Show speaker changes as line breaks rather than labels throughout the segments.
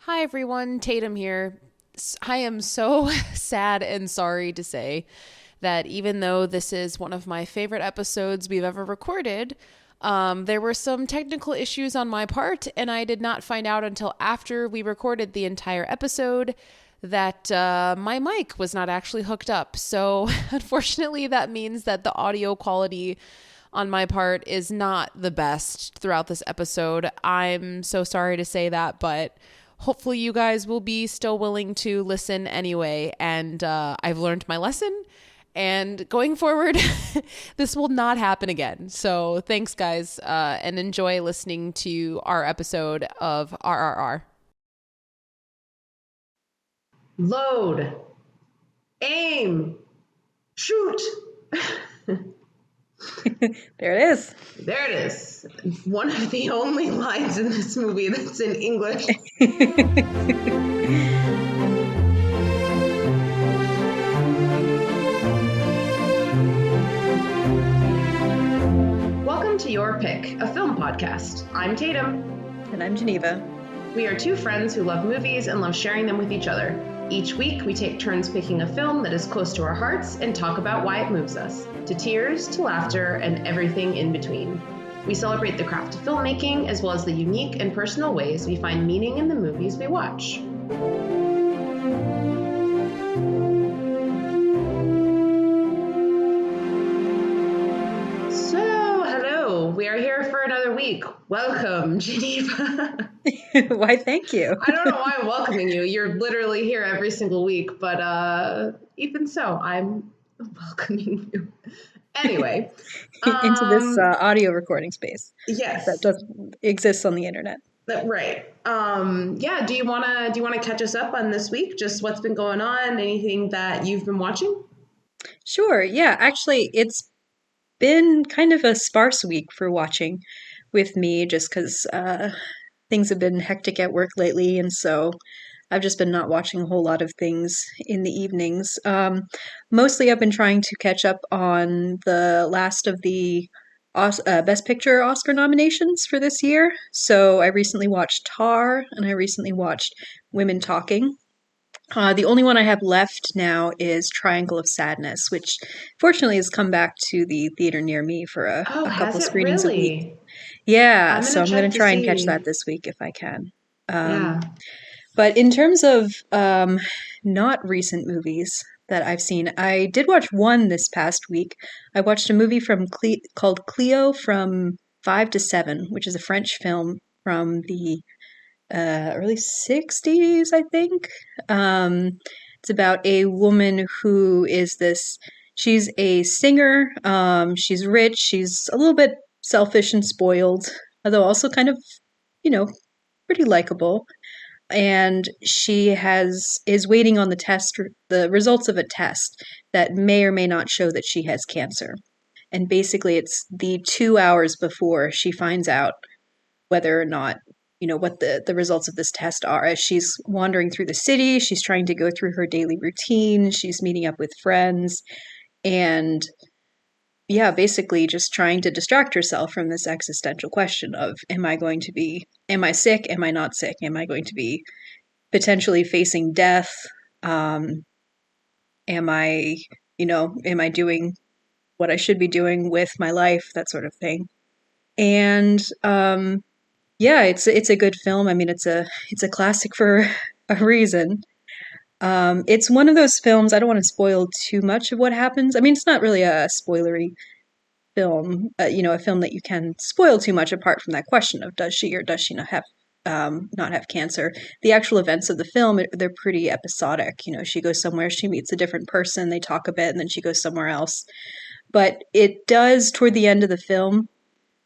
Hi everyone, Tatum here. I am so sad and sorry to say that even though this is one of my favorite episodes we've ever recorded, there were some technical issues on my part, and I did not find out until after we recorded the entire episode that my mic was not actually hooked up. So, unfortunately, that means that the audio quality on my part is not the best throughout this episode. I'm so sorry to say that, but hopefully you guys will be still willing to listen anyway. And I've learned my lesson. And going forward, this will not happen again. So thanks, guys, and enjoy listening to our episode of RRR.
Load, aim, shoot.
There it is.
There it is. One of the only lines in this movie that's in English. Welcome to Your Pick, a film podcast. I'm Tatum.
And I'm Geneva.
We are two friends who love movies and love sharing them with each other. Each week, we take turns picking a film that is close to our hearts and talk about why it moves us, to tears, to laughter, and everything in between. We celebrate the craft of filmmaking, as well as the unique and personal ways we find meaning in the movies we watch. So, hello, we are here for another week. Welcome, Geneva.
Why, thank you.
I don't know why I'm welcoming you. You're literally here every single week, but even so, I'm welcoming you. Anyway.
Into this audio recording space.
Yes.
That does exists on the internet.
Right. Yeah, do you wanna catch us up on this week? Just what's been going on, anything that you've been watching?
Sure, yeah. Actually, it's been kind of a sparse week for watching with me just because things have been hectic at work lately, and so I've just been not watching a whole lot of things in the evenings. Mostly I've been trying to catch up on the last of the Best Picture Oscar nominations for this year. So I recently watched Tar, and I recently watched Women Talking. The only one I have left now is Triangle of Sadness, which fortunately has come back to the theater near me for a couple
Has it
screenings a week.
really?
Yeah,
I'm
so
gonna
I'm going
check
to
to
try and catch
see.
that this week if I can. Um,
Yeah.
but in terms of not recent movies that I've seen, I did watch one this past week. I watched a movie called Cleo from 5 to 7, which is a French film from the early 60s, I think. It's about a woman who is she's a singer, she's rich, she's a little bit selfish and spoiled, although also kind of, you know, pretty likable. And is waiting on the results of a test that may or may not show that she has cancer. And basically it's the 2 hours before she finds out whether or not, what the results of this test are. As she's wandering through the city, she's trying to go through her daily routine, she's meeting up with friends, and yeah, basically just trying to distract herself from this existential question of, am I sick? Am I not sick? Am I going to be potentially facing death? Um, am I doing what I should be doing with my life? That sort of thing. And yeah, it's a good film. I mean, it's a classic for a reason. It's one of those films. I don't want to spoil too much of what happens. I mean, it's not really a spoilery film. A film that you can spoil too much apart from that question of does she or does she not have cancer. The actual events of the film, they're pretty episodic. She goes somewhere, she meets a different person, they talk a bit, and then she goes somewhere else. But it does, toward the end of the film,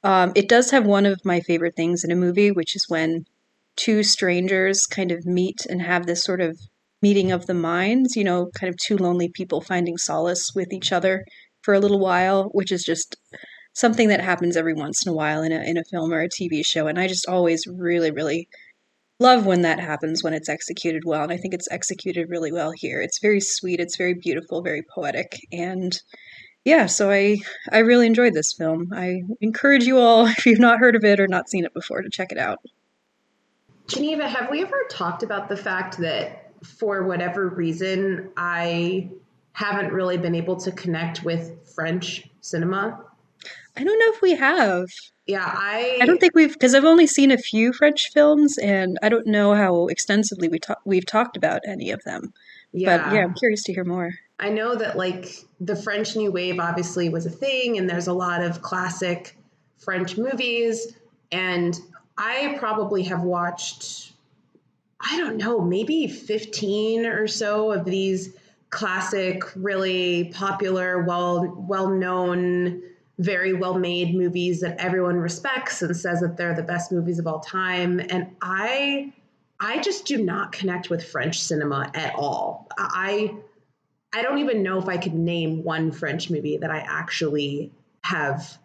it does have one of my favorite things in a movie, which is when two strangers kind of meet and have this sort of meeting of the minds, kind of two lonely people finding solace with each other for a little while, which is just something that happens every once in a while in a film or a TV show. And I just always really, really love when that happens, when it's executed well. And I think it's executed really well here. It's very sweet, it's very beautiful, very poetic. And yeah, so I really enjoyed this film. I encourage you all, if you've not heard of it or not seen it before, to check it out.
Geneva, have we ever talked about the fact that for whatever reason, I haven't really been able to connect with French cinema?
I don't know if we have.
Yeah,
I don't think we've, because I've only seen a few French films, and I don't know how extensively we've talked about any of them. But yeah, I'm
yeah,
curious to hear more.
I know that like the French New Wave obviously was a thing, and there's a lot of classic French movies. And I probably have watched, I don't know, maybe 15 or so of these classic, really popular, well known, very well made movies that everyone respects and says that they're the best movies of all time. And I just do not connect with French cinema at all. I don't even know if I could name one French movie that I actually have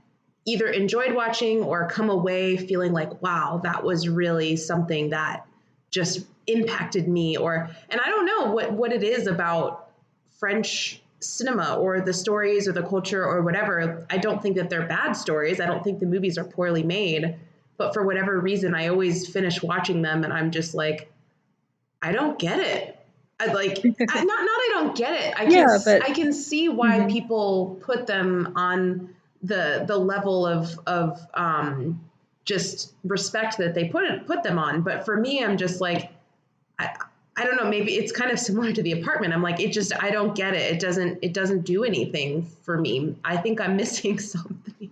either enjoyed watching or come away feeling like, wow, that was really something that just impacted me. Or, and I don't know what it is about French cinema or the stories or the culture or whatever. I don't think that they're bad stories. I don't think the movies are poorly made, but for whatever reason, I always finish watching them and I'm just like, I don't get it. Not I don't get it.
Yeah, but
I can see why
mhm.
people put them on the level of just respect that they put them on. But for me, I'm just like I, I don't know, maybe it's kind of similar to The Apartment. I'm like, it just I don't get it. It doesn't do anything for me. I think I'm missing something.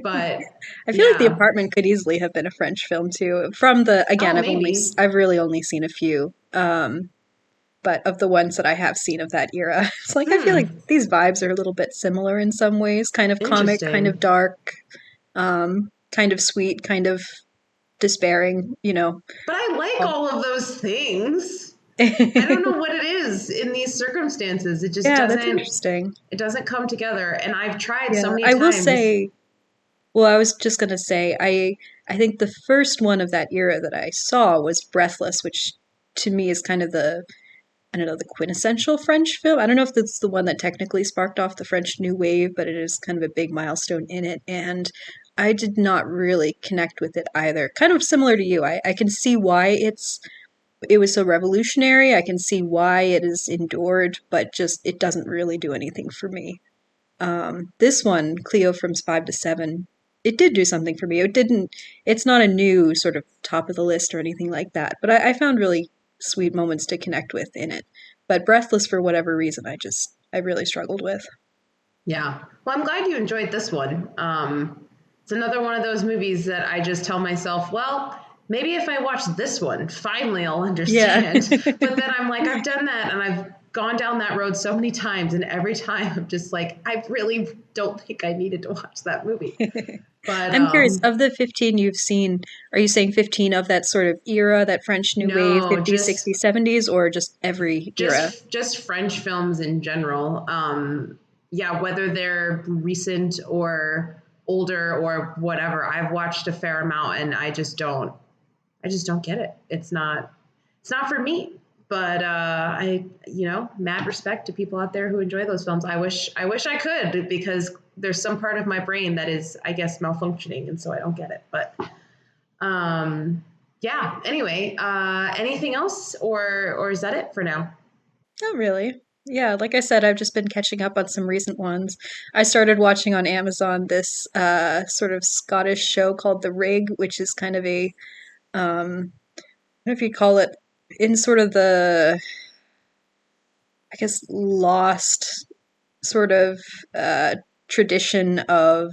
But
I feel like The
yeah.
Apartment could easily have been a French film too. From the again,
Oh, maybe.
I've really only seen a few. But of the ones that I have seen of that era, it's like I feel like
Hmm.
these vibes are a little bit similar in some ways, kind of comic, kind of
Interesting.
dark, kind of sweet, kind of despairing, you know.
But I like
Um,
all of those things. I don't know what it is in these circumstances. It just
yeah, that's interesting.
it doesn't come together. And I've tried so
Yeah,
many
I will
times.
say, well, I was just gonna say, I think the first one of that era that I saw was Breathless, which to me is kind of the I don't know, the quintessential French film. I don't know if that's the one that technically sparked off the French New Wave, but it is kind of a big milestone in it. And I did not really connect with it either. Kind of similar to you. I can see why it was so revolutionary. I can see why it is endured, but just it doesn't really do anything for me. This one, Cleo from 5 to 7, it did do something for me. It didn't. It's not a new sort of top of the list or anything like that. But I found really sweet moments to connect with in it. But Breathless, for whatever reason, I really struggled with.
Yeah. Well, I'm glad you enjoyed this one. It's another one of those movies that I just tell myself, well, maybe if I watch this one, finally I'll
Yeah.
understand. But then I'm like, I've done that and I've gone down that road so many times. And every time I'm just like, I really don't think I needed to watch that movie. But
I'm curious, of the 15 you've seen, are you saying 15 of that sort of era, that French New Wave,
no,
50s, 60s, 70s, or just every era?
just French films in general. Yeah, whether they're recent or older or whatever, I've watched a fair amount, and I just don't get it. It's not for me. But mad respect to people out there who enjoy those films. I wish I could because there's some part of my brain that is, I guess, malfunctioning, and so I don't get it. But yeah. Anyway, anything else, or is that it for now?
Not really. Yeah, like I said, I've just been catching up on some recent ones. I started watching on Amazon this sort of Scottish show called The Rig, which is kind of a I don't know if you call it in sort of the I guess lost sort of uh, tradition of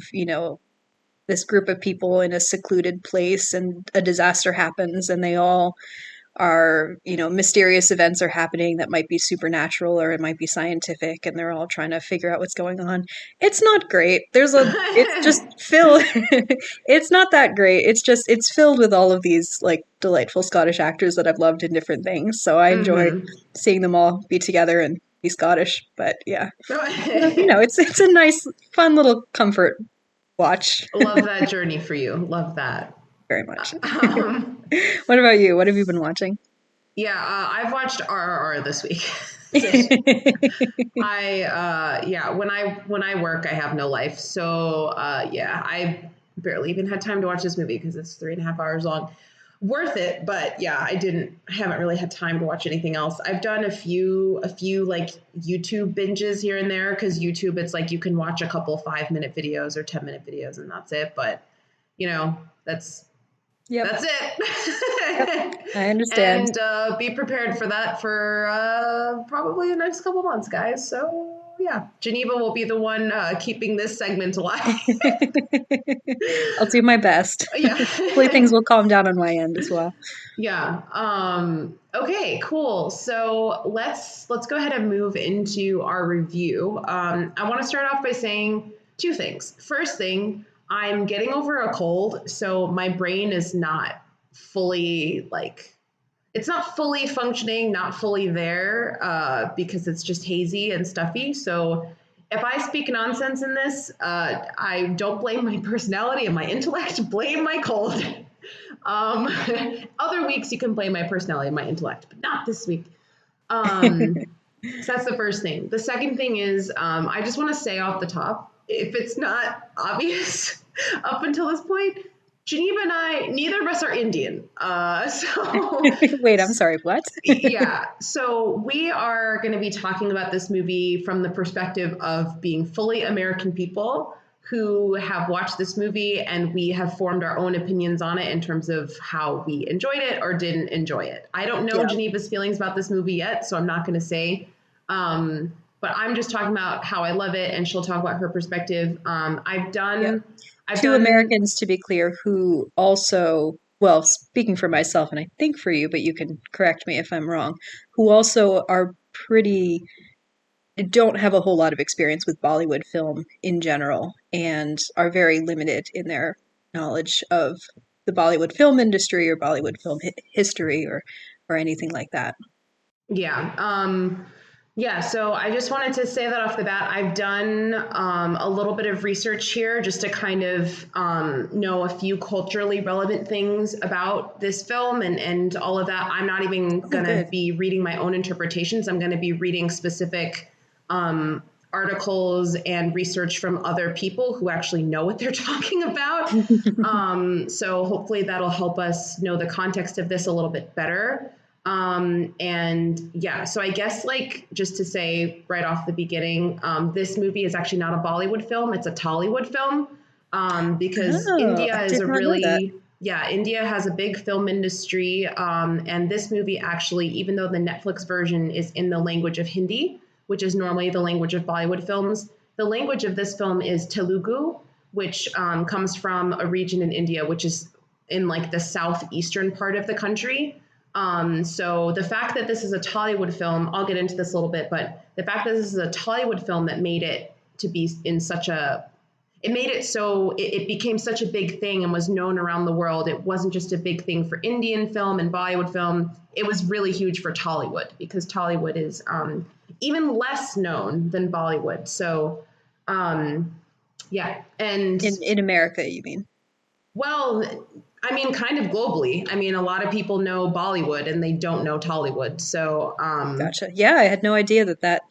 this group of people in a secluded place and a disaster happens and they all are, mysterious events are happening that might be supernatural or it might be scientific and they're all trying to figure out what's going on. It's not great. It's just filled, it's not that great. It's filled with all of these like delightful Scottish actors that I've loved in different things. So I enjoyed
Mm-hmm.
seeing them all be together and be Scottish. But yeah,
Love
it's a nice, fun little comfort watch.
that journey for you. Love that.
Very much.
Um,
What about you? What have you been watching?
yeah, I've watched RRR this week. Yeah, when I work, I have no life. So yeah, I barely even had time to watch this movie because it's 3.5 hours long. worth it, but yeah, I haven't really had time to watch anything else. I've done a few like YouTube binges here and there, because YouTube, it's like you can watch a couple 5-minute videos or 10-minute videos and that's it. But that's it.
Yep, I understand.
And be prepared for that for probably the next couple months, guys. So yeah, Geneva will be the one keeping this segment alive.
I'll do my best.
Yeah.
Hopefully things will calm down on my end as well.
Yeah. Okay, cool. So let's go ahead and move into our review. I want to start off by saying two things. First thing, I'm getting over a cold, so my brain is not fully it's not fully functioning, not fully there, because it's just hazy and stuffy. So if I speak nonsense in this, I don't blame my personality and my intellect, blame my cold. Other weeks you can blame my personality and my intellect, but not this week. So that's the first thing. The second thing is, I just want to say off the top, if it's not obvious up until this point, Geneva and I, neither of us are Indian. So
Wait, I'm sorry, what?
yeah. So we are going to be talking about this movie from the perspective of being fully American people who have watched this movie, and we have formed our own opinions on it in terms of how we enjoyed it or didn't enjoy it. I don't know Geneva's feelings about this movie yet, so I'm not going to say. But I'm just talking about how I love it, and she'll talk about her perspective. I've done two
Americans, to be clear, who also, well, speaking for myself, and I think for you, but you can correct me if I'm wrong, who also are don't have a whole lot of experience with Bollywood film in general, and are very limited in their knowledge of the Bollywood film industry or Bollywood film history or anything like that.
Yeah. Yeah, so I just wanted to say that off the bat. I've done a little bit of research here just to kind of know a few culturally relevant things about this film and all of that. I'm not even going to be reading my own interpretations. I'm going to be reading specific articles and research from other people who actually know what they're talking about. So hopefully that'll help us know the context of this a little bit better. And yeah, so I guess just to say right off the beginning, this movie is actually not a Bollywood film. It's a Tollywood film, because India is India has a big film industry. And this movie actually, even though the Netflix version is in the language of Hindi, which is normally the language of Bollywood films, the language of this film is Telugu, which comes from a region in India, which is in the southeastern part of the country. So the fact that this is a Tollywood film, I'll get into this a little bit, but the fact that this is a Tollywood film that made it to be it became such a big thing and was known around the world. It wasn't just a big thing for Indian film and Bollywood film. It was really huge for Tollywood, because Tollywood is even less known than Bollywood. So yeah. And
in America, you mean?
Well, I mean, kind of globally. I mean, a lot of people know Bollywood and they don't know Tollywood. So,
gotcha. Yeah, I had no idea that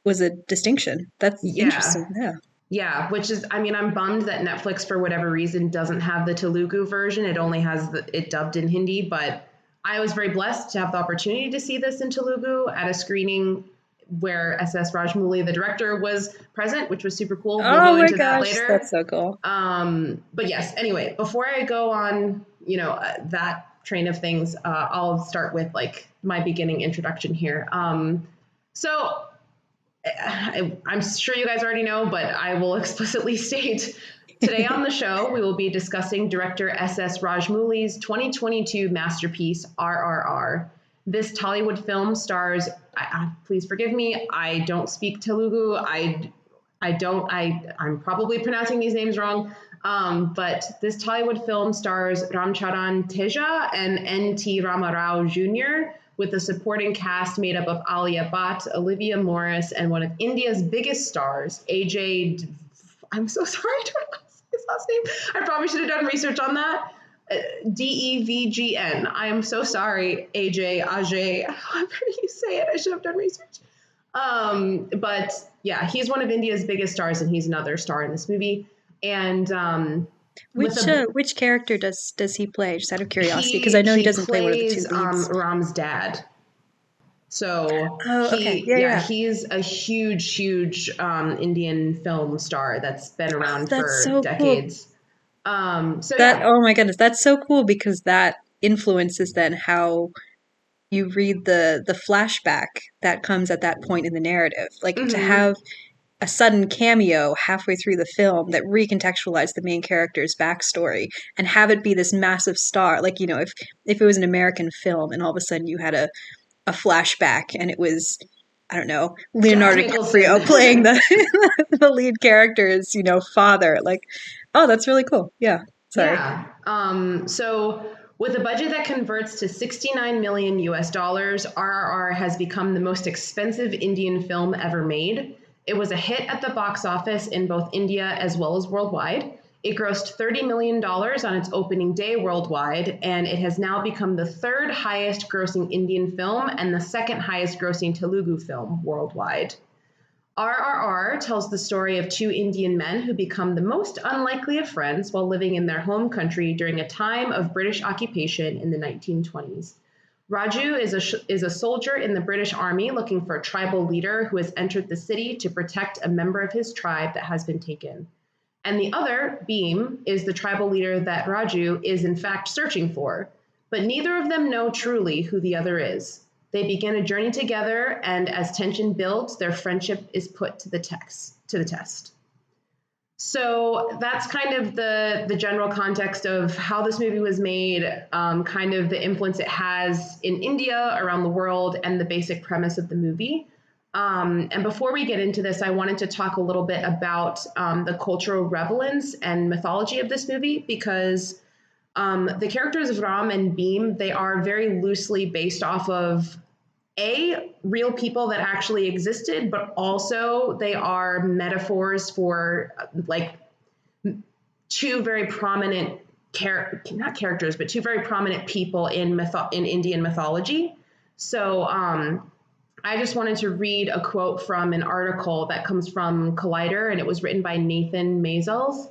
was a distinction. That's interesting. Yeah.
Yeah, which is, I mean, I'm bummed that Netflix, for whatever reason, doesn't have the Telugu version. It only has it dubbed in Hindi. But I was very blessed to have the opportunity to see this in Telugu at a screening where S.S. Rajamouli, the director, was present, which was super cool. We'll go into that later.
That's so cool.
But yes, anyway, before I go on, that train of things, I'll start with my beginning introduction here. So I'm sure you guys already know, but I will explicitly state today on the show, we will be discussing director S.S. Rajamouli's 2022 masterpiece, RRR. This Tollywood film stars, please forgive me, I don't speak Telugu. I'm probably pronouncing these names wrong. But this Tollywood film stars Ramcharan Teja and N.T. Ramarao Jr., with a supporting cast made up of Alia Bhatt, Olivia Morris, and one of India's biggest stars, AJ. I'm so sorry to pronounce his last name. I probably should have done research on that. Devgn. I am so sorry, AJ, Ajay, however you say it. I should have done research. But yeah, he's one of India's biggest stars, and he's another star in this movie. And with a
Which character does he play? Just out of curiosity, because I know he
he
doesn't play one of the two
plays
leads.
Ram's dad. So
Oh, okay. Yeah, yeah.
he's a huge Indian film star that's been
Oh,
around
that's
for
so cool.
decades. So
That,
yeah,
oh my goodness, that's so cool because that influences then how you read the flashback that comes at that point in the narrative. Like to
hmm
have a sudden cameo halfway through the film that recontextualized the main character's backstory and have it be this massive star. Like, you know, if it was an American film and all of a sudden you had a flashback and it was, I don't know,
Jack
Leonardo
Nicholson.
DiCaprio playing the the lead character's, you know, father. Like, oh, that's really cool. Yeah. Sorry.
Yeah. So with a budget that converts to 69 million US dollars, RRR has become the most expensive Indian film ever made. It was a hit at the box office in both India as well as worldwide. It grossed $30 million on its opening day worldwide, and it has now become the third highest grossing Indian film and the second highest grossing Telugu film worldwide. RRR tells the story of two Indian men who become the most unlikely of friends while living in their home country during a time of British occupation in the 1920s. Raju is a soldier in the British Army looking for a tribal leader who has entered the city to protect a member of his tribe that has been taken. And the other, Beam, is the tribal leader that Raju is in fact searching for. But neither of them know truly who the other is. They begin a journey together, and as tension builds, their friendship is put to the test. So that's kind of the general context of how this movie was made, kind of the influence it has in India, around the world, and the basic premise of the movie. And before we get into this, I wanted to talk a little bit about the cultural relevance and mythology of this movie because the characters of Ram and Beam, they are very loosely based off of real people that actually existed, but also they are metaphors for like two very prominent not characters, but two very prominent people in Indian mythology. So I just wanted to read a quote from an article that comes from Collider, and it was written by Nathan Mazels.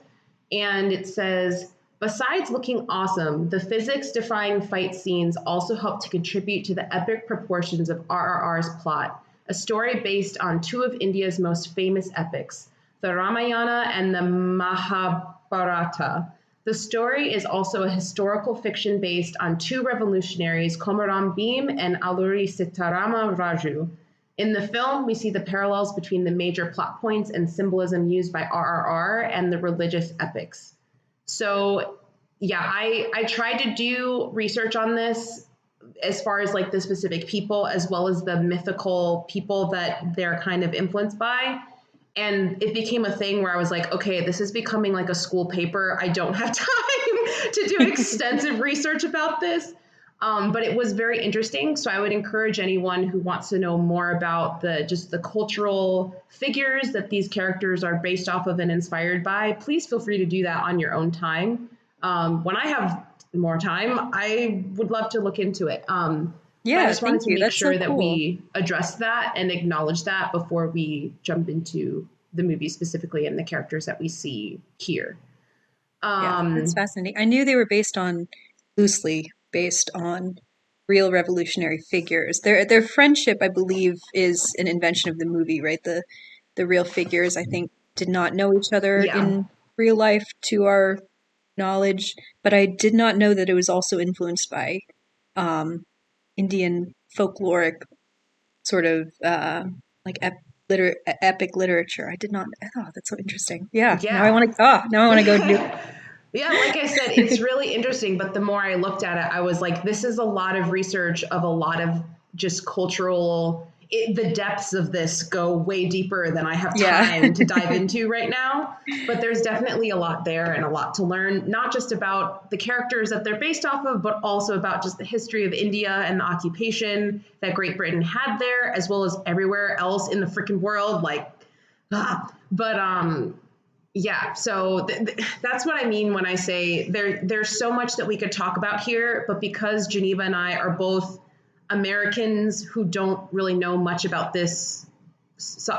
And it says, besides looking awesome, the physics-defying fight scenes also help to contribute to the epic proportions of RRR's plot, a story based on two of India's most famous epics, the Ramayana and the Mahabharata. The story is also a historical fiction based on two revolutionaries, Komaram Bhim and Alluri Sitarama Raju. In the film, we see the parallels between the major plot points and symbolism used by RRR and the religious epics. So, yeah, I tried to do research on this as far as like the specific people as well as the mythical people that they're kind of influenced by. And it became a thing where I was like, okay, this is becoming like a school paper. I don't have time to do extensive research about this. But it was very interesting. So I would encourage anyone who wants to know more about the cultural figures that these characters are based off of and inspired by, please feel free to do that on your own time. When I have more time, I would love to look into it. But I
Yeah,
just wanted
thank
to
you.
make
That's so
sure that
cool.
we address that and acknowledge that before we jump into the movie specifically and the characters that we see here.
Yeah, that's
Um,
fascinating. I knew they were loosely based on real revolutionary figures. Their friendship, I believe, is an invention of the movie, right? The real figures, I think, did not know each other
yeah,
in real life to our knowledge, but I did not know that it was also influenced by um, Indian folkloric sort of like epic literature. I did not. Oh, that's so interesting. Yeah. Now I
yeah.
want to. Ah, now I want to go do.
Yeah, like I said, it's really interesting. But the more I looked at it, I was like, this is a lot of research of a lot of just cultural. The depths of this go way deeper than I have
Yeah.
time to dive into right now. But there's definitely a lot there and a lot to learn, not just about the characters that they're based off of, but also about just the history of India and the occupation that Great Britain had there, as well as everywhere else in the freaking world. Like, but yeah, so that's what I mean when I say there's so much that we could talk about here, but because Geneva and I are both Americans who don't really know much about this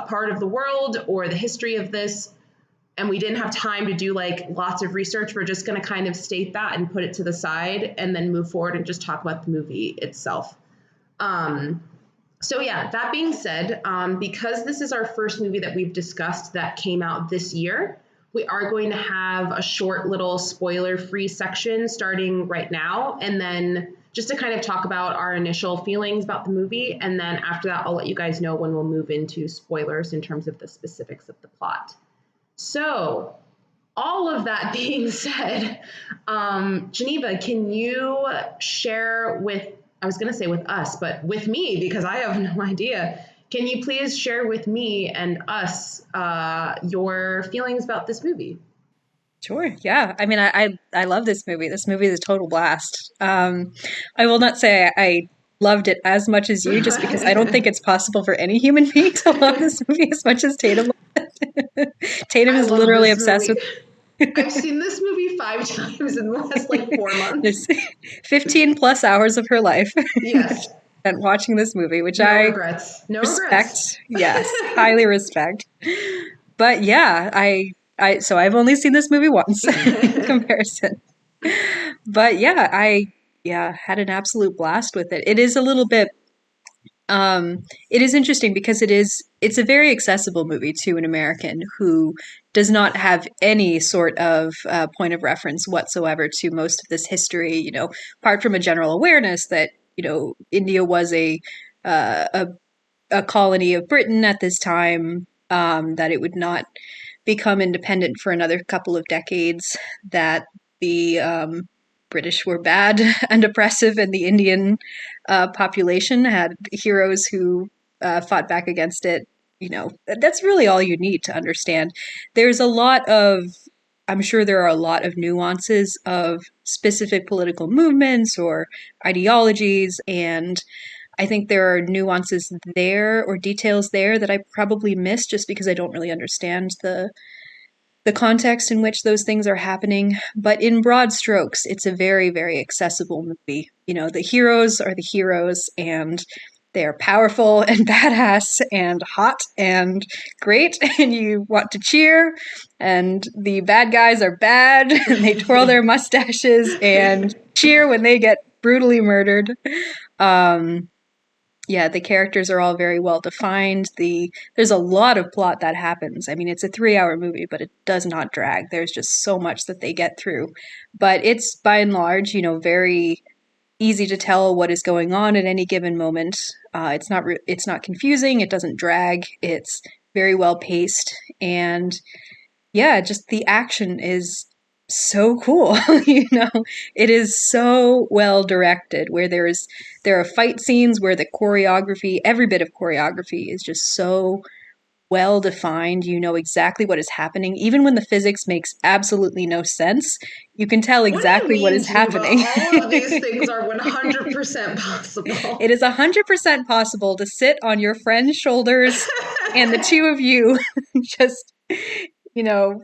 part of the world or the history of this, and we didn't have time to do like lots of research, we're just going to kind of state that and put it to the side and then move forward and just talk about the movie itself. So yeah, that being said, because this is our first movie that we've discussed that came out this year, we are going to have a short little spoiler-free section starting right now, and then just to kind of talk about our initial feelings about the movie, and then after that, I'll let you guys know when we'll move into spoilers in terms of the specifics of the plot. So, all of that being said, Geneva, can you share with, I was going to say with us, but with me, because I have no idea. Can you please share with me and us your feelings about this movie?
Sure. Yeah. I mean, I love this movie. This movie is a total blast. I will not say I loved it as much as you, just because I don't think it's possible for any human being to love this movie as much as Tatum. Tatum
I
is
love
literally
this
obsessed
movie.
with.
I've seen this movie 5 times in the last like 4 months.
There's 15 plus hours of her life
Yes.
spent watching this movie, which
No
I
regrets. No
respect.
regrets.
Yes, highly respect. But yeah, so I've only seen this movie once in comparison. But yeah, I had an absolute blast with it. It is a little bit it is interesting because it's a very accessible movie to an American who does not have any sort of point of reference whatsoever to most of this history, apart from a general awareness that, India was uh, a a colony of Britain at this time, that it would not become independent for another couple of decades, that the British were bad and oppressive, and the Indian population had heroes who fought back against it. That's really all you need to understand. There's a lot of, I'm sure there are a lot of nuances of specific political movements or ideologies, and I think there are nuances there or details there that I probably missed just because I don't really understand the context in which those things are happening. But in broad strokes, it's a very, very accessible movie. The heroes are the heroes, and they are powerful and badass and hot and great, and you want to cheer. And the bad guys are bad, and they twirl their mustaches and cheer when they get brutally murdered. Yeah, the characters are all very well defined. There's a lot of plot that happens. I mean, it's a 3-hour movie, but it does not drag. There's just so much that they get through. But it's by and large, very easy to tell what is going on at any given moment. It's not confusing. It doesn't drag. It's very well paced, and yeah, just the action is so cool. It is so well directed, where there are fight scenes where the choreography, every bit of choreography is just so well defined. You know exactly what is happening. Even when the physics makes absolutely no sense, you can tell
What do you
exactly what
mean,
is
Geneva?
happening.
All of these things are 100% possible.
It is 100% possible to sit on your friend's shoulders and the two of you just, you know,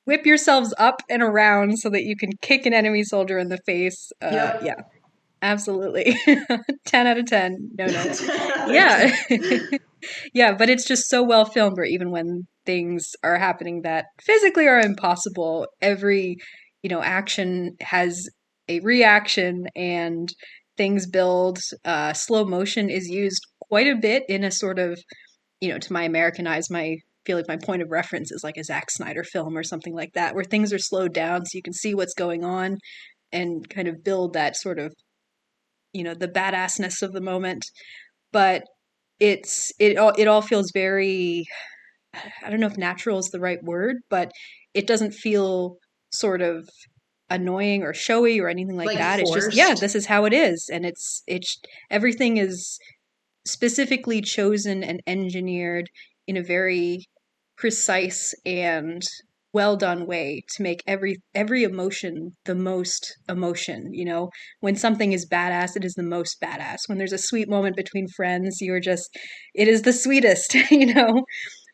whip yourselves up and around so that you can kick an enemy soldier in the face.
Yep.
Yeah, absolutely. 10 out of 10. No notes. Yeah. Yeah, but it's just so well filmed where even when things are happening that physically are impossible, every, action has a reaction and things build. Slow motion is used quite a bit in a sort of, to my American eyes, feel like my point of reference is like a Zack Snyder film or something like that, where things are slowed down so you can see what's going on and kind of build that sort of, the badassness of the moment. But it all feels very, I don't know if natural is the right word, but it doesn't feel sort of annoying or showy or anything like
Like
that. It's just, yeah,
forced.
this is how it is, and it's everything is specifically chosen and engineered in a very precise and well done way to make every emotion the most emotion. When something is badass, it is the most badass. When there's a sweet moment between friends, it is the sweetest.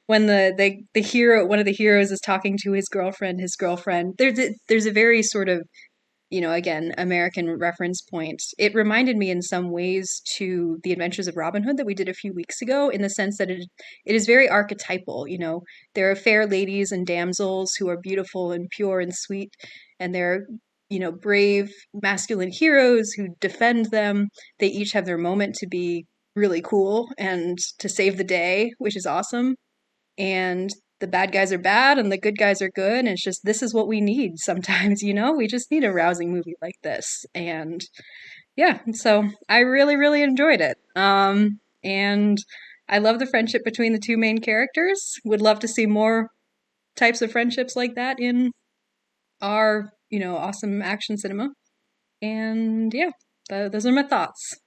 When the hero, one of the heroes, is talking to his girlfriend, there's a very sort of, again, American reference point. It reminded me in some ways to The Adventures of Robin Hood that we did a few weeks ago, in the sense that it is very archetypal. There are fair ladies and damsels who are beautiful and pure and sweet, and there are, brave masculine heroes who defend them. They each have their moment to be really cool and to save the day, which is awesome. And the bad guys are bad and the good guys are good. And it's just, this is what we need sometimes, we just need a rousing movie like this. And yeah, so I really, really enjoyed it. And I love the friendship between the two main characters. Would love to see more types of friendships like that in our, awesome action cinema. And yeah, those are my thoughts.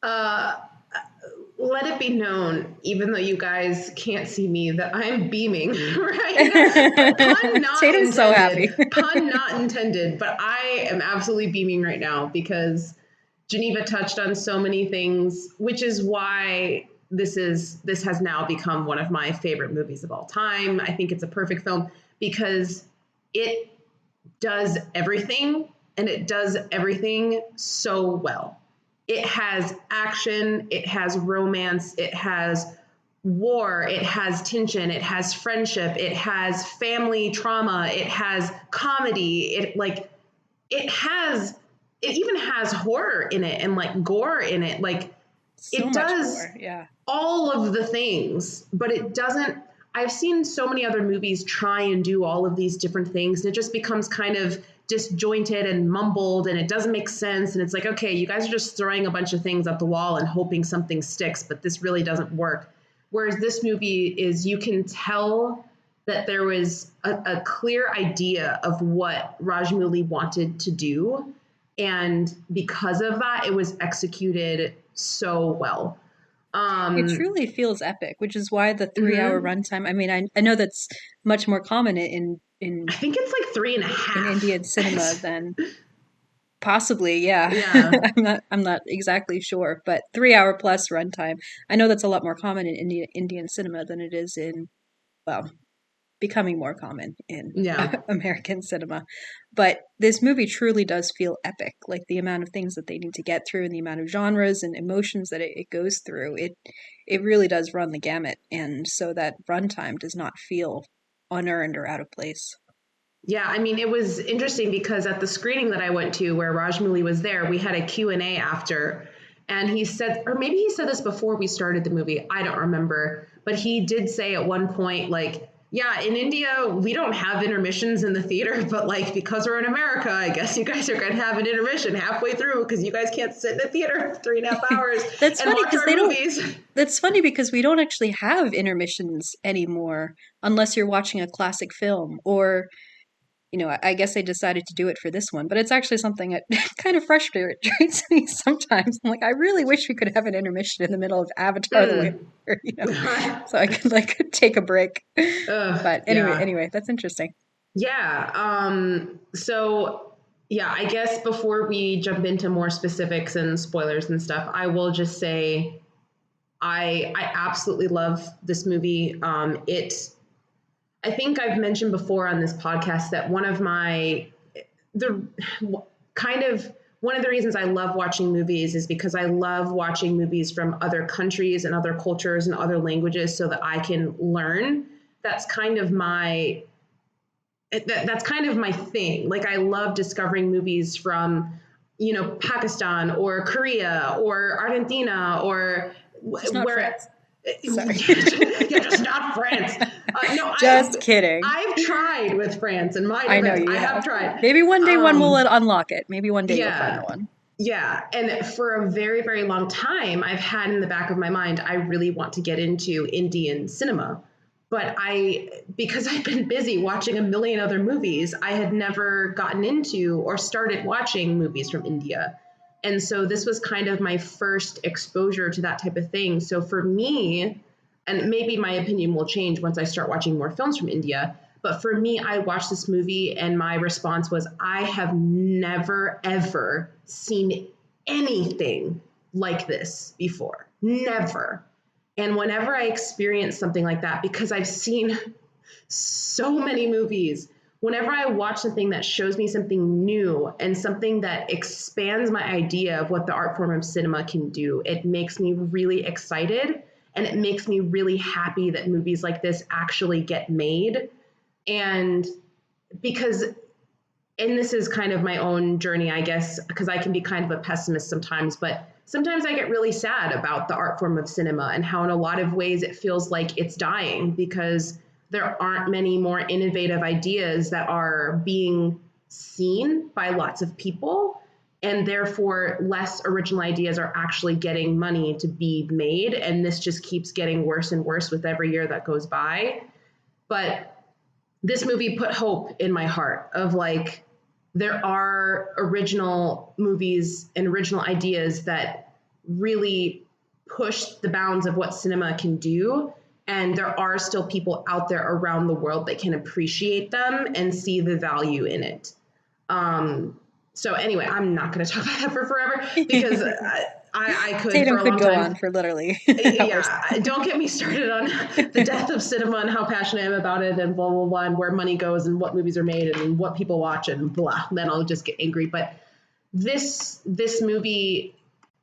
Let it be known, even though you guys can't see me, that I'm beaming right now. Pun not
Tatum's
intended.
so happy.
Pun not intended, but I am absolutely beaming right now because Geneva touched on so many things, which is why this has now become one of my favorite movies of all time. I think it's a perfect film because it does everything, and it does everything so well. It has action, it has romance, it has war, it has tension, it has friendship, it has family trauma, it has comedy, it even has horror in it and like gore in it. Like
so
it does
gore, yeah.
all of the things, but it doesn't. I've seen so many other movies try and do all of these different things, and it just becomes kind of disjointed and mumbled, and it doesn't make sense. And it's like, okay, you guys are just throwing a bunch of things at the wall and hoping something sticks, but this really doesn't work. Whereas this movie is, you can tell that there was a clear idea of what Rajamouli wanted to do. And because of that, it was executed so well.
It truly feels epic, which is why the 3-hour runtime. I mean, I know that's much more common in
I think it's like 3.5
in Indian cinema than possibly, yeah. I'm not exactly sure, but 3-hour plus runtime. I know that's a lot more common in Indian cinema than it is in, well, becoming more common in American cinema. But this movie truly does feel epic. Like the amount of things that they need to get through and the amount of genres and emotions that it goes through, it really does run the gamut. And so that runtime does not feel unearned or out of place.
Yeah, I mean, it was interesting because at the screening that I went to where Rajamouli was there, we had a Q&A after, and he said, or maybe he said this before we started the movie, I don't remember, but he did say at one point, like, yeah, in India, we don't have intermissions in the theater, but like, because we're in America, I guess you guys are going to have an intermission halfway through because you guys can't sit in a theater for 3.5 hours
That's
and
funny
watch
because
our movies.
That's funny because we don't actually have intermissions anymore unless you're watching a classic film or, I guess they decided to do it for this one, but it's actually something that kind of frustrates me sometimes. I'm like, I really wish we could have an intermission in the middle of Avatar the Way of Water, so I could take a break. But anyway, that's interesting.
Yeah. So yeah, I guess before we jump into more specifics and spoilers and stuff, I will just say I absolutely love this movie. I think I've mentioned before on this podcast that one of the reasons I love watching movies is because I love watching movies from other countries and other cultures and other languages so that I can learn. That's kind of my thing. Like I love discovering movies from, Pakistan or Korea or Argentina or
where. France. Sorry.
Yeah, just not France. No,
just kidding.
I've tried with France, and
I know you
I have tried.
Maybe one day one will unlock it. Maybe one day you'll find one.
Yeah, and for a very, very long time, I've had in the back of my mind, I really want to get into Indian cinema. But because I've been busy watching a million other movies, I had never gotten into or started watching movies from India. And so this was kind of my first exposure to that type of thing. So for me, and maybe my opinion will change once I start watching more films from India, but for me, I watched this movie and my response was, I have never, ever seen anything like this before. Never. And whenever I experience something like that, because I've seen so many movies whenever I watch something that shows me something new and something that expands my idea of what the art form of cinema can do, it makes me really excited, and it makes me really happy that movies like this actually get made. And because, and this is kind of my own journey, I guess, because I can be kind of a pessimist sometimes, but sometimes I get really sad about the art form of cinema and how in a lot of ways it feels like it's dying because there aren't many more innovative ideas that are being seen by lots of people, and therefore less original ideas are actually getting money to be made. And this just keeps getting worse and worse with every year that goes by. But this movie put hope in my heart of like, there are original movies and original ideas that really push the bounds of what cinema can do. And there are still people out there around the world that can appreciate them and see the value in it. So anyway, I'm not going to talk about that for forever because I could
Tatum
for a
could
long
go
time.
on for literally hours.
Yeah, don't get me started on the death of cinema and how passionate I am about it and blah, blah, blah, and where money goes and what movies are made and what people watch and blah. Then I'll just get angry. But this movie,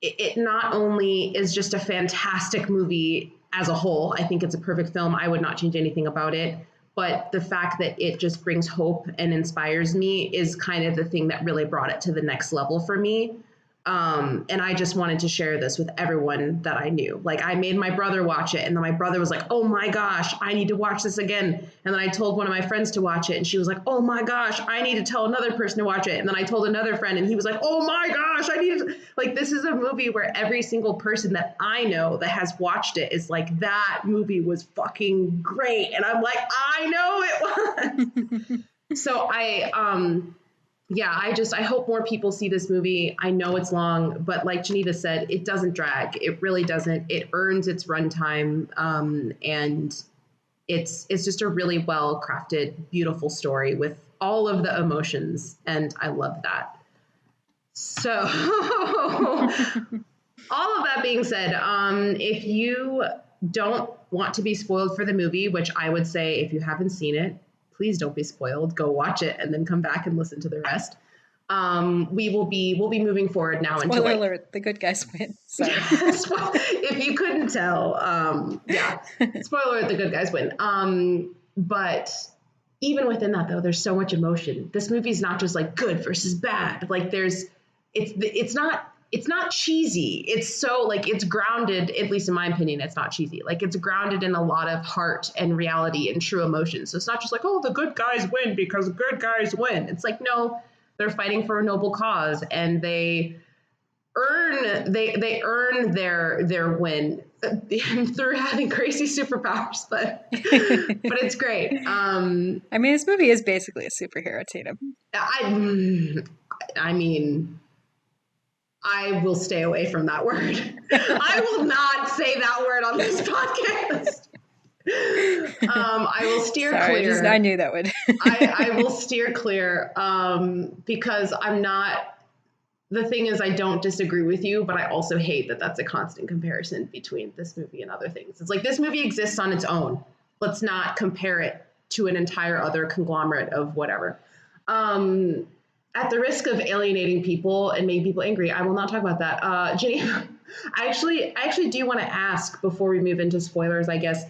it not only is just a fantastic movie as a whole, I think it's a perfect film. I would not change anything about it. But the fact that it just brings hope and inspires me is kind of the thing that really brought it to the next level for me. And I just wanted to share this with everyone that I knew. Like I made my brother watch it, and then my brother was like, oh my gosh, I need to watch this again. And then I told one of my friends to watch it, and she was like, oh my gosh, I need to tell another person to watch it. And then I told another friend, and he was like, oh my gosh, I need to. Like, this is a movie where every single person that I know that has watched it is like, that movie was fucking great. And I'm like, I know it was. So I hope more people see this movie. I know it's long, but like Geneva said, it doesn't drag. It really doesn't. It earns its runtime, and it's just a really well crafted, beautiful story with all of the emotions, and I love that. So, all of that being said, if you don't want to be spoiled for the movie, which I would say if you haven't seen it, please don't be spoiled. Go watch it and then come back and listen to the rest. We'll be moving forward now.
Spoiler alert, the good guys win. Sorry.
If you couldn't tell, spoiler alert, the good guys win. But even within that though, there's so much emotion. This movie's not just like good versus bad. Like it's not cheesy. It's so like, it's grounded, at least in my opinion, it's not cheesy. Like it's grounded in a lot of heart and reality and true emotion. So it's not just like, oh, the good guys win because good guys win. It's like, no, they're fighting for a noble cause, and they earn their win through having crazy superpowers, but it's great. I
mean, this movie is basically a superhero, Tatum.
I mean, I will stay away from that word. I will not say that word on this podcast. I will steer clear.
I knew that would.
I will steer clear because I'm not. The thing is, I don't disagree with you, but I also hate that that's a constant comparison between this movie and other things. It's like, this movie exists on its own. Let's not compare it to an entire other conglomerate of whatever. At the risk of alienating people and making people angry, I will not talk about that. Geneva, I actually do want to ask before we move into spoilers, I guess,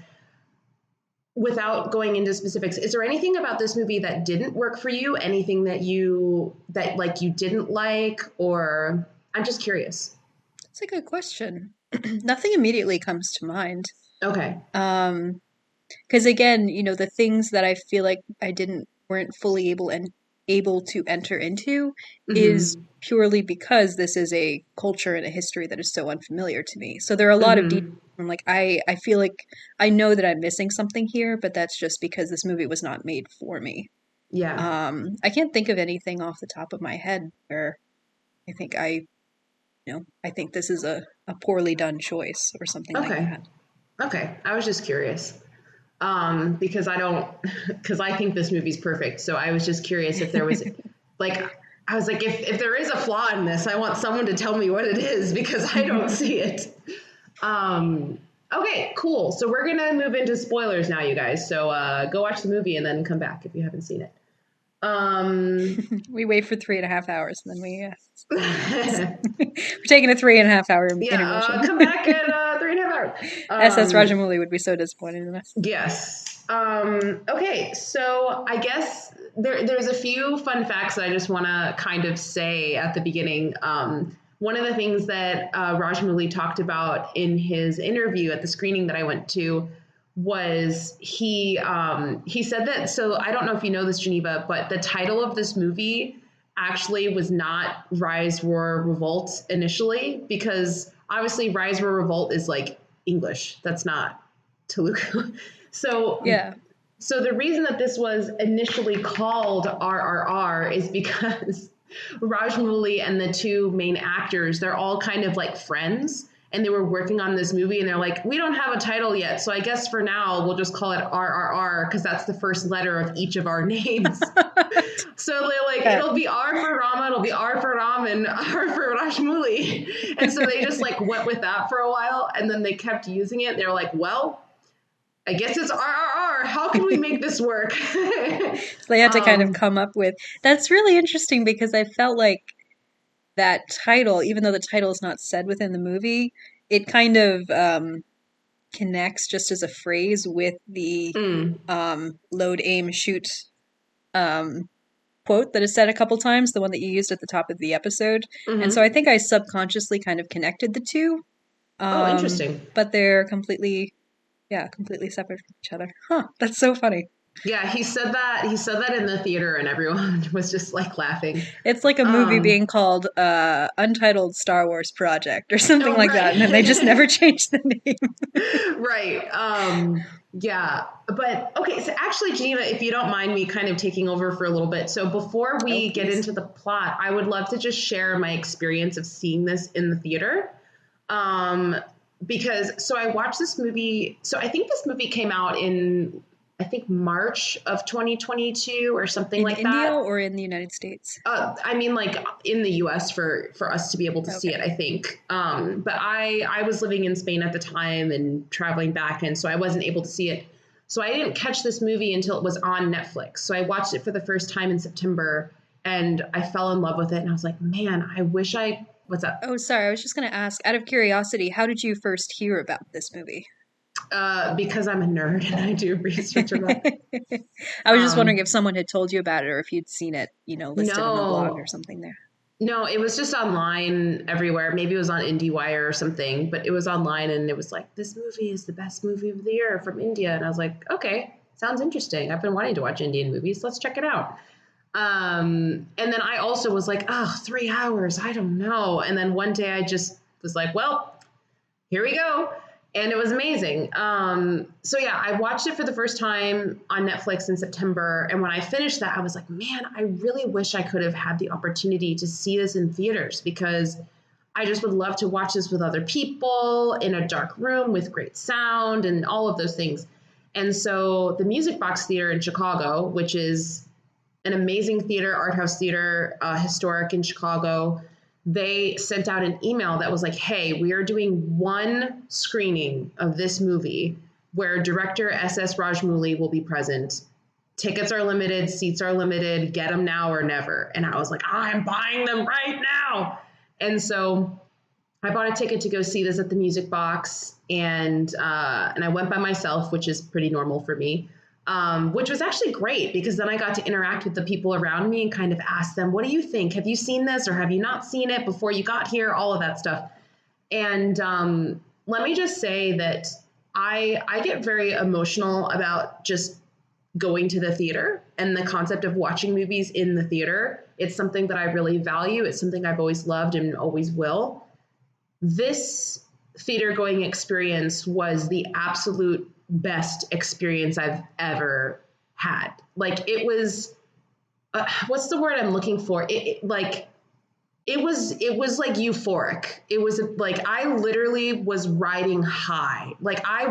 without going into specifics, is there anything about this movie that didn't work for you? Anything that you didn't like, or I'm just curious.
That's a good question. Nothing immediately comes to mind.
Okay.
Because again, the things that I feel like weren't fully able to enter into is purely because this is a culture and a history that is so unfamiliar to me. So there are a lot of details. I'm like, I feel like I know that I'm missing something here, but that's just because this movie was not made for me.
Yeah.
I can't think of anything off the top of my head where I think I think this is a poorly done choice or something like that.
Okay. I was just curious. Because I think this movie's perfect. So I was just curious if there was I was like, if there is a flaw in this, I want someone to tell me what it is, because I don't see it. Okay, cool. So we're going to move into spoilers now, you guys. So go watch the movie and then come back if you haven't seen it. Um,
We wait for 3.5 hours and then we're taking a 3.5 hour intermission.
come back at 3.5 hours.
SS Rajamouli would be so disappointed in us.
Yes. Okay, so I guess there's a few fun facts that I just want to kind of say at the beginning. One of the things that Rajamouli talked about in his interview at the screening that I went to was he said that, so I don't know if you know this, Geneva, but the title of this movie actually was not Rise, Roar, Revolt initially, because obviously Rise, Roar, Revolt is like English. That's not Telugu. So
Yeah.
so the reason that this was initially called RRR is because Rajmouli and the two main actors, they're all kind of like friends, and they were working on this movie, and they're like, we don't have a title yet, so I guess for now we'll just call it RRR because that's the first letter of each of our names. So they're like, it'll be R for Rama, it'll be R for Ram, and R for Rajmouli. And so they just like went with that for a while, and then they kept using it. They're like, well, I guess it's RRR. How can we make this work?
So they had to kind of come up with. That's really interesting because I felt like that title, even though the title is not said within the movie, it kind of connects just as a phrase with the load, aim, shoot quote that is said a couple times, the one that you used at the top of the episode. And so I think I subconsciously kind of connected the two.
Oh, interesting.
But they're completely separate from each other. Huh, that's so funny.
Yeah, he said that in the theater, and everyone was just like laughing.
It's like a movie being called Untitled Star Wars Project or something like that, and then they just never changed the name.
Right. Yeah. But okay, so actually, Geneva, if you don't mind me kind of taking over for a little bit. So before we get into the plot, I would love to just share my experience of seeing this in the theater. Because so I watched this movie. So I think this movie came out in, I think, March of 2022 or something like
India
that.
Or in the United States?
I mean, like in the US for us to be able to see it, I think. But I was living in Spain at the time and traveling back, and so I wasn't able to see it. So I didn't catch this movie until it was on Netflix. So I watched it for the first time in September, and I fell in love with it. And I was like, man, I wish I. What's up?
Oh, sorry. I was just going to ask, out of curiosity, how did you first hear about this movie?
Because I'm a nerd and I do research about it.
I was just wondering if someone had told you about it or if you'd seen it, listed on a blog or something there.
No, it was just online everywhere. Maybe it was on IndieWire or something, but it was online, and it was like, this movie is the best movie of the year from India. And I was like, okay, sounds interesting. I've been wanting to watch Indian movies. Let's check it out. And then I also was like, 3 hours. I don't know. And then one day I just was like, well, here we go. And it was amazing. So yeah, I watched it for the first time on Netflix in September. And when I finished that, I was like, man, I really wish I could have had the opportunity to see this in theaters, because I just would love to watch this with other people in a dark room with great sound and all of those things. And so the Music Box Theater in Chicago, which is an amazing theater, art house theater, historic in Chicago, they sent out an email that was like, hey, we are doing one screening of this movie where director SS Rajamouli will be present. Tickets are limited, seats are limited, get them now or never. And I was like, I'm buying them right now. And so I bought a ticket to go see this at the Music Box, and I went by myself, which is pretty normal for me. Which was actually great, because then I got to interact with the people around me and kind of ask them, what do you think? Have you seen this or have you not seen it before you got here? All of that stuff. And let me just say that I get very emotional about just going to the theater and the concept of watching movies in the theater. It's something that I really value. It's something I've always loved and always will. This theater going experience was the absolute best experience I've ever had. Like, it was, what's the word I'm looking for? It was like euphoric. It was like, I literally was riding high. Like, I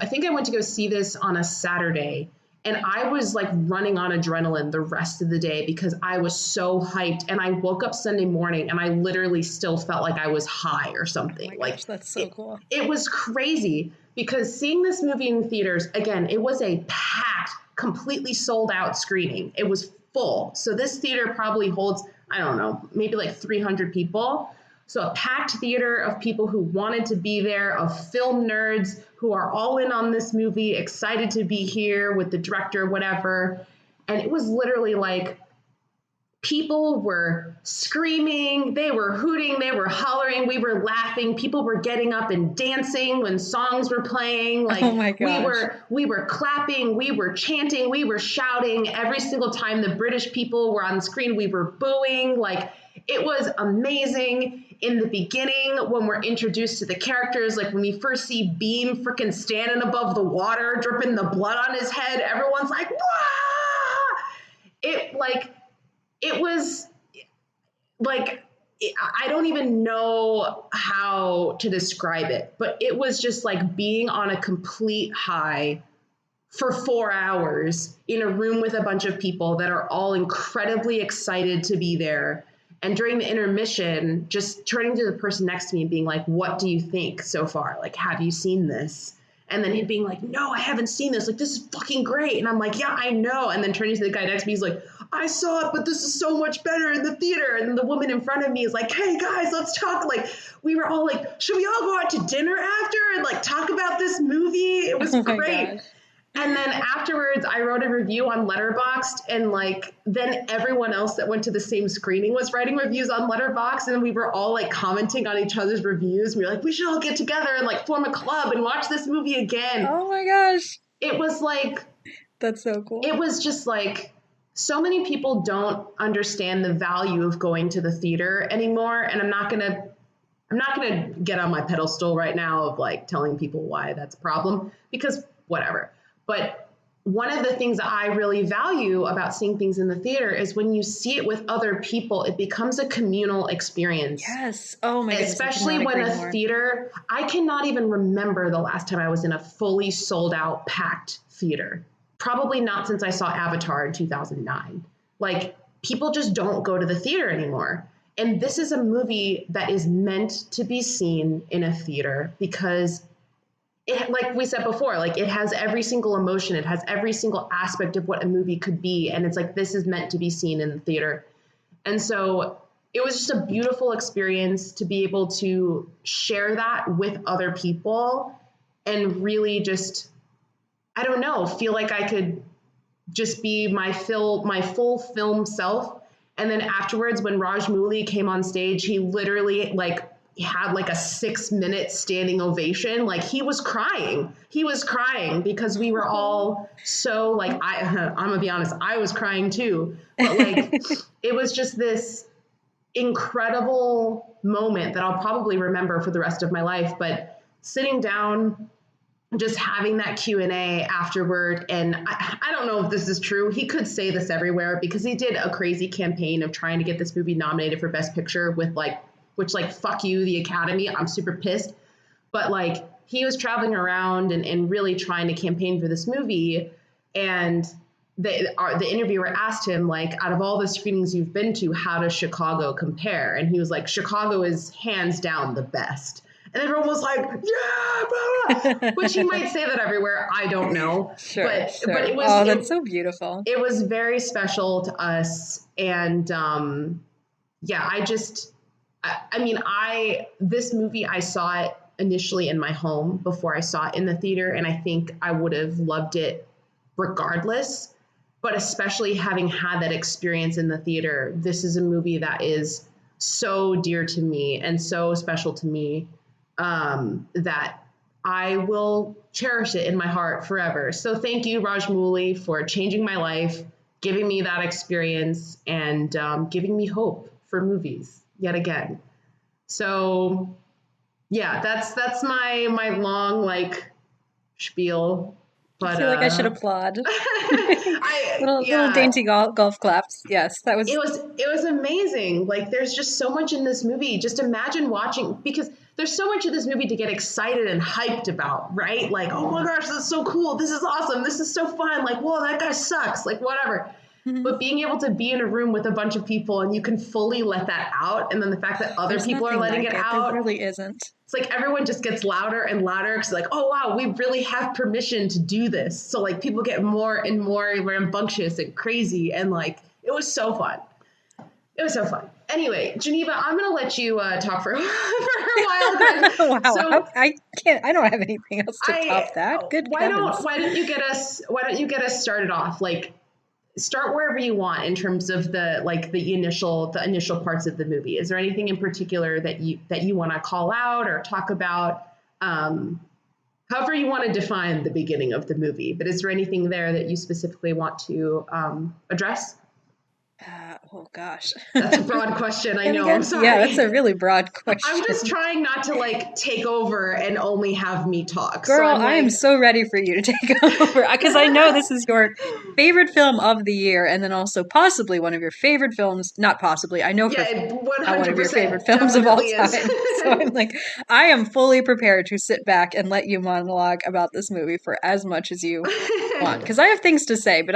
think I went to go see this on a Saturday, and I was like running on adrenaline the rest of the day because I was so hyped. And I woke up Sunday morning and I literally still felt like I was high or something.
Oh my gosh, that's so cool.
It was crazy, because seeing this movie in theaters, again, it was a packed, completely sold out screening. It was full. So this theater probably holds, I don't know, maybe like 300 people. So a packed theater of people who wanted to be there, of film nerds who are all in on this movie, excited to be here with the director, whatever. And it was literally like people were screaming, they were hooting, they were hollering, we were laughing, people were getting up and dancing when songs were playing. Like,
oh my gosh.
we were clapping, we were chanting, we were shouting. Every single time the British people were on screen, we were booing. Like, it was amazing. In the beginning, when we're introduced to the characters, like when we first see Beam freaking standing above the water, dripping the blood on his head, everyone's like, "Wah!" It was like, I don't even know how to describe it, but it was just like being on a complete high for 4 hours in a room with a bunch of people that are all incredibly excited to be there. And during the intermission, just turning to the person next to me and being like, what do you think so far? Like, have you seen this? And then him being like, no, I haven't seen this. Like, this is fucking great. And I'm like, yeah, I know. And then turning to the guy next to me, he's like, I saw it, but this is so much better in the theater. And then the woman in front of me is like, hey guys, let's talk. Like, we were all like, should we all go out to dinner after and like talk about this movie? It was great. Gosh. And then afterwards, I wrote a review on Letterboxd, and like then everyone else that went to the same screening was writing reviews on Letterboxd, and we were all like commenting on each other's reviews. We were like, we should all get together and like form a club and watch this movie again.
Oh my gosh.
It was like,
that's so cool.
It was just like, so many people don't understand the value of going to the theater anymore. And I'm not gonna get on my pedestal right now of like telling people why that's a problem, because whatever. But one of the things that I really value about seeing things in the theater is when you see it with other people, it becomes a communal experience.
Yes. Oh my goodness.
Especially when a theater, I cannot even remember the last time I was in a fully sold out, packed theater. Probably not since I saw Avatar in 2009. Like, people just don't go to the theater anymore. And this is a movie that is meant to be seen in a theater because it, like we said before, like it has every single emotion. It has every single aspect of what a movie could be. And it's like, this is meant to be seen in the theater. And so it was just a beautiful experience to be able to share that with other people and really just, I don't know, feel like I could just be my full film self. And then afterwards, when Rajmouli came on stage, he literally like had like a 6-minute standing ovation. Like he was crying because we were all so like, I'm gonna be honest, I was crying too, but like, it was just this incredible moment that I'll probably remember for the rest of my life. But sitting down, just having that Q&A afterward, and I don't know if this is true. He could say this everywhere because he did a crazy campaign of trying to get this movie nominated for Best Picture which fuck you, the Academy. I'm super pissed. But like he was traveling around and really trying to campaign for this movie. And the interviewer asked him, like, out of all the screenings you've been to, how does Chicago compare? And he was like, Chicago is hands down the best. And everyone was like, yeah, blah, blah. Which he might say that everywhere. I don't know.
Sure.
But it was,
that's so beautiful.
It was very special to us. And yeah, this movie, I saw it initially in my home before I saw it in the theater. And I think I would have loved it regardless. But especially having had that experience in the theater, this is a movie that is so dear to me and so special to me. That I will cherish it in my heart forever. So thank you, Rajmouli, for changing my life, giving me that experience, and giving me hope for movies yet again. So yeah, that's my long like spiel. But,
I feel like I should applaud. Little dainty golf claps. Yes, that was.
It was amazing. Like, there's just so much in this movie. Just imagine watching, because there's so much of this movie to get excited and hyped about, right? Like, oh my gosh, that's so cool. This is awesome. This is so fun. Like, whoa, that guy sucks. Like, whatever. Mm-hmm. But being able to be in a room with a bunch of people and you can fully let that out, and then the fact that other people are letting it out.
There really isn't.
It's like everyone just gets louder and louder because like, oh, wow, we really have permission to do this. So like people get more and more rambunctious and crazy. And like, It was so fun. It was so fun. Anyway, Geneva, I'm gonna let you talk for for a while.
Wow,
So
I can't. I don't have anything else to top
I
that. Good heavens.
why don't you get us started off? Like, start wherever you want in terms of the initial parts of the movie. Is there anything in particular that you want to call out or talk about? However you want to define the beginning of the movie, but is there anything there that you specifically want to address?
Oh gosh.
That's a broad question. I
And
know. I'm
again, yeah, that's
sorry.
a really broad
I'm
question.
just trying not to like take over and only have me talk. So
Girl,
I'm
I am
like,
so ready for you to take over because I know this is your favorite film of the year and then also possibly one of your favorite films. Not possibly, I know for
yeah, it
one of your favorite
100%
films of all
definitely is.
time. So I'm like, I am fully prepared to sit back and let you monologue about this movie for as much as you want because I have things to say, but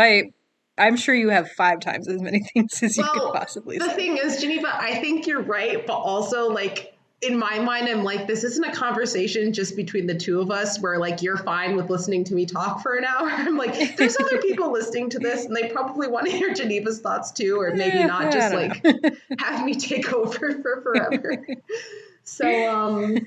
I'm sure you have 5 times as many things as you could
Well,
possibly
the
say.
thing is, Geneva, I think you're right, but also like in my mind, I'm like, this isn't a conversation just between the two of us where like you're fine with listening to me talk for an hour. I'm like, there's other people listening to this and they probably want to hear Geneva's thoughts too, or maybe not
I
just
don't
like
know.
have me take over for forever. So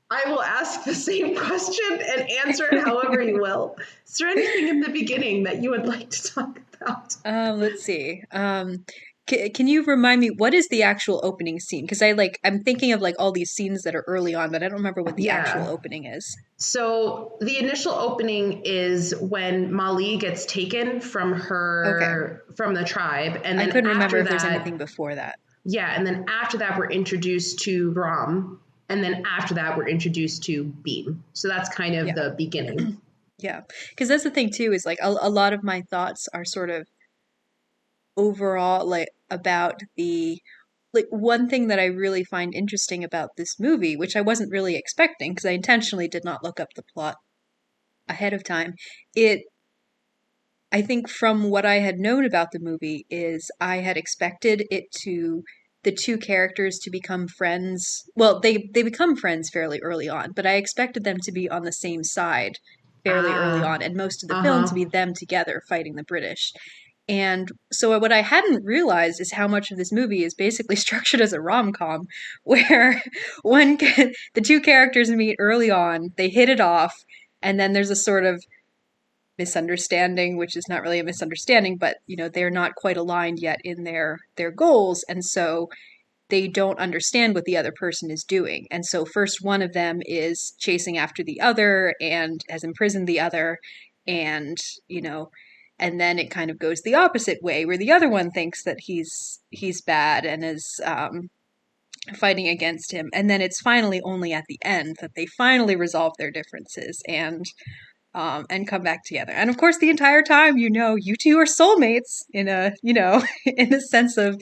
I will ask the same question and answer it however you will. Is there anything in the beginning that you would like to talk about?
Let's see. Can you remind me what is the actual opening scene? Because I'm thinking of like all these scenes that are early on, but I don't remember what the actual
Yeah.
opening is.
So the initial opening is when Mali gets taken
Okay.
from the tribe, and
I
then
couldn't remember
after
if there's anything
that,
before that.
yeah, and then after that we're introduced to Ram, and then after that we're introduced to Beam. So that's kind of
Yeah.
the beginning.
Yeah. Because that's the thing too, is like a lot of my thoughts are sort of overall like about the like one thing that I really find interesting about this movie, which I wasn't really expecting because I intentionally did not look up the plot ahead of time. It I think from what I had known about the movie is I had expected the two characters to become friends. Well, they become friends fairly early on, but I expected them to be on the same side fairly early
Ah,
on and most of the film to
uh-huh.
be them together fighting the British. And so what I hadn't realized is how much of this movie is basically structured as a rom-com where the two characters meet early on, they hit it off, and then there's a sort of misunderstanding, which is not really a misunderstanding, but they're not quite aligned yet in their goals, and so they don't understand what the other person is doing. And so first one of them is chasing after the other and has imprisoned the other, and and then it kind of goes the opposite way where the other one thinks that he's bad and is fighting against him, and then it's finally only at the end that they finally resolve their differences and come back together. And of course, the entire time, you two are soulmates in a, in the sense of,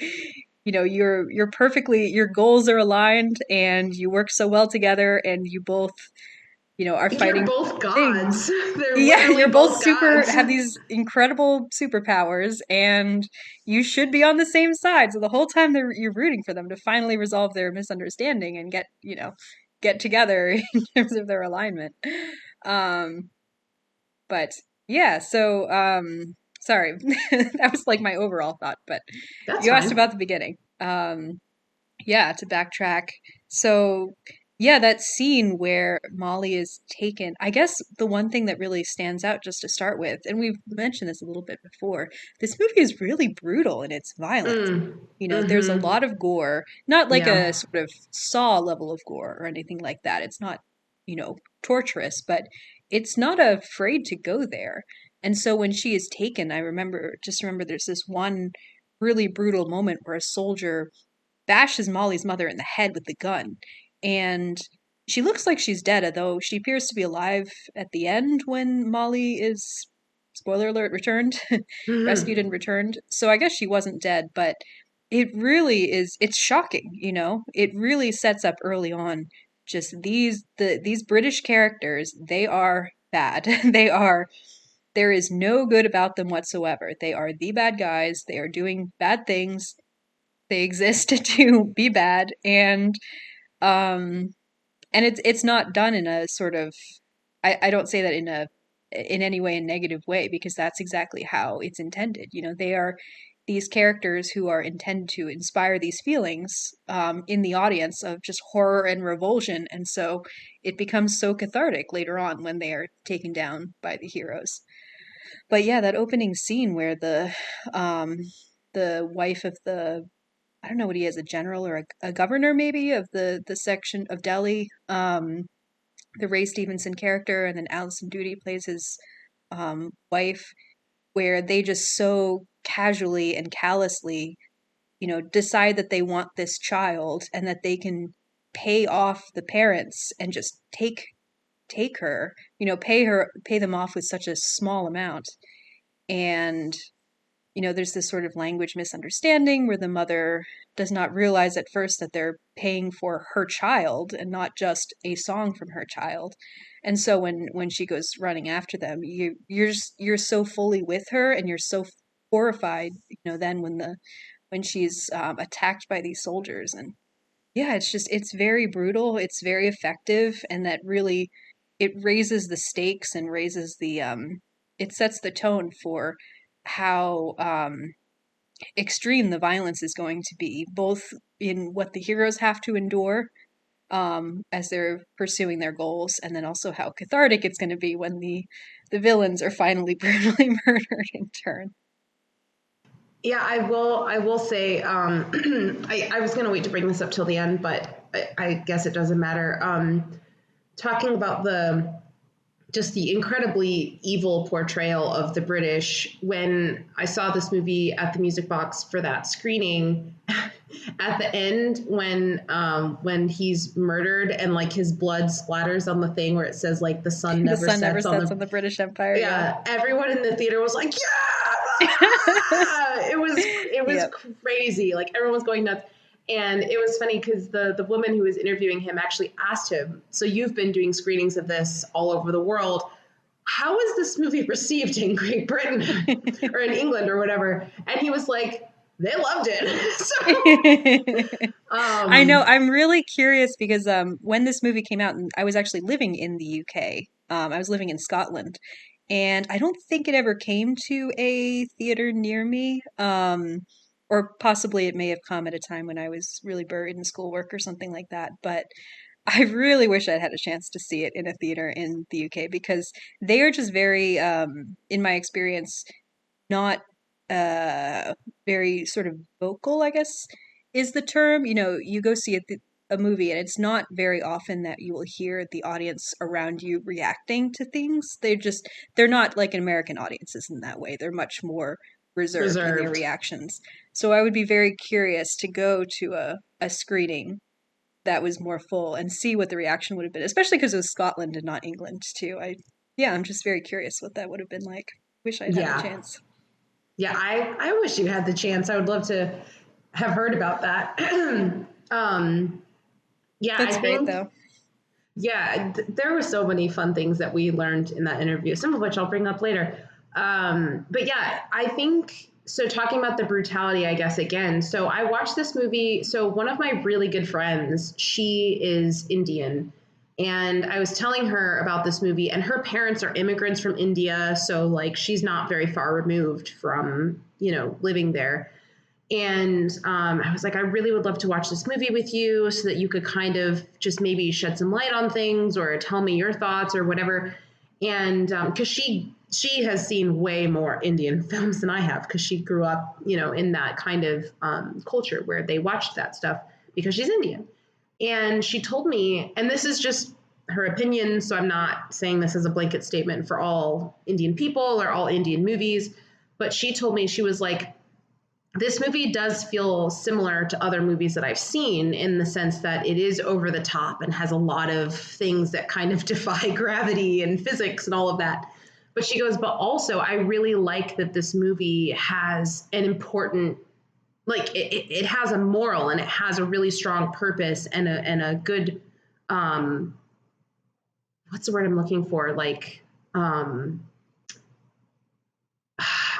you're perfectly, your goals are aligned and you work so well together and you both, are
You're
fighting
both gods.
things.
They're
Yeah,
literally
you're both
both
super,
gods.
have these incredible superpowers and you should be on the same side. So the whole time you're rooting for them to finally resolve their misunderstanding and get together in terms of their alignment. Um, but yeah, so sorry. That was like my overall thought, but
That's
you asked
fine.
about the beginning. Yeah, to backtrack. So yeah, that scene where Molly is taken, I guess the one thing that really stands out just to start with, and we've mentioned this a little bit before, this movie is really brutal in its violence.
Mm.
There's a
Mm-hmm.
lot of gore, not like a
Yeah.
sort of Saw level of gore or anything like that. It's not, torturous, but it's not afraid to go there. And so when she is taken, I remember there's this one really brutal moment where a soldier bashes Molly's mother in the head with the gun. And she looks like she's dead, although she appears to be alive at the end when Molly is, spoiler alert, returned, rescued
Mm-hmm.
and returned. So I guess she wasn't dead, but it really is, it's shocking, It really sets up early on just these British characters, they are bad. There is no good about them whatsoever. They are the bad guys. They are doing bad things. They exist to be bad, um and it's not done in a sort of, I don't say that in any way a negative way because that's exactly how it's intended. They are these characters who are intended to inspire these feelings in the audience of just horror and revulsion. And so it becomes so cathartic later on when they are taken down by the heroes. But yeah, that opening scene where um, the wife of the, I don't know what he is, a general or a governor maybe of the section of Delhi, the Ray Stevenson character, and then Alison Doody plays his wife, where they just so casually and callously, decide that they want this child and that they can pay off the parents and just take her, pay them off with such a small amount. And there's this sort of language misunderstanding where the mother does not realize at first that they're paying for her child and not just a song from her child. And so when she goes running after them, you're so fully with her, and you're so horrified, then when she's attacked by these soldiers. And yeah, it's very brutal, it's very effective, and that really, it raises the stakes and raises the it sets the tone for how extreme the violence is going to be, both in what the heroes have to endure as they're pursuing their goals, and then also how cathartic it's going to be when the villains are finally brutally murdered in turn.
Yeah, I will say, I was going to wait to bring this up till the end, but I guess it doesn't matter. Talking about just the incredibly evil portrayal of the British. When I saw this movie at the Music Box for that screening, at the end when he's murdered and like his blood splatters on the thing where it says like the sun never sets
on the British Empire.
Yeah, everyone in the theater was like, yeah, it was
Yep.
crazy. Like everyone was going nuts. And it was funny because the woman who was interviewing him actually asked him, so you've been doing screenings of this all over the world. How is this movie received in Great Britain or in England or whatever? And he was like, they loved it. So,
I know. I'm really curious because when this movie came out, and I was actually living in the UK. I was living in Scotland, and I don't think it ever came to a theater near me. Or possibly it may have come at a time when I was really buried in schoolwork or something like that. But I really wish I'd had a chance to see it in a theater in the UK, because they are just very, in my experience, not very sort of vocal, I guess is the term. You go see a movie, and it's not very often that you will hear the audience around you reacting to things. They're not like American audiences in that way. They're much more reserved in their reactions. So I would be very curious to go to a screening that was more full and see what the reaction would have been, especially because it was Scotland and not England too. I'm just very curious what that would have been like. Wish I'd had a chance.
Yeah, I wish you had the chance. I would love to have heard about that. Yeah,
that's great though.
Yeah, there were so many fun things that we learned in that interview, some of which I'll bring up later. But yeah, I think so. Talking about the brutality, I guess, again. So I watched this movie. So one of my really good friends, she is Indian. And I was telling her about this movie, and her parents are immigrants from India. So like she's not very far removed from, living there. And I was like, I really would love to watch this movie with you so that you could kind of just maybe shed some light on things or tell me your thoughts or whatever. And because she has seen way more Indian films than I have, because she grew up, in that kind of culture where they watched that stuff because she's Indian. And she told me, and this is just her opinion, so I'm not saying this as a blanket statement for all Indian people or all Indian movies, but she told me, she was like, this movie does feel similar to other movies that I've seen in the sense that it is over the top and has a lot of things that kind of defy gravity and physics and all of that. But she goes, but also I really like that this movie has an important, like it has a moral and it has a really strong purpose and a good, what's the word I'm looking for? Like,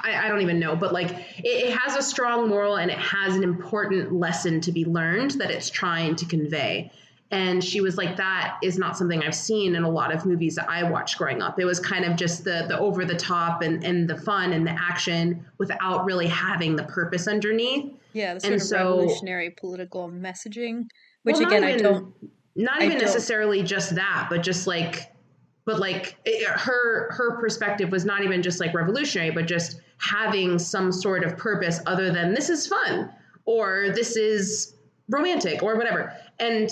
I don't even know, but like it has a strong moral and it has an important lesson to be learned that it's trying to convey. And she was like, that is not something I've seen in a lot of movies that I watched growing up. It was kind of just the over the top and the fun and the action without really having the purpose underneath.
Yeah, the sort
And
of
so,
revolutionary political messaging, which
well,
again,
not
I
even
don't,
necessarily just that, but just like, her perspective was not even just like revolutionary, but just having some sort of purpose other than this is fun or this is romantic or whatever. And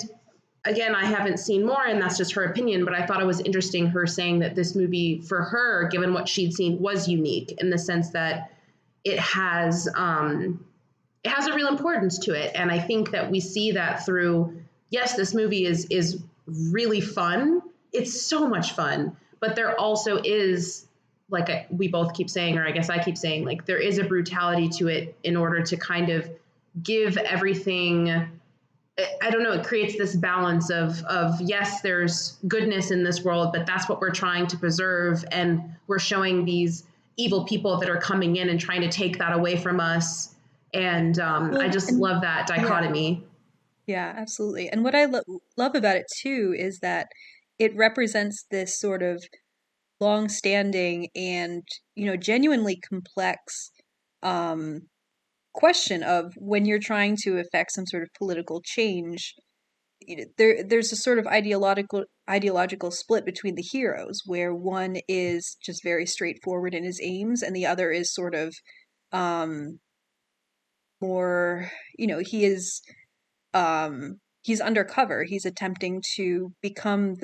again, I haven't seen more, and that's just her opinion, but I thought it was interesting her saying that this movie for her, given what she'd seen, was unique in the sense that it has a real importance to it. And I think that we see that through, yes, this movie is really fun. It's so much fun, but there also is, like we both keep saying, or I guess I keep saying, like there is a brutality to it in order to kind of give everything. I don't know, it creates this balance of yes, there's goodness in this world, but that's what we're trying to preserve. And we're showing these evil people that are coming in and trying to take that away from us. And I
well,
just
and
love that
yeah,
dichotomy.
yeah, absolutely. And what I love about it too is that it represents this sort of long-standing and, genuinely complex um, question of when you're trying to affect some sort of political change. There's a sort of ideological split between the heroes, where one is just very straightforward in his aims, and the other is sort of um, more, he's undercover. He's attempting to become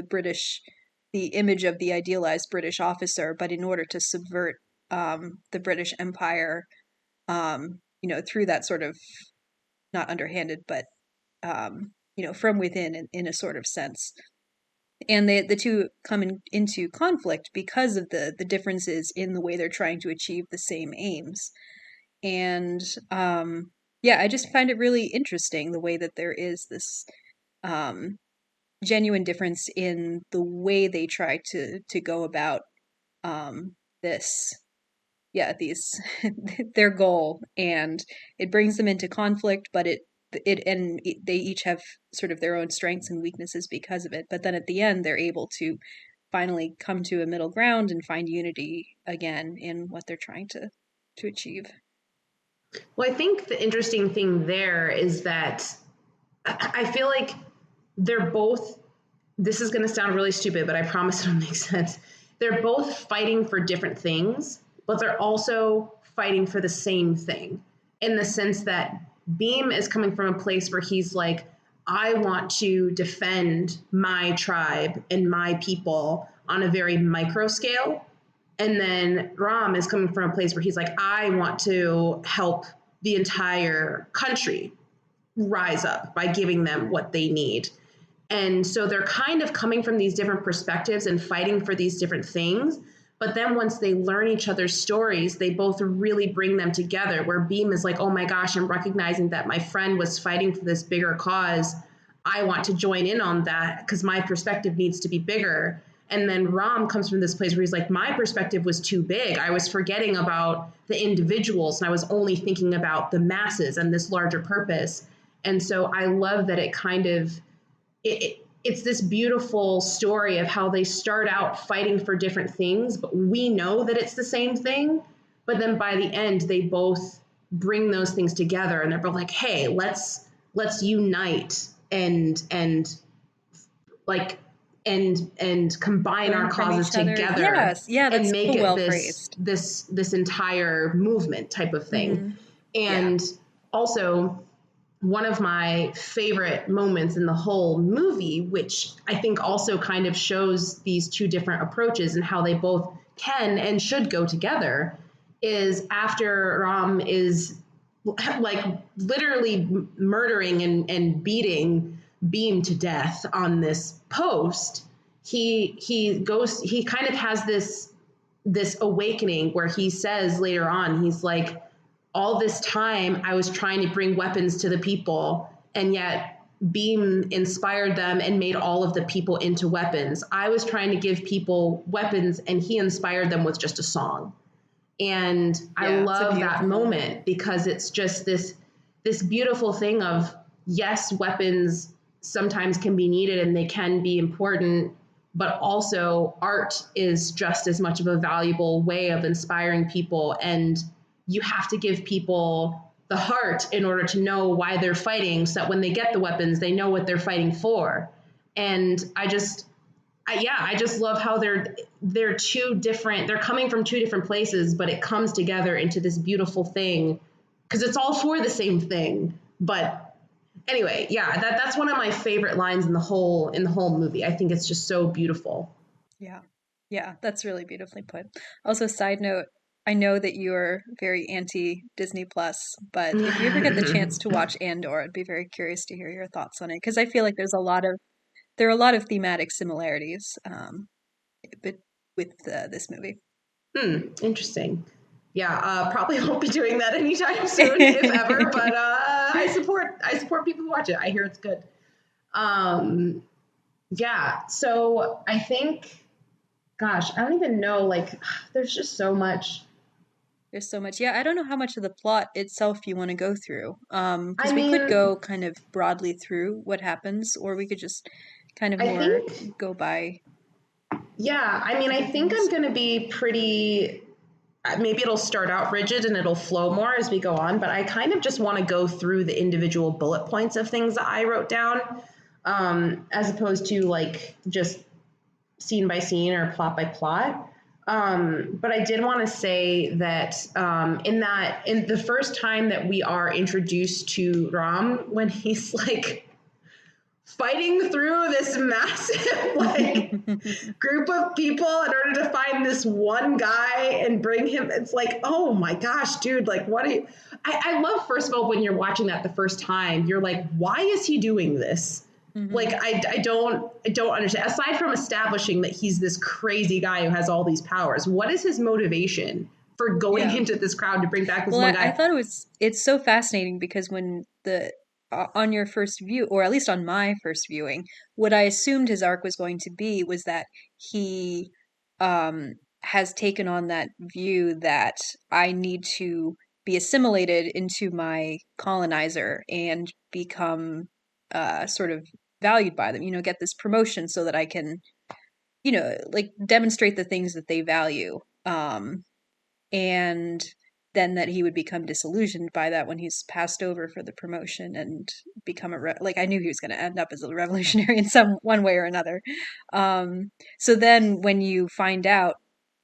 the image of the idealized British officer, but in order to subvert the British Empire, through that sort of, not underhanded, but from within in a sort of sense. And the two come into conflict because of the differences in the way they're trying to achieve the same aims. And yeah, I just find it really interesting the way that there is this um, genuine difference in the way they try to go about this, yeah, these their goal, and it brings them into conflict, but they each have sort of their own strengths and weaknesses because of it. But then at the end, they're able to finally come to a middle ground and find unity again in what they're trying to achieve.
Well, I think the interesting thing there is that I feel like they're both, this is going to sound really stupid, but I promise it'll make sense. They're both fighting for different things, but they're also fighting for the same thing in the sense that Beam is coming from a place where he's like, I want to defend my tribe and my people on a very micro scale. And then Ram is coming from a place where he's like, I want to help the entire country rise up by giving them what they need. And so they're kind of coming from these different perspectives and fighting for these different things. But then once they learn each other's stories, they both really bring them together, where Beam is like, oh my gosh, I'm recognizing that my friend was fighting for this bigger cause. I want to join in on that because my perspective needs to be bigger. And then Ram comes from this place where he's like, my perspective was too big. I was forgetting about the individuals and I was only thinking about the masses and this larger purpose. And so I love that it kind of, it's this beautiful story of how they start out fighting for different things, but we know that it's the same thing. But then by the end, they both bring those things together, and they're both like, "Hey, let's unite and like and combine our
Learn from
causes
each other.
together
Yes, yeah,
and
that's
make
so
it
well
this
phrased.
this entire movement type of thing."
Hmm. Yeah.
And also, one of my favorite moments in the whole movie, which I think also kind of shows these two different approaches and how they both can and should go together, is after Ram is like literally murdering and beating Beam to death on this post. He kind of has this awakening where he says later on, he's like, all this time I was trying to bring weapons to the people, and yet Beam inspired them and made all of the people into weapons. I was trying to give people weapons and he inspired them with just a song. And I
Yeah, it's a
love that
beautiful moment.
moment because it's just this beautiful thing of, yes, weapons sometimes can be needed and they can be important, but also art is just as much of a valuable way of inspiring people. And you have to give people the heart in order to know why they're fighting, so that when they get the weapons, they know what they're fighting for. And I just love how they're two different, they're coming from two different places, but it comes together into this beautiful thing because it's all for the same thing. But anyway, yeah, that's one of my favorite lines in the whole movie. I think it's just so beautiful.
Yeah. Yeah, that's really beautifully put. Also, side note, I know that you're very anti Disney Plus, but if you ever get the chance to watch Andor, I'd be very curious to hear your thoughts on it because I feel like there are a lot of thematic similarities but with this movie.
Interesting. Yeah, probably won't be doing that anytime soon, if ever. But I support people who watch it. I hear it's good. Yeah. So I think, gosh, I don't even know. Like, there's just so much.
There's so much. Yeah, I don't know how much of the plot itself you want to go through.
I
Because we could
mean,
go kind of broadly through what happens, or we could just kind of
I
more
think,
go by
yeah. I mean, I
other
think I'm
things.
going to be pretty. Maybe it'll start out rigid and it'll flow more as we go on, but I kind of just want to go through the individual bullet points of things that I wrote down, as opposed to like just scene by scene or plot by plot. But I did want to say that in the first time that we are introduced to Ram, when he's like fighting through this massive like group of people in order to find this one guy and bring him, it's like, oh my gosh, dude, like what are you, I love, first of all, when you're watching that the first time, you're like, why is he doing this? Like, I don't understand. Aside from establishing that he's this crazy guy who has all these powers, what is his motivation for going
Yeah.
into this crowd to bring back this
Well,
one
I
guy?
thought it's so fascinating because when on your first view, or at least on my first viewing, what I assumed his arc was going to be was that he has taken on that view that I need to be assimilated into my colonizer and become sort of valued by them, get this promotion so that I can, like demonstrate the things that they value. And then that he would become disillusioned by that when he's passed over for the promotion and become like I knew he was going to end up as a revolutionary in some one way or another. So then when you find out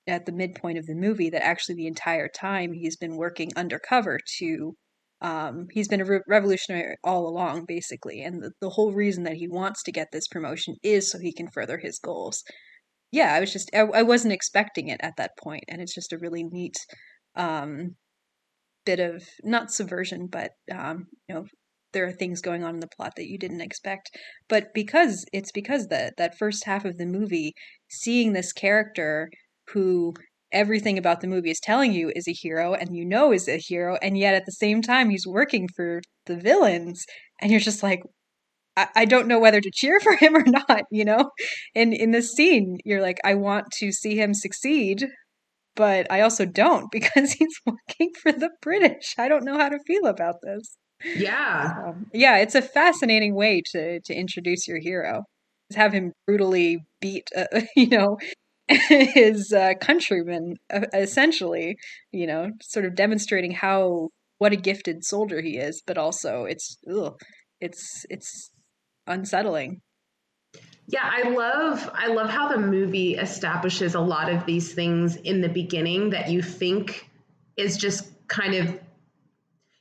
at the midpoint of the movie that actually the entire time he's been working undercover to he's been a revolutionary all along basically, and the whole reason that he wants to get this promotion is so he can further his goals. Yeah, I wasn't expecting it at that point, and it's just a really neat um, bit of not subversion, but there are things going on in the plot that you didn't expect. But because that first half of the movie, seeing this character who everything about the movie is telling you is a hero, and is a hero, and yet at the same time he's working for the villains, and you're just like, I don't know whether to cheer for him or not, And in this scene, you're like, I want to see him succeed, but I also don't because he's working for the British. I don't know how to feel about this.
Yeah.
So, yeah, it's a fascinating way to introduce your hero. Is have him brutally beat, his countrymen, essentially, sort of demonstrating what a gifted soldier he is, but also it's unsettling.
Yeah, I love how the movie establishes a lot of these things in the beginning that you think is just kind of,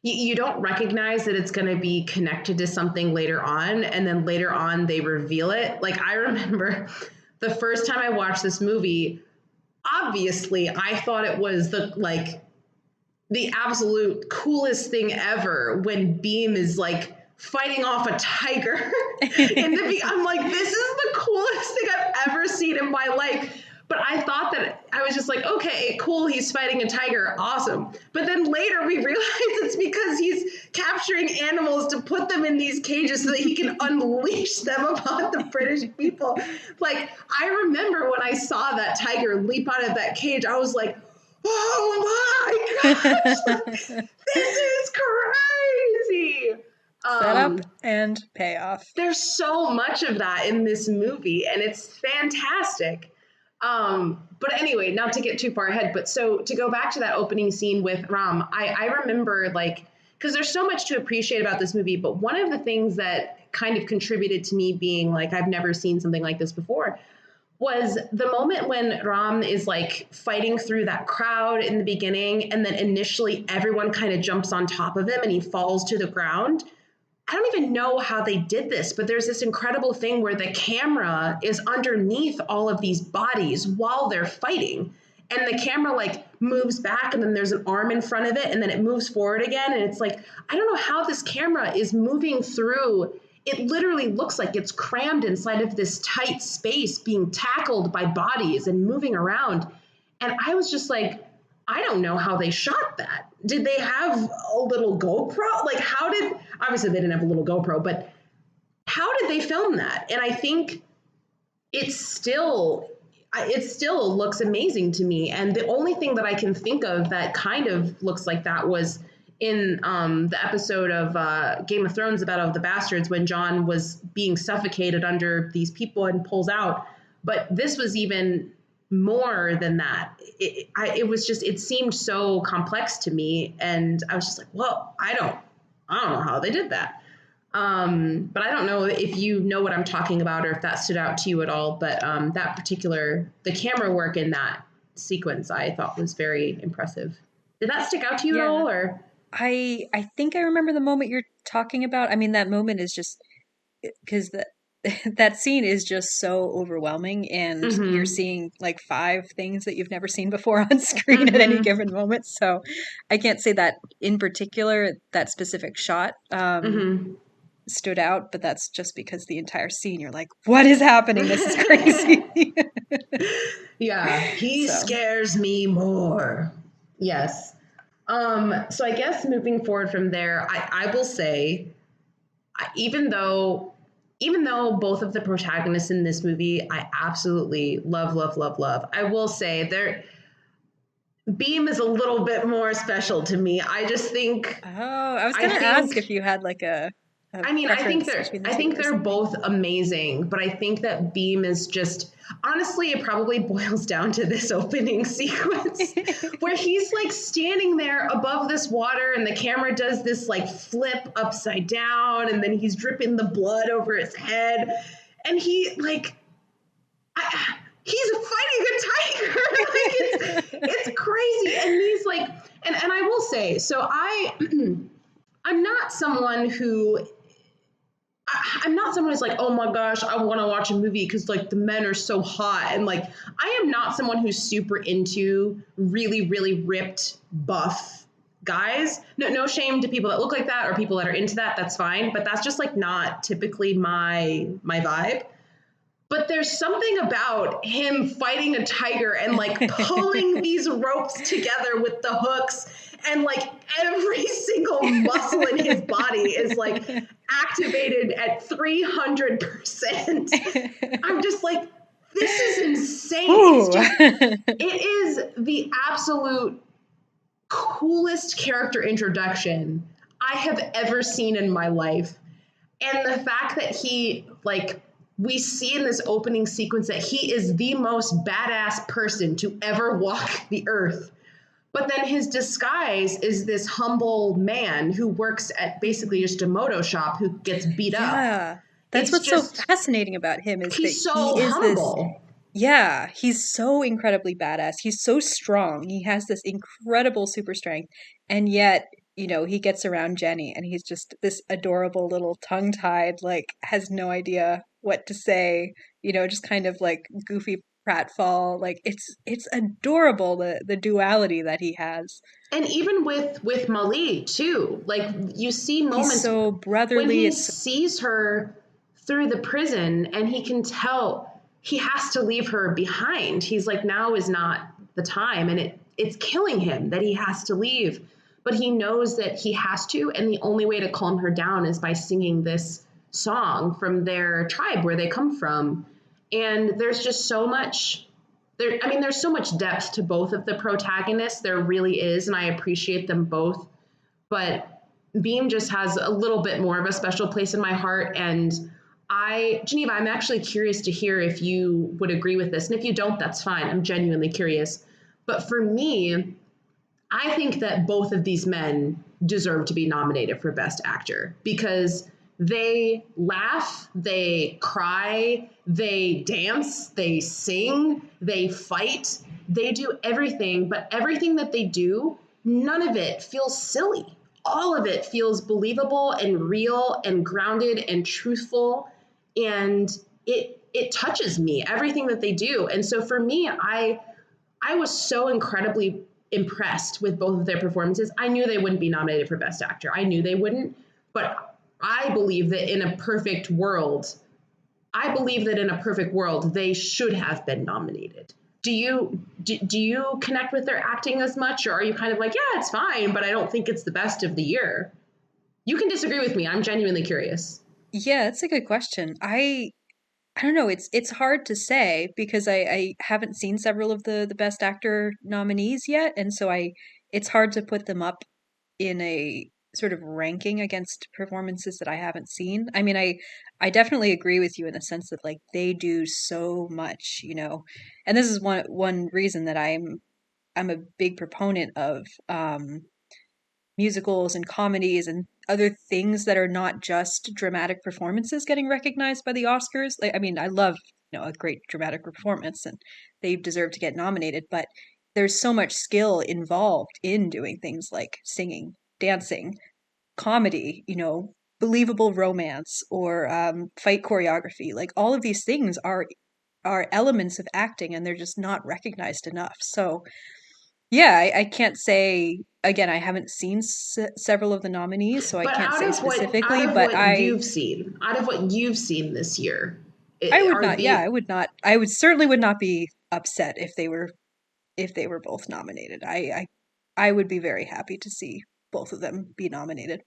you don't recognize that it's going to be connected to something later on, and then later on they reveal it. Like, I remember the first time I watched this movie, obviously I thought it was the absolute coolest thing ever when Beam is like fighting off a tiger. I'm like, this is the coolest thing I've ever seen in my life. But I thought that, I was just like, okay, cool, he's fighting a tiger, awesome. But then later we realize it's because he's capturing animals to put them in these cages so that he can unleash them upon the British people. Like, I remember when I saw that tiger leap out of that cage, I was like, oh my gosh, this is crazy.
Setup and payoff.
There's so much of that in this movie, and it's fantastic. But anyway, not to get too far ahead, but so to go back to that opening scene with Ram, I remember, like, because there's so much to appreciate about this movie, but one of the things that kind of contributed to me being like, I've never seen something like this before, was the moment when Ram is like fighting through that crowd in the beginning, and then initially everyone kind of jumps on top of him and he falls to the ground. I don't even know how they did this, but there's this incredible thing where the camera is underneath all of these bodies while they're fighting. And the camera like moves back, and then there's an arm in front of it, and then it moves forward again. And it's like, I don't know how this camera is moving through. It literally looks like it's crammed inside of this tight space, being tackled by bodies and moving around. And I was just like, I don't know how they shot that. Did they have a little GoPro? Like, obviously they didn't have a little GoPro, but how did they film that? And I think it still looks amazing to me. And the only thing that I can think of that kind of looks like that was in the episode of Game of Thrones, Battle of the Bastards, when Jon was being suffocated under these people and pulls out. But this was even more than that. It seemed so complex to me, and I was just like, well, I don't know how they did that. But I don't know if you know what I'm talking about or if that stood out to you at all. But the camera work in that sequence I thought was very impressive. Did that stick out to you at all? Or
I think I remember the moment you're talking about. I mean, that moment is just because that scene is just so overwhelming, and you're seeing like 5 things that you've never seen before on screen at any given moment. So I can't say that in particular, that specific shot stood out, but that's just because the entire scene, you're like, what is happening? This is crazy.
Yeah, he scares me more. Yes. So I guess moving forward from there, I will say, even though both of the protagonists in this movie I absolutely love, I will say Beam is a little bit more special to me. I just think.
Oh, I was going to ask if you had like a
I mean, I think they're both amazing, but I think that Beam is just, honestly, it probably boils down to this opening sequence where he's like standing there above this water, and the camera does this like flip upside down, and then he's dripping the blood over his head, and he's fighting a tiger. Like, it's crazy. And he's like, and I will say, so I'm not someone who's like, oh my gosh, I want to watch a movie because like the men are so hot. And like, I am not someone who's super into really, really ripped, buff guys. No shame to people that look like that or people that are into that. That's fine. But that's just like not typically my vibe. But there's something about him fighting a tiger and like pulling these ropes together with the hooks, and like every single muscle in his body is like activated at 300%. I'm just like, this is insane. It is the absolute coolest character introduction I have ever seen in my life. And the fact that we see in this opening sequence that he is the most badass person to ever walk the earth. But then his disguise is this humble man who works at basically just a moto shop who gets beat up.
Yeah, that's what's so fascinating about him is
he's
that
so
he is
humble.
He's so incredibly badass. He's so strong. He has this incredible super strength, and yet, you know, he gets around Jenny, and he's just this adorable little tongue-tied, like, has no idea what to say, you know, just kind of like goofy pratfall. Like, it's adorable, the duality that he has.
And even with Malik too, like you see moments
he's so brotherly.
When he sees her through the prison, and he can tell he has to leave her behind. He's like, now is not the time, and it's killing him that he has to leave. But he knows that he has to, and the only way to calm her down is by singing this song from their tribe where they come from. And there's just so much there's so much depth to both of the protagonists. There really is, and I appreciate them both. But Beam just has a little bit more of a special place in my heart. And Geneva, I'm actually curious to hear if you would agree with this. And if you don't, that's fine. I'm genuinely curious. But for me, I think that both of these men deserve to be nominated for Best Actor because they laugh, they cry, they dance, they sing, they fight, they do everything, but everything that they do, none of it feels silly. All of it feels believable and real and grounded and truthful. And it touches me, everything that they do. And so for me, I was so incredibly impressed with both of their performances. I knew they wouldn't be nominated for Best Actor. I knew they wouldn't, but I believe that in a perfect world, they should have been nominated. Do you connect with their acting as much, or are you kind of like, yeah, it's fine, but I don't think it's the best of the year? You can disagree with me. I'm genuinely curious.
Yeah, that's a good question. I don't know. It's hard to say because I haven't seen several of the Best Actor nominees yet, and so it's hard to put them up in a sort of ranking against performances that I haven't seen. I mean, I definitely agree with you in the sense that like they do so much, you know. And this is one reason that I'm a big proponent of musicals and comedies and other things that are not just dramatic performances getting recognized by the Oscars. Like, I mean, I love, you know, a great dramatic performance and they deserve to get nominated, but there's so much skill involved in doing things like singing, dancing, comedy, you know, believable romance or fight choreography. Like all of these things are elements of acting and they're just not recognized enough. So yeah, I can't say again. I haven't seen several of the nominees, so I
But
can't say
out
specifically.
of
But
what you've seen, this year,
I would
are
not. Yeah,
the
I would not. I would certainly would not be upset if they were both nominated. I would be very happy to see both of them be nominated.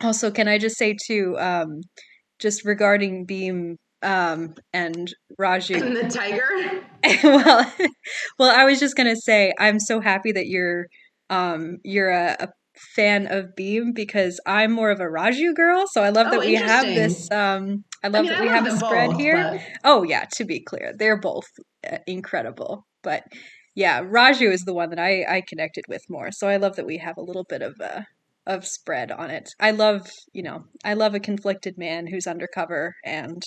Also, can I just say too, just regarding Beam and Raju.
and the tiger?
well, well, I was just gonna say I'm so happy that you're a fan of Beam because I'm more of a Raju girl. So I love
Oh,
that we have this.
interesting.
I
I
love
mean,
that
I
we
love
have a
them
spread
both,
here.
but
Oh yeah, to be clear, they're both incredible. But yeah, Raju is the one that I connected with more. So I love that we have a little bit of spread on it. I love, you know, I love a conflicted man who's undercover and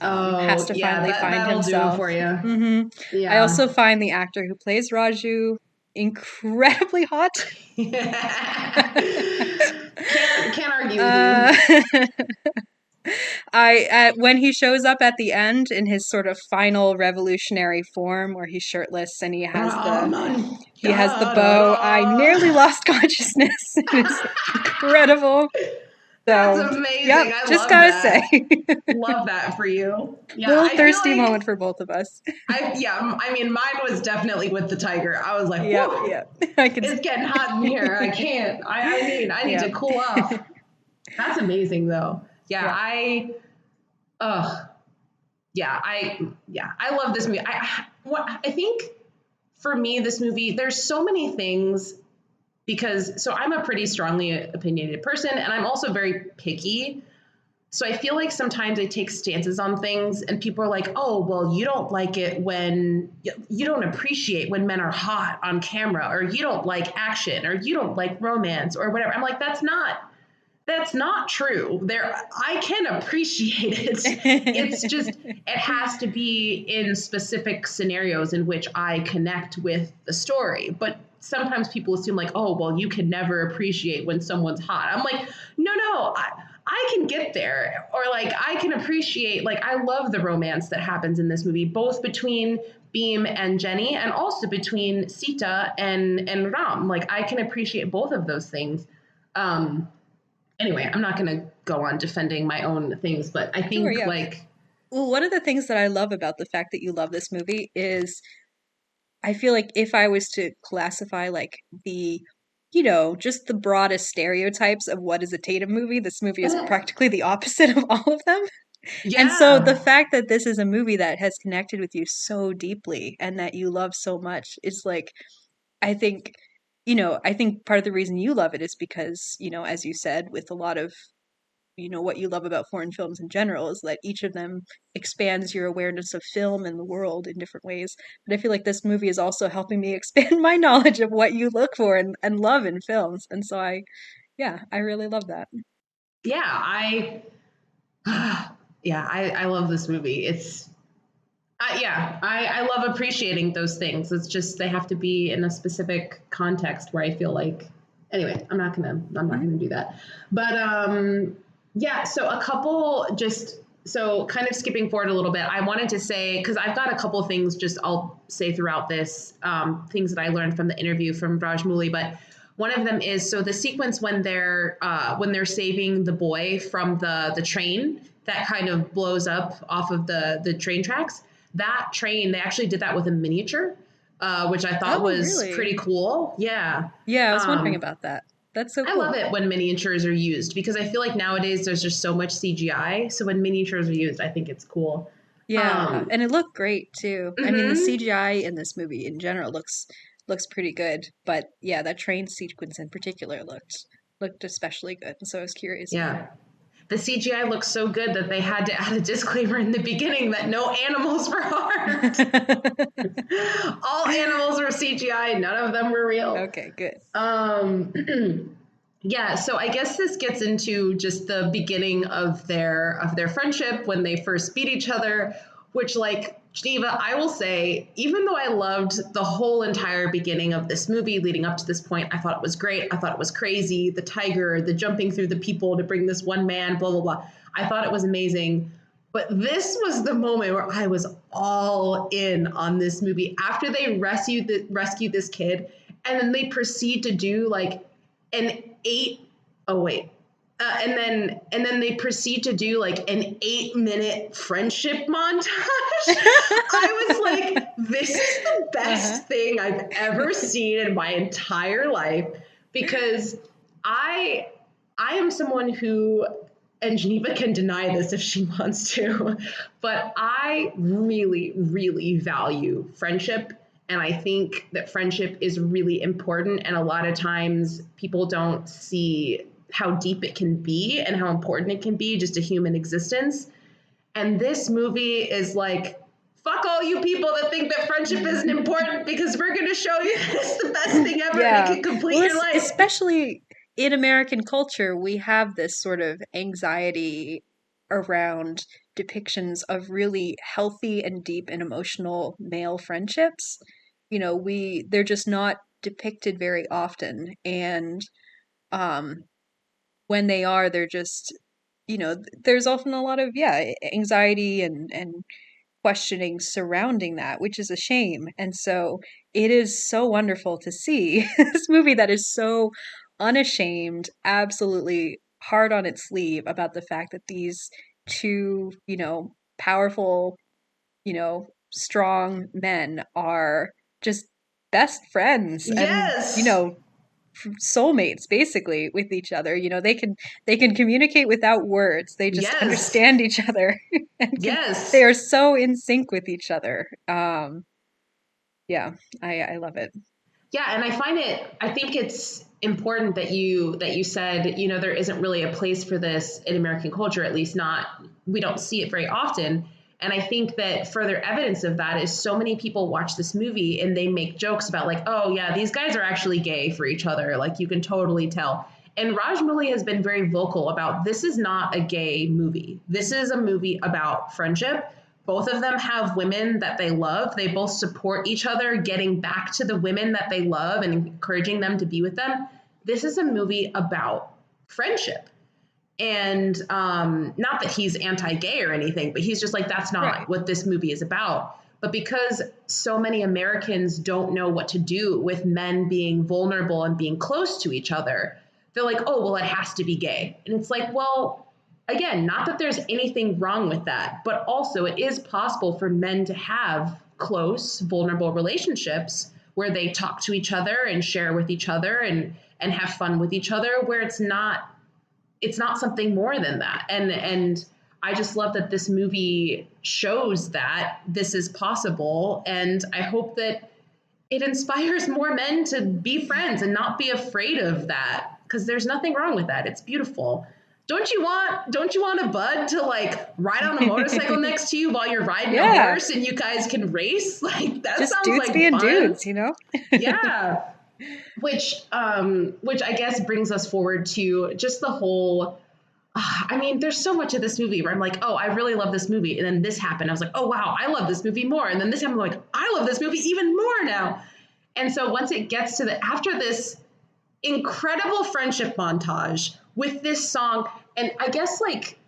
has
oh
to
yeah,
finally find
that'll do it
himself.
for you.
hmm I
Yeah.
also find the actor who plays Raju incredibly hot.
Can't argue with
uh,
you.
I when he shows up at the end in his sort of final revolutionary form, where he's shirtless and
Raman.
he has the
Da, da,
bow, I nearly
da.
lost consciousness. It's incredible.
That's
So, yep,
amazing. I
just
love
gotta say,
that. Love that for you. Yeah,
little
I feel
thirsty
like
moment for both of us.
I mean, mine was definitely with the tiger. I was like,
Yep,
whoa,
yep. I can.
it's getting hot in here. I can't. I need to
Yep,
cool off. That's amazing though. Yeah,
yep.
ugh, I love this movie. I think for me, this movie, there's so many things because so I'm a pretty strongly opinionated person and I'm also very picky. So I feel like sometimes I take stances on things and people are like, oh, well, you don't like it when you don't appreciate when men are hot on camera, or you don't like action, or you don't like romance, or whatever. I'm like, that's not true. There, I can appreciate it. It's just, it has to be in specific scenarios in which I connect with the story. But sometimes people assume like, oh, well, you can never appreciate when someone's hot. I'm like, no, I can get there. Or like, I can appreciate, like, I love the romance that happens in this movie, both between Beam and Jenny, and also between Sita and Ram. Like, I can appreciate both of those things. Anyway, I'm not going to go on defending my own things, but I
Sure,
think
yeah.
like,
Well, one of the things that I love about the fact that you love this movie is I feel like if I was to classify like you know, just the broadest stereotypes of what is a Tatum movie, this movie is practically the opposite of all of them. And so the
yeah,
fact that this is a movie that has connected with you so deeply and that you love so much is like, I think I think part of the reason you love it is because, as you said, with a lot of, what you love about foreign films in general is that each of them expands your awareness of film and the world in different ways. But I feel like this movie is also helping me expand my knowledge of what you look for and love in films. And so I really love that.
Yeah, I love this movie. I love appreciating those things. It's just they have to be in a specific context where I feel like. Anyway, I'm not gonna do that. But yeah. So a couple just so kind of skipping forward a little bit. I wanted to say because I've got a couple of things just I'll say throughout this things that I learned from the interview from Rajmouli, but. One of them is so the sequence when they're saving the boy from the train that kind of blows up off of the train tracks. That train, they actually did that with a miniature, which I thought
Oh,
was
really?
pretty cool. Yeah.
Yeah, I was wondering
Um,
about that. That's so
I love
cool.
it when miniatures are used because I feel like nowadays there's just so much CGI. So when miniatures are used, I think it's cool.
Yeah,
Um,
and it looked great too. I mean, the
mhm.
CGI in this movie in general looks pretty good, but yeah, that train sequence in particular looked especially good. And so I was curious about
Yeah. The CGI looks so good that they had to add a disclaimer in the beginning that no animals were harmed.
it.
All animals were CGI, none of them were real.
Okay, good.
Um, yeah, so I guess this gets into just the beginning of their friendship when they first meet each other, which like Geneva, I will say, even though I loved the whole entire beginning of this movie leading up to this point, I thought it was great. I thought it was crazy. The tiger, the jumping through the people to bring this one man, blah, blah, blah. I thought it was amazing. But this was the moment where I was all in on this movie. After they rescue this kid, and then they proceed to do like an eight oh wait and then they proceed to do like an 8-minute friendship montage. I was like, this is the
Uh-huh.
best thing I've ever seen in my entire life because i I am someone who, and Geneva can deny this if she wants to, but I really, really value friendship. And I think that friendship is really important. And a lot of times people don't see how deep it can be and how important it can be just a human existence. And this movie is like, fuck all you people that think that friendship isn't important because we're going to show you that it's the best thing ever and it
Yeah.
can complete
Well,
your life.
especially in American culture, we have this sort of anxiety around depictions of really healthy and deep and emotional male friendships. They're just not depicted very often. And um when they are, they're just, there's often a lot of, yeah, anxiety and questioning surrounding that, which is a shame. And so it is so wonderful to see this movie that is so unashamed, absolutely hard on its sleeve about the fact that these two, powerful, strong men are just best friends and,
Yes.
soulmates basically with each other. They can communicate without words. They just
Yes.
understand each other and they
Yes.
are so in sync with each other. Yeah, I love it.
Yeah, and I think it's important that you said, there isn't really a place for this in American culture, at least not we don't see it very often. And I think that further evidence of that is so many people watch this movie and they make jokes about like, oh yeah, these guys are actually gay for each other. Like you can totally tell. And Rajmouli has been very vocal about this is not a gay movie. This is a movie about friendship. Both of them have women that they love. They both support each other, getting back to the women that they love and encouraging them to be with them. This is a movie about friendship. And not that he's anti-gay or anything, but he's just like, that's not
Right.
what this movie is about. But because so many Americans don't know what to do with men being vulnerable and being close to each other, they're like, oh, well, it has to be gay. And it's like, well, again, not that there's anything wrong with that, but also it is possible for men to have close, vulnerable relationships where they talk to each other and share with each other and have fun with each other, where it's not something more than that. And I just love that this movie shows that this is possible. And I hope that it inspires more men to be friends and not be afraid of that, because there's nothing wrong with that. It's beautiful. Don't you want a bud to like ride on a motorcycle next to you while you're riding a horse and you guys can race? Like that
just
sounds
dudes
like
being
fun.
dudes, you know?
Yeah. Which I guess brings us forward to just the whole I mean, there's so much of this movie where I'm like, oh, I really love this movie. And then this happened. I was like, oh, wow, I love this movie more. And then this happened. I'm like, I love this movie even more now. And so once it gets to after this incredible friendship montage with this song, and I guess like,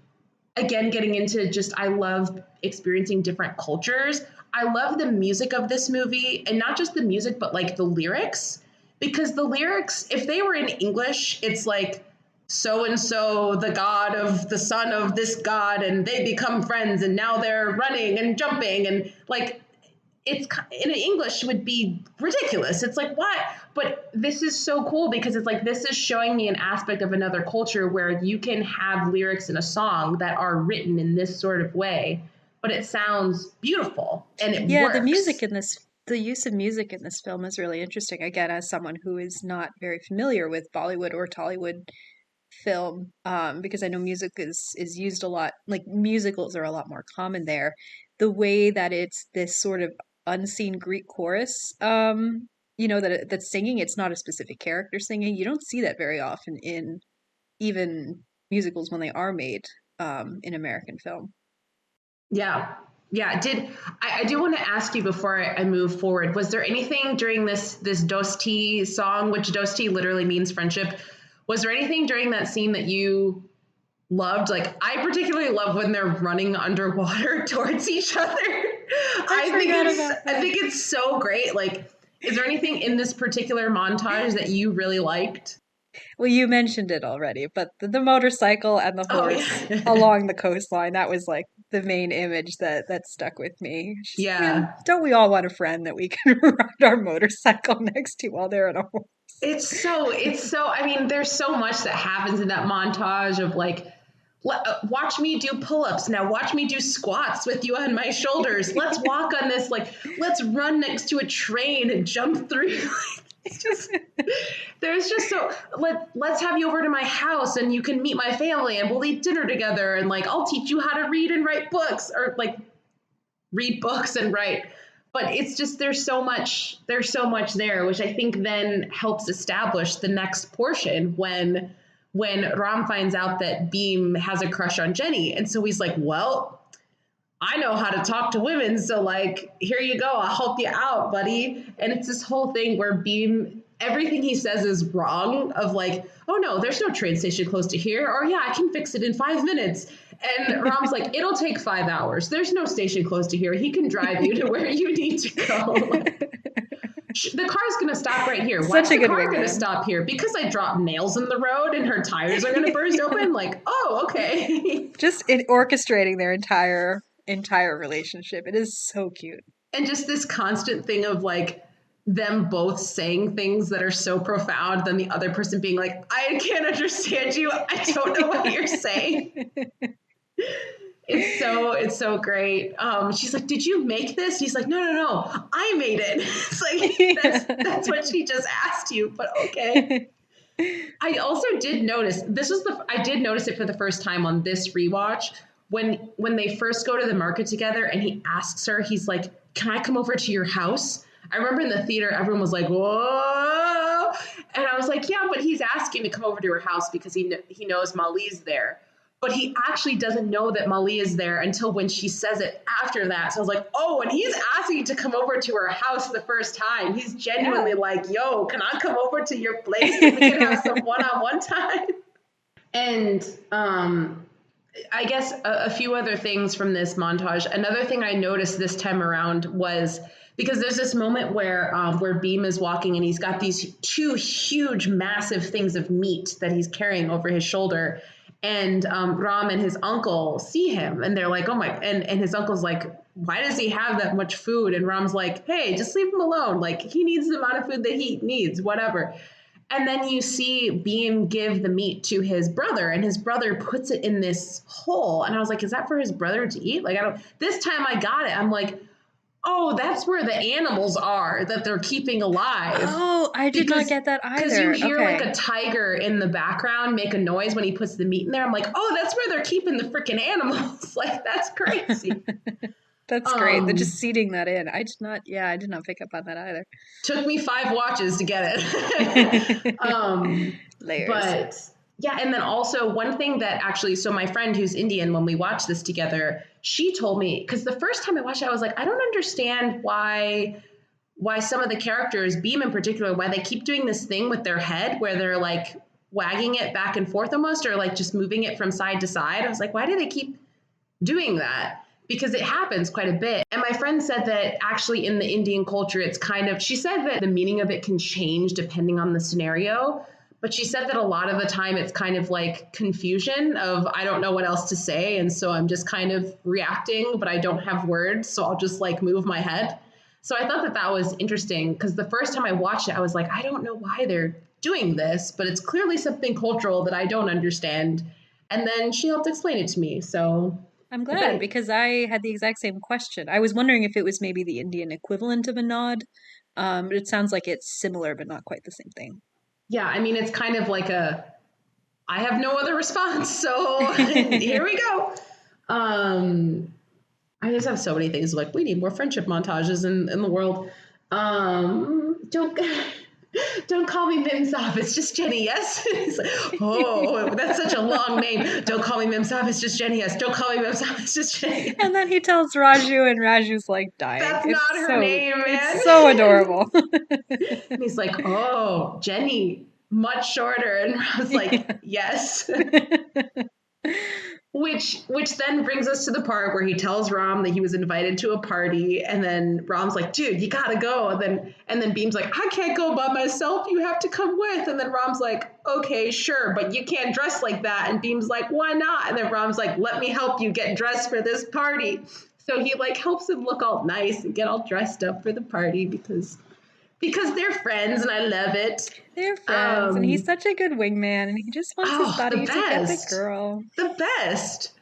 again, getting into just, I love experiencing different cultures. I love the music of this movie, and not just the music, but like the lyrics, because the lyrics, if they were in English, it's like, so and so, the god of the son of this god, and they become friends, and now they're running and jumping, and like it's in English would be ridiculous. It's like, what? But this is so cool because it's like this is showing me an aspect of another culture where you can have lyrics in a song that are written in this sort of way, but it sounds beautiful and it works.
The use of music in this film is really interesting. Again, as someone who is not very familiar with Bollywood or Tollywood film, because I know music is used a lot, like musicals are a lot more common there. The way that it's this sort of unseen Greek chorus, that's singing, it's not a specific character singing. You don't see that very often in even musicals when they are made in American film.
Yeah. Yeah, I do want to ask you before I move forward, was there anything during this Dosti song, which Dosti literally means friendship, was there anything during that scene that you loved? Like, I particularly love when they're running underwater towards each other. I think it's so great. Like, is there anything in this particular montage that you really liked?
Well, you mentioned it already, but the motorcycle and the horse along the coastline, that was like the main image that stuck with me.
Yeah.
Man, don't we all want a friend that we can ride our motorcycle next to while they're on a horse?
It's so, I mean, there's so much that happens in that montage of like, watch me do pull-ups. Now watch me do squats with you on my shoulders. Let's walk on this, like, let's run next to a train and jump through. It's just, there's just so, let's have you over to my house and you can meet my family and we'll eat dinner together. And like, I'll teach you how to read and write books, or like read books and write. But it's just, there's so much there, which I think then helps establish the next portion when Ram finds out that Beam has a crush on Jenny. And so he's like, well, I know how to talk to women. So like, here you go. I'll help you out, buddy. And it's this whole thing where Beam, everything he says is wrong, of like, oh no, there's no train station close to here. Or yeah, I can fix it in 5 minutes. And Ram's like, it'll take 5 hours. There's no station close to here. He can drive you to where you need to go. Like, the car's going to stop right here. Why's the car going to stop here? Because I dropped nails in the road and her tires are going to burst open. Like, oh, okay.
Just orchestrating their entire relationship. It is so cute.
And just this constant thing of like them both saying things that are so profound, then the other person being like, I can't understand you. I don't know what you're saying. It's so great. She's like, did you make this? He's like, no, I made it. It's like, that's what she just asked you, but okay. I also did notice, I did notice it for the first time on this rewatch, when they first go to the market together and he asks her, he's like, can I come over to your house? I remember in the theater, everyone was like, whoa. And I was like, yeah, but he's asking to come over to her house because he knows Mali's there. But he actually doesn't know that Mali is there until when she says it after that. So I was like, oh, and he's asking to come over to her house the first time. He's genuinely like, yo, can I come over to your place so we can have some one-on-one time? And I guess a few other things from this montage. Another thing I noticed this time around was, because there's this moment where Beam is walking and he's got these 2 huge, massive things of meat that he's carrying over his shoulder. And Ram and his uncle see him and they're like, oh my, and his uncle's like, why does he have that much food? And Ram's like, hey, just leave him alone. Like, he needs the amount of food that he needs, whatever. And then you see Beam give the meat to his brother, and his brother puts it in this hole. And I was like, is that for his brother to eat? Like, this time I got it. I'm like, Oh, that's where the animals are that they're keeping alive.
Oh, I did not get that either.
Because you hear
okay.
like a tiger in the background make a noise when he puts the meat in there. I'm like, oh, that's where they're keeping the freaking animals. Like, that's crazy.
That's great. They're just seeding that in. I did not pick up on that either.
Took me 5 watches to get it.
Layers.
But yeah, and then also one thing that actually, so my friend who's Indian, when we watched this together, she told me, because the first time I watched it, I was like, I don't understand why some of the characters, Beam in particular, why they keep doing this thing with their head where they're like wagging it back and forth almost, or like just moving it from side to side. I was like, why do they keep doing that? Because it happens quite a bit. And my friend said that actually in the Indian culture, it's kind of, she said that the meaning of it can change depending on the scenario. But she said that a lot of the time it's kind of like confusion of, I don't know what else to say. And so I'm just kind of reacting, but I don't have words. So I'll just like move my head. So I thought that that was interesting because the first time I watched it, I was like, I don't know why they're doing this, but it's clearly something cultural that I don't understand. And then she helped explain it to me. So
I'm glad because I had the exact same question. I was wondering if it was maybe the Indian equivalent of a nod. But it sounds like it's similar, but not quite the same thing.
Yeah, I mean, it's kind of like I have no other response. So here we go. I just have so many things like, we need more friendship montages in the world. Don't call me Mimsop, it's just Jenny, yes? Like, oh, that's such a long name. Don't call me Mimsop, it's just Jenny, yes. Don't call me Mimsop, it's just Jenny, yes.
And then he tells Raju, and Raju's like dying.
That's not her name, man.
It's so adorable.
And he's like, oh, Jenny, much shorter. And I was like, yes. Which then brings us to the part where he tells Ram that he was invited to a party, and then Ram's like, dude, you gotta go. And then Beam's like, I can't go by myself, you have to come with. And then Ram's like, okay, sure, but you can't dress like that. And Beam's like, why not? And then Ram's like, let me help you get dressed for this party. So he like helps him look all nice and get all dressed up for the party because they're friends and I love it.
They're friends, and he's such a good wingman, and he just wants his buddy to get the girl.
The best.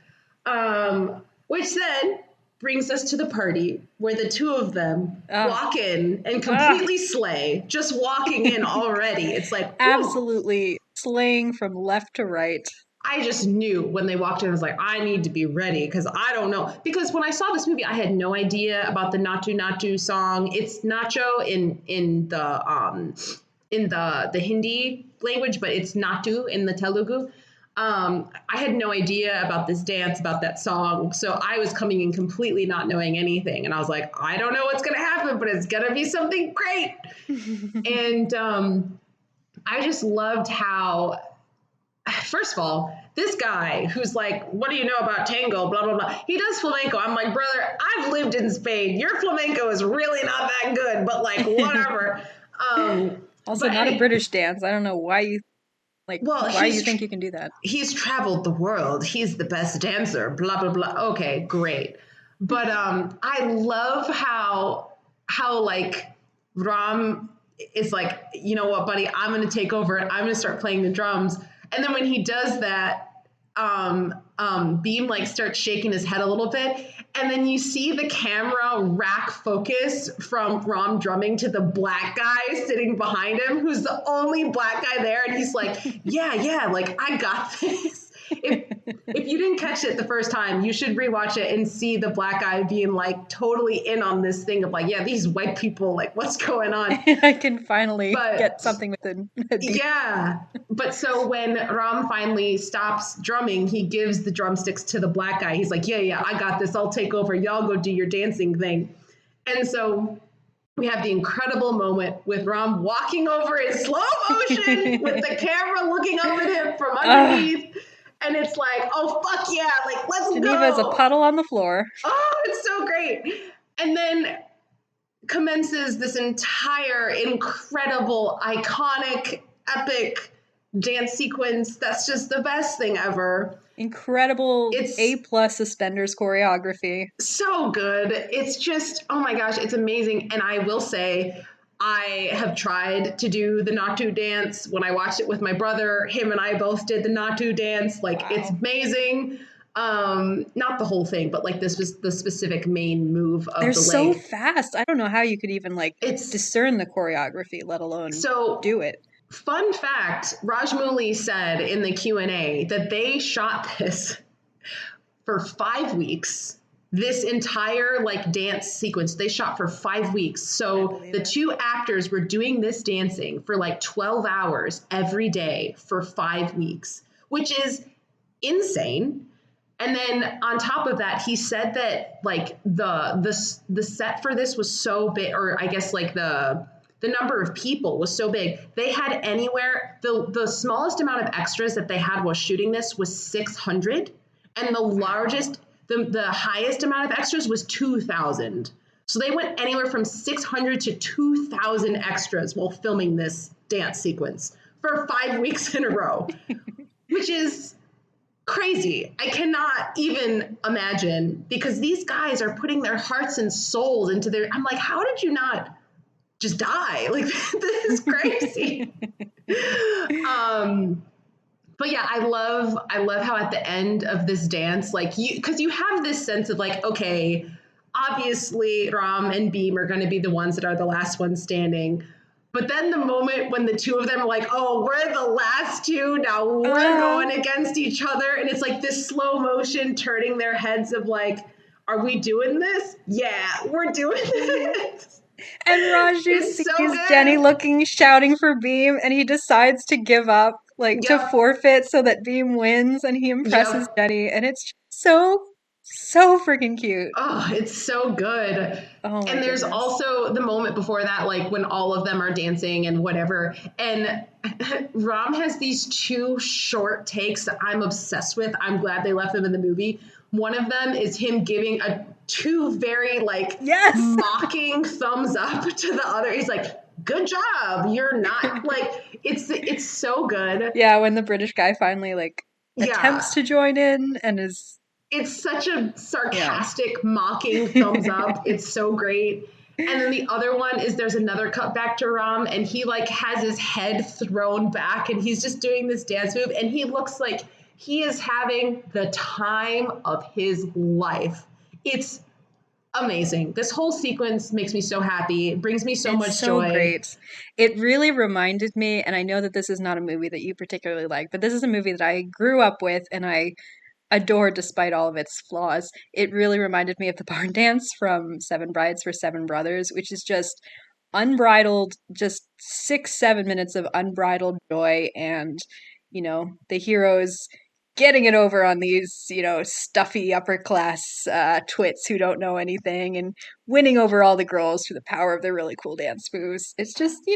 Which then brings us to the party where the two of them walk in and completely slay. Just walking in already. It's like,
absolutely slaying from left to right.
I just knew when they walked in, I was like, I need to be ready because I don't know. Because when I saw this movie, I had no idea about the Natu Natu song. It's Nacho in the Hindi language, but it's Natu in the Telugu. I had no idea about this dance, about that song. So I was coming in completely not knowing anything. And I was like, I don't know what's going to happen, but it's going to be something great. And I just loved how, first of all, this guy who's like, what do you know about tango, blah, blah, blah. He does flamenco. I'm like, brother, I've lived in Spain. Your flamenco is really not that good, but like, whatever.
Also, not a British dance. I don't know why you why you think you can do that.
He's traveled the world. He's the best dancer, blah, blah, blah. Okay, great. But I love how like Ram is like, you know what, buddy, I'm going to take over and I'm going to start playing the drums. And then when he does that, Beam like starts shaking his head a little bit. And then you see the camera rack focus from Ram drumming to the black guy sitting behind him, who's the only black guy there. And he's like, yeah, like, I got this. If you didn't catch it the first time, you should rewatch it and see the black guy being like totally in on this thing of like, yeah, these white people, like, what's going on?
I can finally get something within.
Yeah. But so when Ram finally stops drumming, he gives the drumsticks to the black guy. He's like, yeah, I got this. I'll take over. Y'all go do your dancing thing. And so we have the incredible moment with Ram walking over in slow motion with the camera looking up at him from underneath. And it's like, oh, fuck yeah, like, let's go.
Geneva is a puddle on the floor.
Oh, it's so great. And then commences this entire incredible, iconic, epic dance sequence that's just the best thing ever.
Incredible A+ suspenders choreography.
So good. It's just, oh my gosh, it's amazing. And I will say, I have tried to do the Natu dance. When I watched it with my brother, him and I both did the Natu dance. Like, It's amazing. Not the whole thing, but like this was the specific main move
They're
of the
so
leg.
fast. I don't know how you could even like
It's
discern the choreography, let alone
so
do it.
fun fact, Rajmouli said in the Q&A that they shot this for 5 weeks. This entire like dance sequence they shot for 5 weeks. So the two actors were doing this dancing for like 12 hours every day for 5 weeks, which is insane. And then on top of that, he said that like the set for this was so big, or I guess like the number of people was so big. They had anywhere the smallest amount of extras that they had while shooting this was 600, and the highest amount of extras was 2,000. So they went anywhere from 600 to 2,000 extras while filming this dance sequence for 5 weeks in a row, which is crazy. I cannot even imagine, because these guys are putting their hearts and souls into their, I'm like, how did you not just die? Like, this is crazy. But yeah, I love how at the end of this dance, like because you have this sense of like, okay, obviously Ram and Beam are going to be the ones that are the last ones standing. But then the moment when the two of them are like, oh, we're the last two, now we're going against each other. And it's like this slow motion turning their heads of like, are we doing this? Yeah, we're doing this.
And Raju sees Jenny looking, shouting for Beam, and he decides to give up, like to forfeit so that Beam wins, and he impresses Jenny, and it's so freaking cute.
Oh, it's so good.
Oh,
and there's also the moment before that, like when all of them are dancing and whatever. And Ram has these two short takes that I'm obsessed with. I'm glad they left them in the movie. One of them is him giving two very like mocking thumbs up to the other. He's like, good job. You're not like, it's so good.
Yeah, when the British guy finally like attempts to join in and is.
It's such a sarcastic, mocking thumbs up. It's so great. And then the other one is there's another cut back to Ram, and he like has his head thrown back, and he's just doing this dance move, and he looks like he is having the time of his life. It's amazing. This whole sequence makes me so happy. It brings me so much joy.
Great. It really reminded me, and I know that this is not a movie that you particularly like, but this is a movie that I grew up with and I adored despite all of its flaws. It really reminded me of the barn dance from Seven Brides for Seven Brothers, which is just unbridled, just 6-7 minutes of unbridled joy, and the heroes getting it over on these stuffy upper class twits who don't know anything, and winning over all the girls through the power of their really cool dance moves. It's just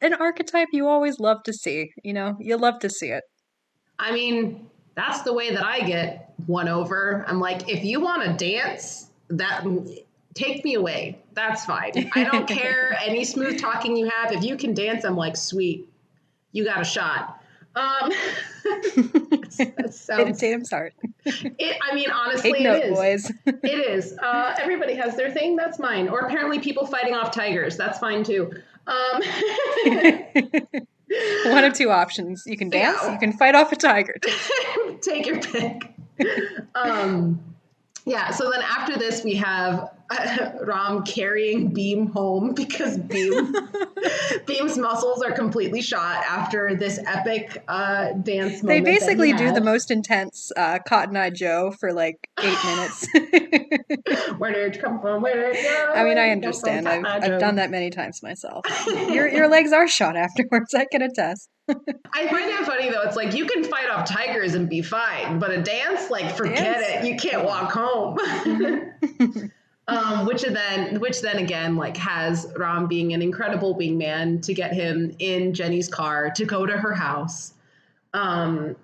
an archetype you always love to see. You love to see it.
I mean, that's the way that I get won over. I'm like, if you want to dance, that take me away. That's fine. I don't care any smooth talking you have. If you can dance, I'm like, sweet, you got a shot.
That sounds Tatum's heart.
I mean, honestly,
Take note,
it is.
Boys.
It is. Everybody has their thing. That's mine. Or apparently people fighting off tigers. That's fine too.
One of two options. You can dance, you can fight off a tiger.
Take your pick. Yeah, so then after this, we have Ram carrying Beam home because Beam's muscles are completely shot after this epic dance moment.
They basically do the most intense Cotton Eye Joe for like 8 minutes.
Where did you come from? Where did you go?
I mean, I understand. I've done that many times myself. Your legs are shot afterwards, I can attest.
I find it funny though. It's like you can fight off tigers and be fine, but a dance, like forget it. You can't walk home. Which then again like has Ram being an incredible wingman to get him in Jenny's car to go to her house,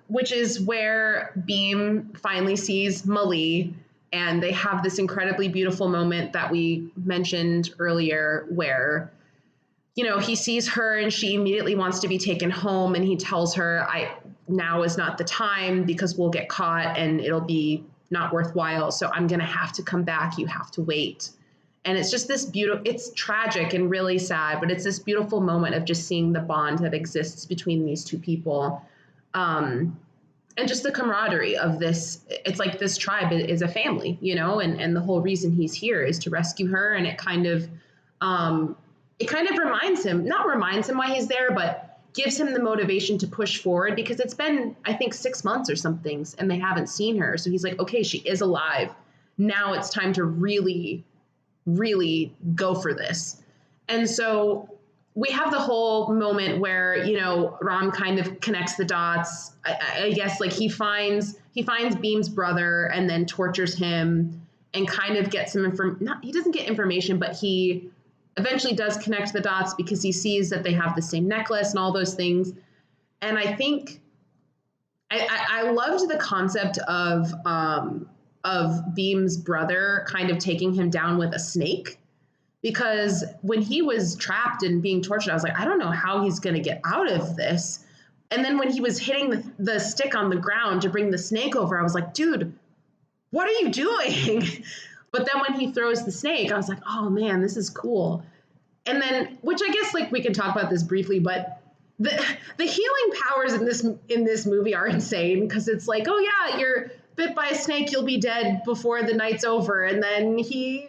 which is where Beam finally sees Mali, and they have this incredibly beautiful moment that we mentioned earlier where he sees her and she immediately wants to be taken home, and he tells her, now is not the time because we'll get caught and it'll be not worthwhile. So I'm going to have to come back. You have to wait. And it's just this beautiful, it's tragic and really sad, but it's this beautiful moment of just seeing the bond that exists between these two people. and just the camaraderie of this. It's like this tribe is a family, you know, and the whole reason he's here is to rescue her. And it kind of not reminds him why he's there, but gives him the motivation to push forward, because it's been, I think, 6 months or something and they haven't seen her. So he's like, okay, she is alive. Now it's time to really, really go for this. And so we have the whole moment where, you know, Ram kind of connects the dots. I guess like he finds Beam's brother and then tortures him and kind of gets some he doesn't get information, but he eventually does connect the dots because he sees that they have the same necklace and all those things. And I think I loved the concept of Beam's brother kind of taking him down with a snake, because when he was trapped and being tortured, I was like, I don't know how he's going to get out of this. And then when he was hitting the stick on the ground to bring the snake over, I was like, dude, what are you doing? But then when he throws the snake, I was like, oh man, this is cool. And then, which I guess like we can talk about this briefly, but the healing powers in this movie are insane, because it's like, oh yeah, you're bit by a snake, you'll be dead before the night's over. And then he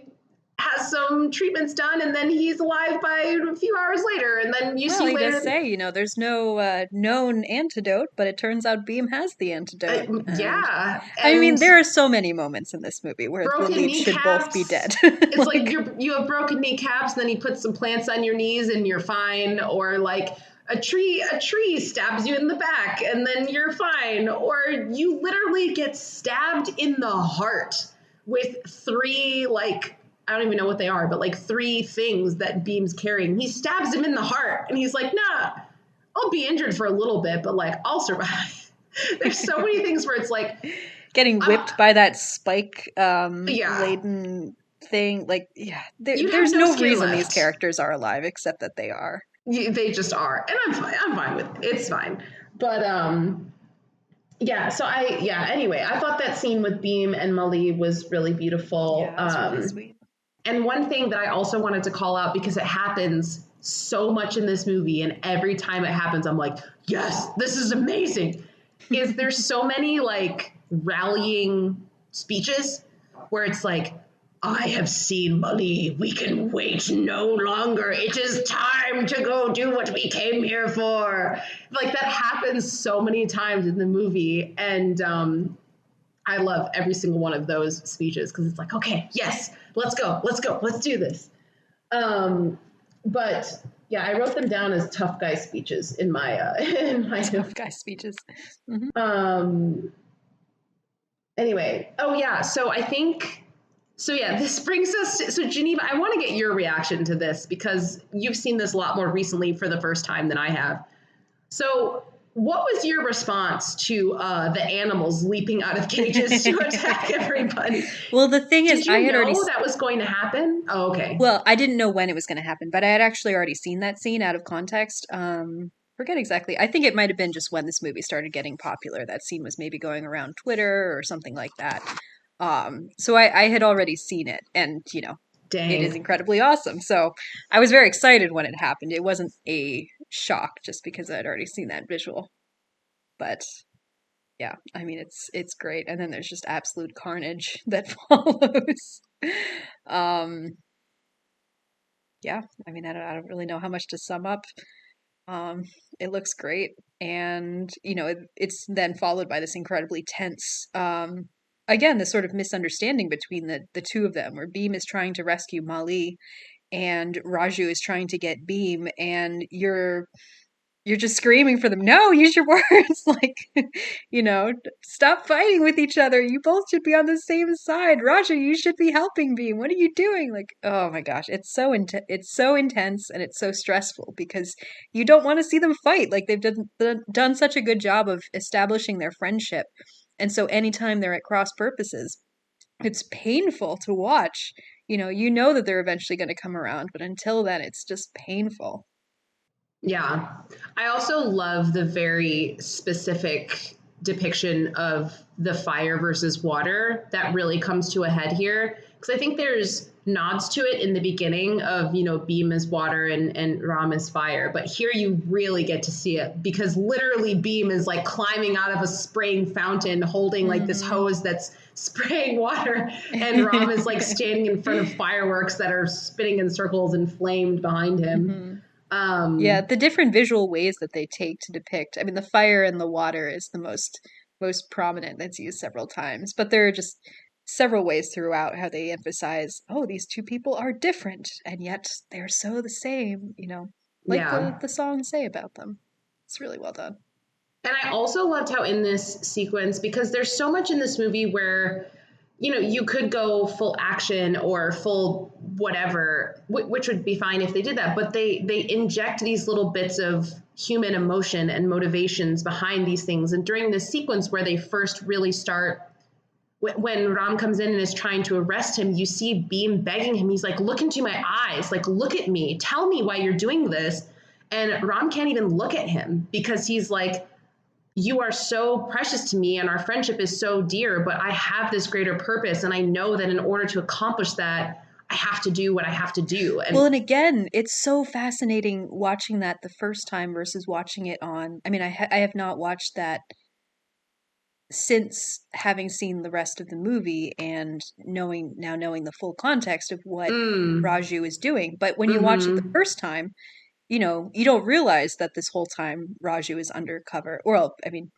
has some treatments done, and then he's alive by a few hours later. And then you see
He
later.
does say, you know, there's no known antidote, but it turns out Beam has the antidote.
Yeah.
I mean, there are so many moments in this movie where the leads should both be dead.
It's like you have broken kneecaps, and then you put some plants on your knees and you're fine. Or like a tree stabs you in the back and then you're fine. Or you literally get stabbed in the heart with 3, like, I don't even know what they are, but like 3 things that Beam's carrying. He stabs him in the heart and he's like, nah, I'll be injured for a little bit, but like I'll survive. There's so many things where it's like
getting whipped by that spike laden thing. Like, yeah, there's no reason these characters are alive except that they are.
They just are. And I'm fine with it. It's fine. But anyway, I thought that scene with Beam and Mali was really beautiful.
Yeah, that's really sweet.
And one thing that I also wanted to call out, because it happens so much in this movie, and every time it happens, I'm like, yes, this is amazing, is there's so many like rallying speeches where it's like, I have seen Mali. We can wait no longer. It is time to go do what we came here for. Like, that happens so many times in the movie. And I love every single one of those speeches, because it's like, okay, yes, let's go, let's do this. But yeah, I wrote them down as tough guy speeches in my
tough guy speeches.
Mm-hmm. Anyway, this brings us to Geneva. I want to get your reaction to this, because you've seen this a lot more recently for the first time than I have. So what was your response to the animals leaping out of cages to attack everybody?
Well, the thing is, I had already
that was going to happen. Oh, okay.
Well, I didn't know when it was going to happen, but I had actually already seen that scene out of context. Forget exactly. I think it might have been just when this movie started getting popular. That scene was maybe going around Twitter or something like that. So I had already seen it, and you know,
Dang.
It is incredibly awesome. So I was very excited when it happened. It wasn't a shock just because I had already seen that visual. But yeah, I mean, it's great. And then there's just absolute carnage that follows. Yeah, I mean, I don't really know how much to sum up. It looks great, and you know, it's then followed by this incredibly tense, again, this sort of misunderstanding between the two of them, where Beam is trying to rescue Mali, and Raju is trying to get Beam, and you're just screaming for them, no, use your words, like, you know, stop fighting with each other. You both should be on the same side. Raju, you should be helping Beam. What are you doing? Like, oh my gosh, it's so intense, and it's so stressful, because you don't want to see them fight. Like, they've done such a good job of establishing their friendship. And so anytime they're at cross purposes, it's painful to watch. You know that they're eventually going to come around, but until then, it's just painful.
Yeah. I also love the very specific depiction of the fire versus water that really comes to a head here. Because I think there's nods to it in the beginning of, you know, Beam is water and Ram is fire. But here you really get to see it because literally Beam is like climbing out of a spraying fountain holding like this hose that's spraying water. And Ram is like standing in front of fireworks that are spinning in circles and flamed behind him.
Yeah, the different visual ways that they take to depict. I mean, the fire and the water is the most prominent that's used several times, but there are just several ways throughout how they emphasize, oh, these two people are different and yet they're so the same, you know, like
Yeah.
the songs say about them. It's really well done.
And I also loved how in this sequence, because there's so much in this movie where, you know, you could go full action or full whatever, which would be fine if they did that. But they inject these little bits of human emotion and motivations behind these things. And during this sequence where they first really start, when Ram comes in and is trying to arrest him, you see Beam begging him. He's like, look into my eyes, like, look at me, tell me why you're doing this. And Ram can't even look at him because he's like, you are so precious to me and our friendship is so dear, but I have this greater purpose. And I know that in order to accomplish that, I have to do what I have to do. And
Well, and again, it's so fascinating watching that the first time versus watching it on. I mean, I have not watched that since having seen the rest of the movie and knowing the full context of what Raju is doing. But when you watch it the first time, you know, you don't realize that this whole time Raju is undercover. Well, I mean,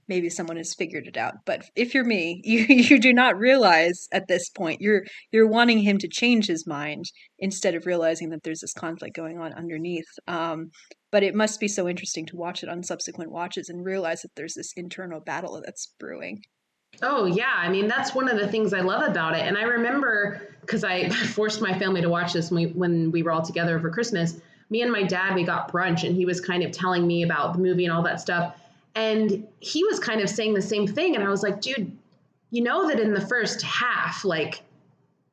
maybe someone has figured it out. But if you're me, you do not realize at this point. You're wanting him to change his mind instead of realizing that there's this conflict going on underneath. But it must be so interesting to watch it on subsequent watches and realize that there's this internal battle that's brewing.
oh yeah, I mean, that's one of the things I love about it. And I remember, because I forced my family to watch this when we were all together over Christmas, me and my dad, we got brunch and he was kind of telling me about the movie and all that stuff. And he was kind of saying the same thing. And I was like, dude, you know that in the first half, like,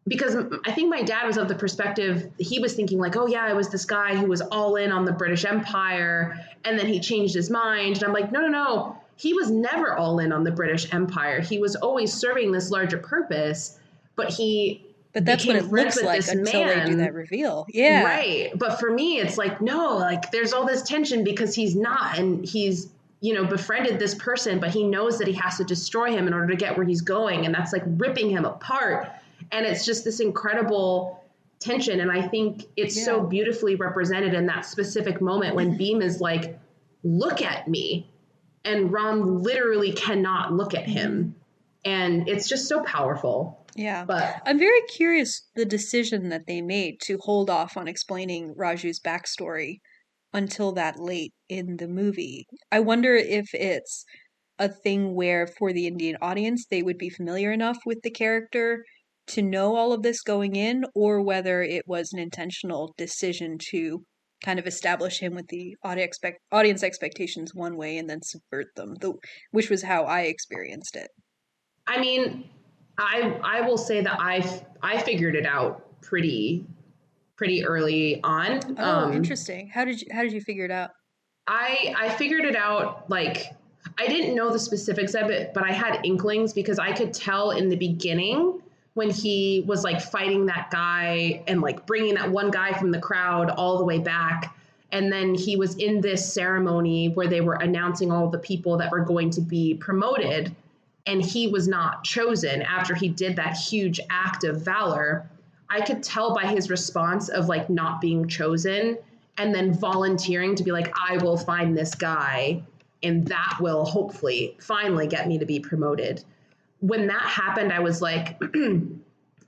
because I think my dad was of the perspective, he was thinking like, oh yeah, I was this guy who was all in on the British Empire. And then he changed his mind. And I'm like, no. He was never all in on the British Empire. He was always serving this larger purpose, but
that's what it looks like until they do that reveal. Yeah.
Right. But for me, it's like, no, like there's all this tension because he's not, and he's, you know, befriended this person, but he knows that he has to destroy him in order to get where he's going. And that's like ripping him apart. And it's just this incredible tension. And I think it's so beautifully represented in that specific moment when Beam is like, look at me. And Ram literally cannot look at him. And it's just so powerful.
Yeah.
But
I'm very curious the decision that they made to hold off on explaining Raju's backstory until that late in the movie. I wonder if it's a thing where for the Indian audience they would be familiar enough with the character to know all of this going in, or whether it was an intentional decision to kind of establish him with the audience expectations one way and then subvert them, which was how I experienced it.
I mean, I will say that I figured it out pretty early on.
Oh, interesting. How did you figure it out?
I figured it out, like, I didn't know the specifics of it, but I had inklings because I could tell in the beginning when he was like fighting that guy and like bringing that one guy from the crowd all the way back. And then he was in this ceremony where they were announcing all the people that were going to be promoted. And he was not chosen after he did that huge act of valor. I could tell by his response of like not being chosen and then volunteering to be like, I will find this guy and that will hopefully finally get me to be promoted. When that happened, I was like,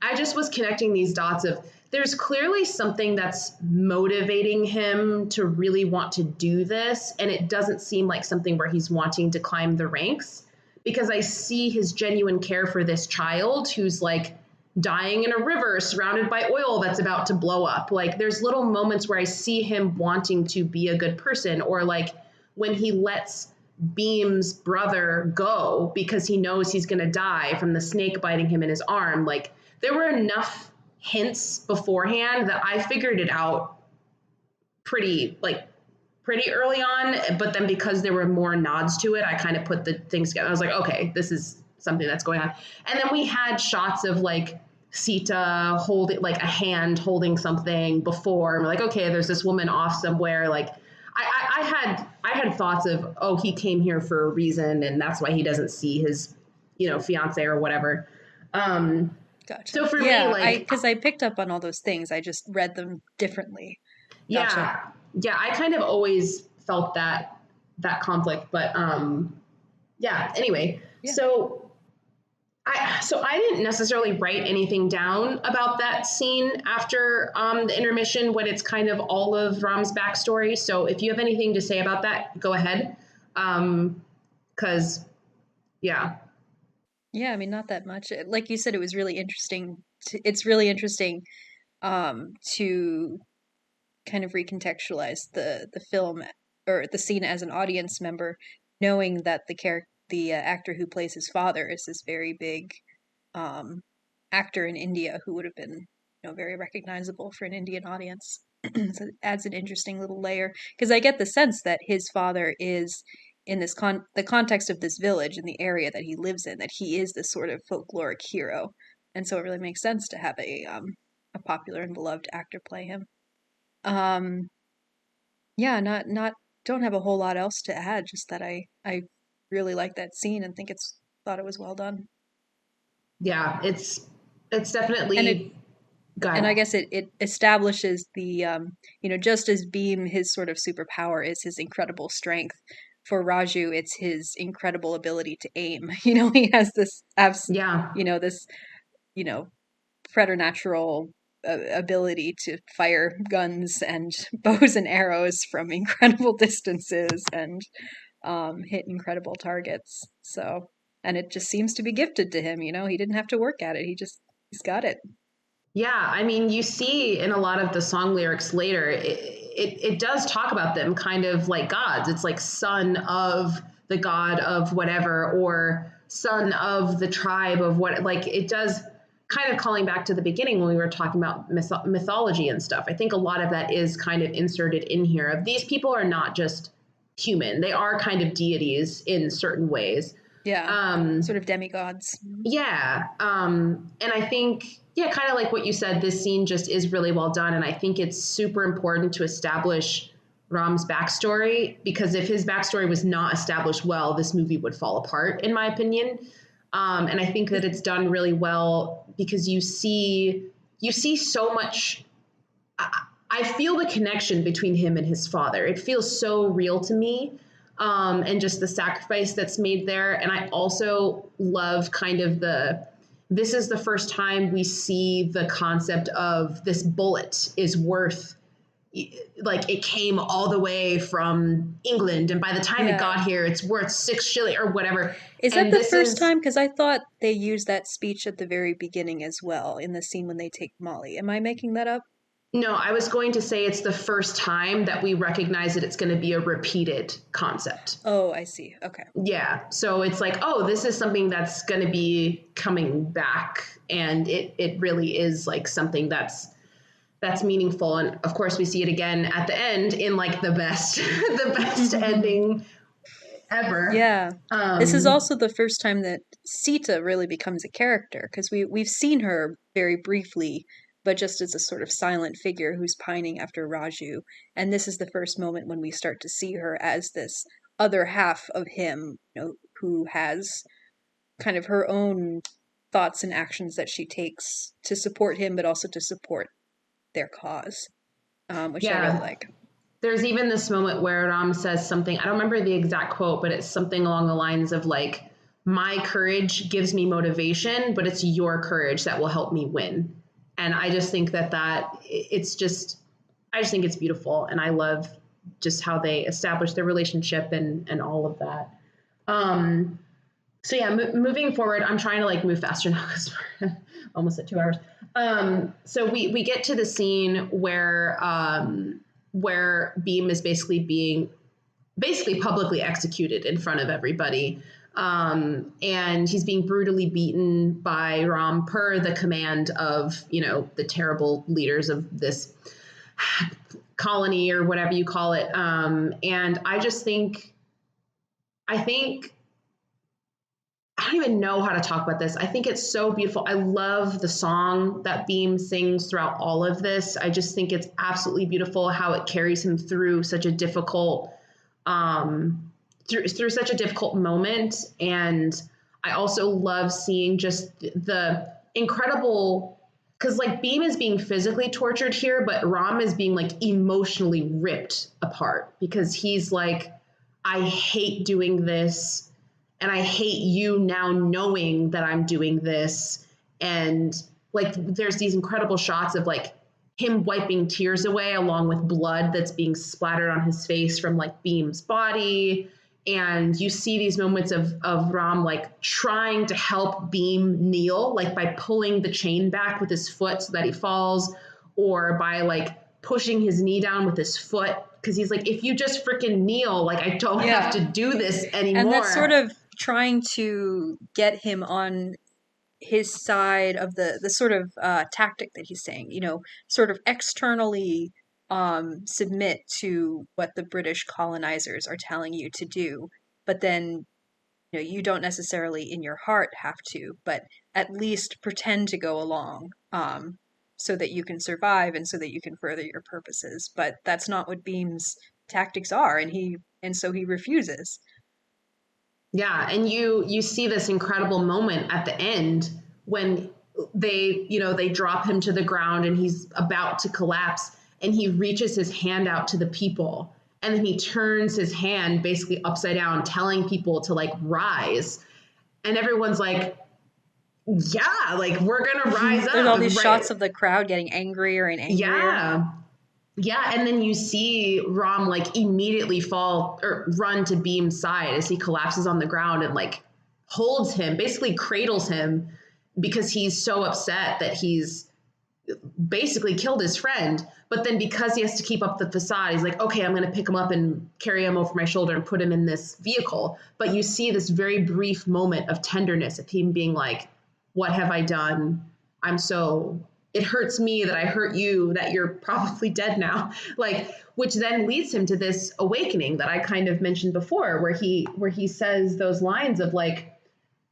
I just was connecting these dots of there's clearly something that's motivating him to really want to do this. And it doesn't seem like something where he's wanting to climb the ranks, because I see his genuine care for this child who's like dying in a river surrounded by oil that's about to blow up. Like there's little moments where I see him wanting to be a good person, or like when he lets Beam's brother go because he knows he's going to die from the snake biting him in his arm. Like there were enough hints beforehand that I figured it out pretty early on. But then because there were more nods to it, I kind of put the things together. I was like, okay, this is something that's going on. And then we had shots of like Sita holding like a hand holding something before. I'm like, okay, there's this woman off somewhere. Like I had thoughts of, oh, he came here for a reason and that's why he doesn't see his, fiance or whatever.
Gotcha.
So for me,
Yeah,
like,
because I picked up on all those things. I just read them differently. Gotcha.
yeah, I kind of always felt that conflict, but yeah. Anyway,
Yeah.
So I didn't necessarily write anything down about that scene after the intermission when it's kind of all of Ram's backstory. So if you have anything to say about that, go ahead. Because yeah.
Yeah, I mean, not that much. Like you said, it was really interesting. It's really interesting to kind of recontextualize the film or the scene as an audience member, knowing that the actor who plays his father is this very big um, actor in India who would have been very recognizable for an Indian audience. So it adds an interesting little layer because I get the sense that his father is in the context of this village and the area that he lives in, that he is this sort of folkloric hero, and so it really makes sense to have a popular and beloved actor play him. Um, yeah, not don't have a whole lot else to add, just that I really like that scene and thought it was well done.
Yeah, it's
And it
definitely
and I
good.
guess it establishes just as Beam, his sort of superpower is his incredible strength. For Raju, it's his incredible ability to aim. He has
Yeah.
this you know preternatural ability to fire guns and bows and arrows from incredible distances and hit incredible targets. So, and it just seems to be gifted to him. He didn't have to work at it. He's got it.
Yeah, I mean, you see in a lot of the song lyrics later, it does talk about them kind of like gods. It's like son of the god of whatever, or son of the tribe of what, like it does kind of calling back to the beginning when we were talking about mythology and stuff. I think a lot of that is kind of inserted in here of these people are not just human. They are kind of deities in certain ways.
Yeah,
Um,
sort of demigods.
yeah. And I think, yeah, kind of like what you said, this scene just is really well done. And I think it's super important to establish Ram's backstory because if his backstory was not established well, this movie would fall apart, in my opinion. And I think that it's done really well because you see so much. I feel the connection between him and his father. It feels so real to me, and just the sacrifice that's made there. And I also love kind of this is the first time we see the concept of this bullet is worth, like it came all the way from England, and by the time it
Yeah.
got here, it's worth 6 shilling or whatever.
Is that
And
the
this
first
is
time? Because I thought they used that speech at the very beginning as well in the scene when they take Molly. Am I making that up?
no, I was going to say it's the first time that we recognize that it's going to be a repeated concept.
Oh, I see. Okay.
Yeah. So it's like, oh, this is something that's going to be coming back. And it really is like something that's meaningful. And of course we see it again at the end in like the best, the best ending ever.
Yeah. This is also the first time that Sita really becomes a character because we've seen her very briefly, but just as a sort of silent figure who's pining after Raju. And this is the first moment when we start to see her as this other half of him, who has kind of her own thoughts and actions that she takes to support him, but also to support their cause, which I really
Yeah.
like.
There's even this moment where Ram says something, I don't remember the exact quote, but it's something along the lines of like, my courage gives me motivation, but it's your courage that will help me win. And I just think I just think it's beautiful. And I love just how they establish their relationship and all of that. So yeah, moving forward, I'm trying to like move faster now because we're almost at 2 hours. So we get to the scene where Beam is basically being publicly executed in front of everybody. And he's being brutally beaten by Ram per the command of, the terrible leaders of this colony or whatever you call it. And I think don't even know how to talk about this. I think it's so beautiful. I love the song that Beam sings throughout all of this. I just think it's absolutely beautiful how it carries him through such a difficult, through such a difficult moment. And I also love seeing just the incredible, because like Beam is being physically tortured here, but Ram is being like emotionally ripped apart because he's like, I hate doing this. And I hate you now knowing that I'm doing this. And like, there's these incredible shots of like him wiping tears away along with blood that's being splattered on his face from like Beam's body. And you see these moments of Ram like trying to help Beam kneel, like by pulling the chain back with his foot so that he falls, or by like pushing his knee down with his foot. Cause he's like, if you just freaking kneel, like I don't have to do this anymore.
And that's sort of trying to get him on his side of the sort of tactic that he's saying, you know, sort of externally submit to what the British colonizers are telling you to do, but then you know you don't necessarily in your heart have to, but at least pretend to go along so that you can survive and so that you can further your purposes. But that's not what Beam's tactics are, and so he refuses.
Yeah, and you see this incredible moment at the end when they drop him to the ground and he's about to collapse, and he reaches his hand out to the people, and then he turns his hand basically upside down, telling people to like rise, and everyone's like, yeah, like we're gonna rise up.
There's all these shots of the crowd getting angrier and angrier.
Yeah, and then you see Ram like immediately fall or run to Beam's side as he collapses on the ground and like holds him, basically cradles him, because he's so upset that he's basically killed his friend. But then because he has to keep up the facade, he's like, okay, I'm going to pick him up and carry him over my shoulder and put him in this vehicle. But you see this very brief moment of tenderness of him being like, what have I done? It hurts me that I hurt you, that you're probably dead now. Like, which then leads him to this awakening that I kind of mentioned before, where he says those lines of like,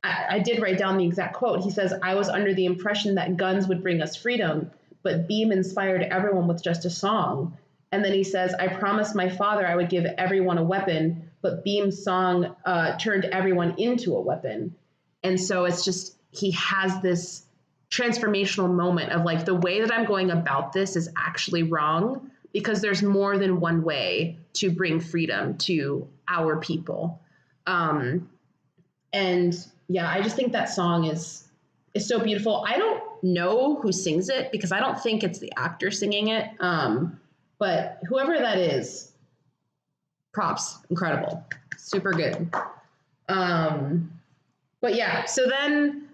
I did write down the exact quote. He says, I was under the impression that guns would bring us freedom, but Beam inspired everyone with just a song. And then he says, I promised my father I would give everyone a weapon, but Beam's song turned everyone into a weapon. And so it's just, he has this transformational moment of like, the way that I'm going about this is actually wrong, because there's more than one way to bring freedom to our people. And yeah, I just think that song is so beautiful. I don't know who sings it because I don't think it's the actor singing it. But whoever that is, props, incredible, super good. But yeah, so then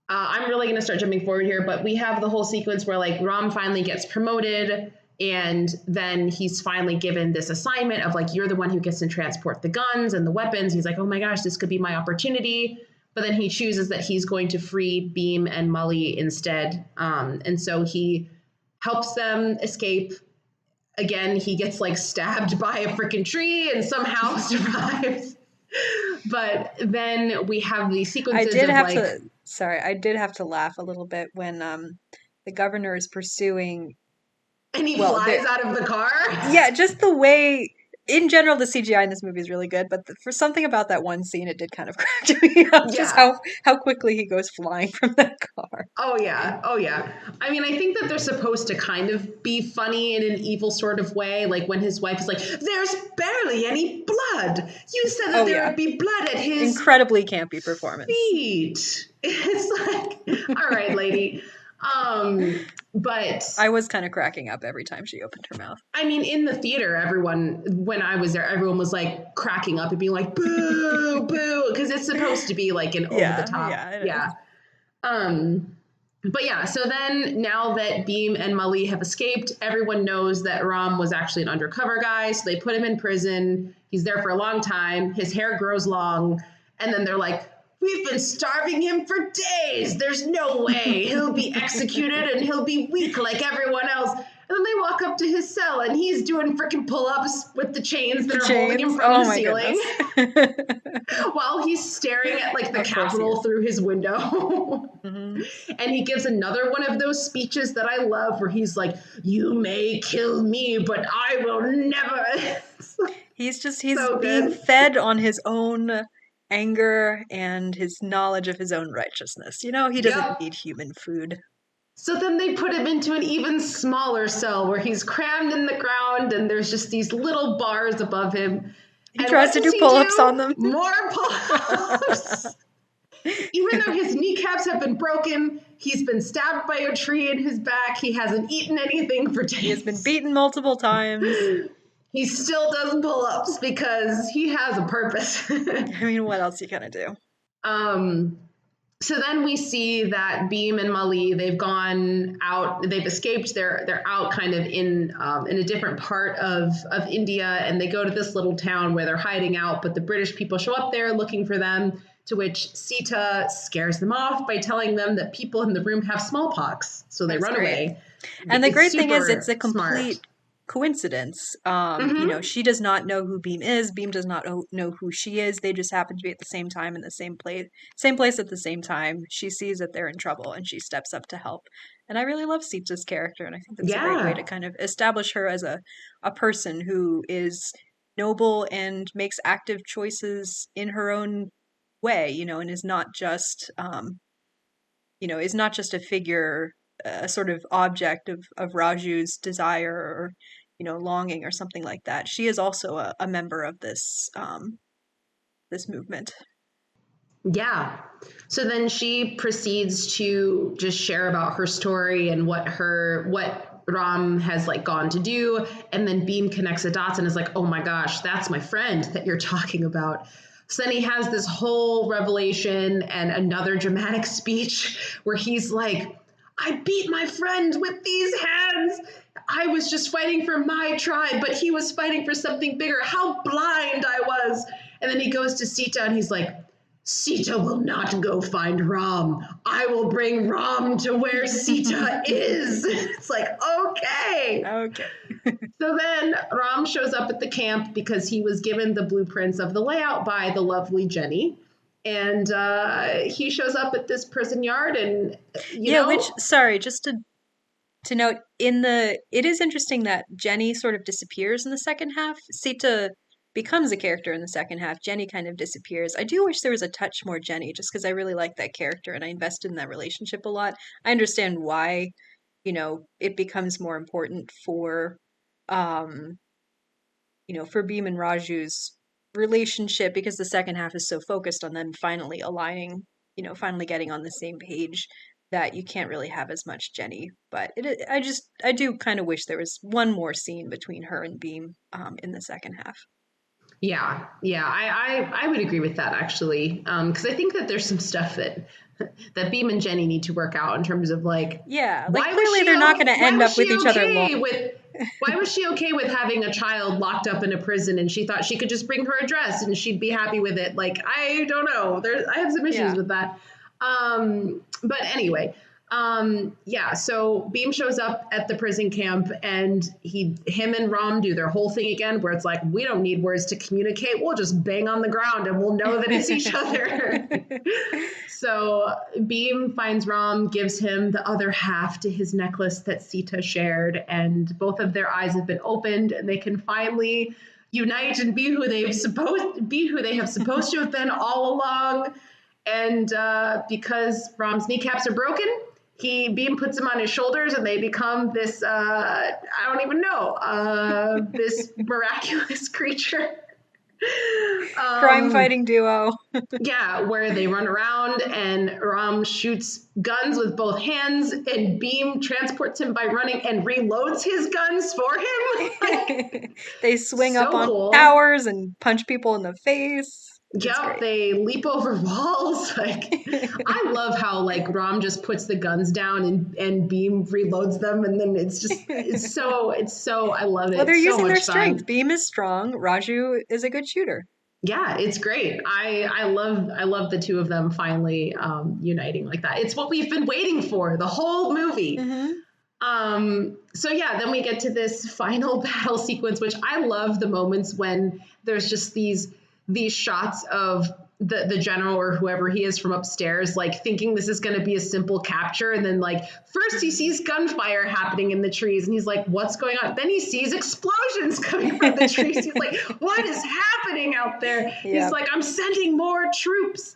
I'm really going to start jumping forward here, but we have the whole sequence where like Ram finally gets promoted, and then he's finally given this assignment of like, you're the one who gets to transport the guns and the weapons. He's like, oh my gosh, this could be my opportunity. But then he chooses that he's going to free Beam and Mully instead. And so he helps them escape. Again, he gets like stabbed by a freaking tree and somehow survives. But then we have these sequences
I did have to laugh a little bit when the governor is pursuing,
and he flies out of the car.
Yeah, just the way, in general, the CGI in this movie is really good, but for something about that one scene, it did kind of crack me up. Just how quickly he goes flying from that car.
Oh yeah. I mean, I think that they're supposed to kind of be funny in an evil sort of way. Like when his wife is like, there's barely any blood. You said that there would be blood at his
incredibly campy performance.
Feet. It's like, all right, lady. But
I was kind of cracking up every time she opened her mouth.
I mean, in the theater, when I was there, everyone was like cracking up and being like, boo, boo, because it's supposed to be like an over the top. Yeah. But yeah, so then now that Beam and Mully have escaped, everyone knows that Ram was actually an undercover guy. So they put him in prison. He's there for a long time. His hair grows long. And then they're like, we've been starving him for days. There's no way he'll be executed and he'll be weak like everyone else. And then they walk up to his cell, and he's doing freaking pull-ups with the chains that are holding him from
Oh
the
my
ceiling
goodness.
while he's staring at like the
Of course he
Capitol
is.
through his window.
Mhm.
And he gives another one of those speeches that I love where he's like, "You may kill me, but I will never."
He's
So
being
good.
fed on his own anger and his knowledge of his own righteousness. You know, he doesn't
Yep.
need human food.
So then they put him into an even smaller cell where he's crammed in the ground and there's just these little bars above him.
He
And
tries
what
to
does
do
he
pull-ups
do?
on them.
More pull-ups. Even though his kneecaps have been broken, he's been stabbed by a tree in his back, he hasn't eaten anything for days.
He has been beaten multiple times.
He still does pull-ups because he has a purpose.
I mean, what else you gonna do?
So then we see that Beam and Mali, they've gone out, they've escaped, they're out kind of in a different part of India, and they go to this little town where they're hiding out, but the British people show up there looking for them, to which Sita scares them off by telling them that people in the room have smallpox, so they
That's
run
great.
away.
And the
It's
great thing is
super
it's a complete
smart.
coincidence. You know, she does not know who Beam is. Beam does not know who she is. They just happen to be at the same time in the same place at the same time. She sees that they're in trouble and she steps up to help. And I really love Sita's character, and I think that's a great way to
Yeah.
kind of establish her as a person who is noble and makes active choices in her own way, you know, and is not just is not just a figure, a sort of object of Raju's desire or, you know, longing or something like that. She is also a member of this movement.
Yeah. So then she proceeds to just share about her story and what Ram has like gone to do, and then Beam connects the dots and is like, "Oh my gosh, that's my friend that you're talking about." So then he has this whole revelation and another dramatic speech where he's like, "I beat my friend with these hands. I was just fighting for my tribe, but he was fighting for something bigger. How blind I was." And then he goes to Sita and he's like, "Sita will not go find Ram. I will bring Ram to where Sita is." It's like, okay.
Okay.
So then Ram shows up at the camp because he was given the blueprints of the layout by the lovely Jenny. And he shows up at this prison yard and,
sorry, just to note, it is interesting that Jenny sort of disappears in the second half. Sita becomes a character in the second half. Jenny kind of disappears. I do wish there was a touch more Jenny, just because I really like that character and I invested in that relationship a lot. I understand why, you know, it becomes more important for, for Beam and Raju's relationship, because the second half is so focused on them finally aligning, you know, finally getting on the same page, that you can't really have as much Jenny. But I do kind of wish there was one more scene between her and Beam in the second half.
Yeah, I would agree with that actually, because I think that there's some stuff that Beam and Jenny need to work out in terms of like,
yeah, like clearly they're not going to end up with each other long.
Why was she okay with having a child locked up in a prison and she thought she could just bring her a dress and she'd be happy with it? Like, I don't know. I have some issues with that. But anyway, so Beam shows up at the prison camp and him and Ram do their whole thing again where it's like, we don't need words to communicate. We'll just bang on the ground and we'll know that it's each other. So Beam finds Ram, gives him the other half to his necklace that Sita shared, and both of their eyes have been opened and they can finally unite and be who they have supposed to have been all along. And because Ram's kneecaps are broken, Beam puts him on his shoulders and they become this, I don't even know, this miraculous creature.
Crime fighting duo.
Yeah, where they run around and Ram shoots guns with both hands and Beam transports him by running and reloads his guns for him.
They swing
so
up on
cool.
towers and punch people in the face.
Yep, they leap over walls. Like, I love how like Ram just puts the guns down and Beam reloads them, and then it's so I love it.
Well, they're
it's
using
so
their
much
strength.
fun.
Beam is strong. Raju is a good shooter.
Yeah, it's great. I love the two of them finally uniting like that. It's what we've been waiting for the whole movie.
Mm-hmm.
So yeah, then we get to this final battle sequence, which I love the moments when there's just these shots of the general or whoever he is from upstairs, like thinking this is going to be a simple capture, and then like first he sees gunfire happening in the trees, and he's like, "What's going on?" Then he sees explosions coming from the trees. He's like, "What is happening out there?"
Yeah.
He's like, "I'm sending more troops."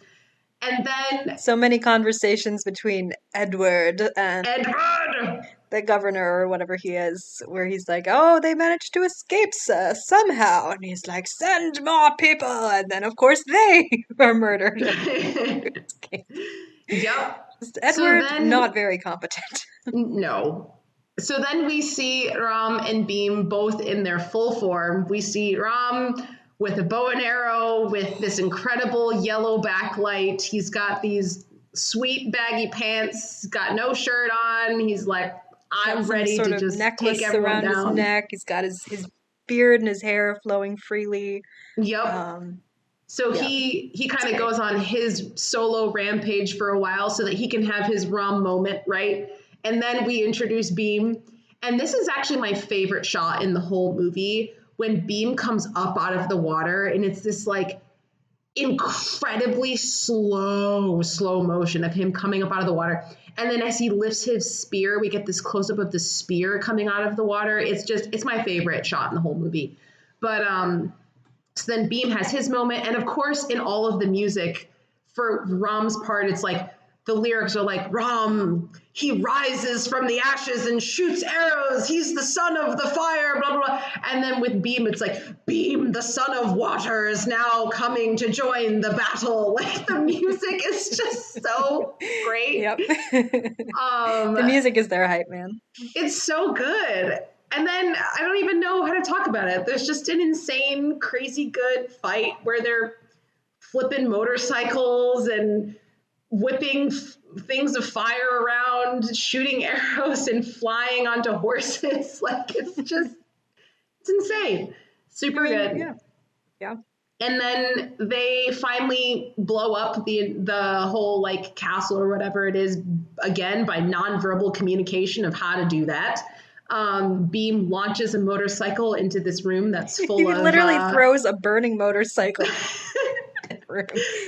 And then
So many conversations between Edward and
Edward,
the governor or whatever he is, where he's like, "Oh, they managed to escape somehow," and he's like, "Send more people," and then of course they are murdered.
Yep.
Edward,
So then,
not very competent.
no. So then we see Ram and Beam both in their full form. We see Ram with a bow and arrow with this incredible yellow backlight. He's got these sweet baggy pants, got no shirt on. He's like, I'm ready to just
necklace
take everyone
around
down.
his neck. He's got his beard and his hair flowing freely.
Yep. So
yeah.
he kind of goes on his solo rampage for a while so that he can have his Ram moment, right? And then we introduce Beam. And this is actually my favorite shot in the whole movie, when Beam comes up out of the water, and it's this like incredibly slow motion of him coming up out of the water. And then as he lifts his spear, we get this close up of the spear coming out of the water. It's my favorite shot in the whole movie. But so then Beam has his moment. And of course, in all of the music for Ram's part, it's like the lyrics are like, Ram, he rises from the ashes and shoots arrows. He's the son of the fire, blah, blah, blah. And then with Beam, it's like, Beam, the son of water, is now coming to join the battle. Like, the music is just so great.
Yep. The music is their hype, man.
It's so good. And then I don't even know how to talk about it. There's just an insane, crazy good fight where they're flipping motorcycles and whipping things of fire around, shooting arrows and flying onto horses. Like, it's insane. Super good.
Yeah.
And then they finally blow up the whole like castle or whatever it is, again by nonverbal communication of how to do that. Beam launches a motorcycle into this room that's full of...
He literally throws a burning motorcycle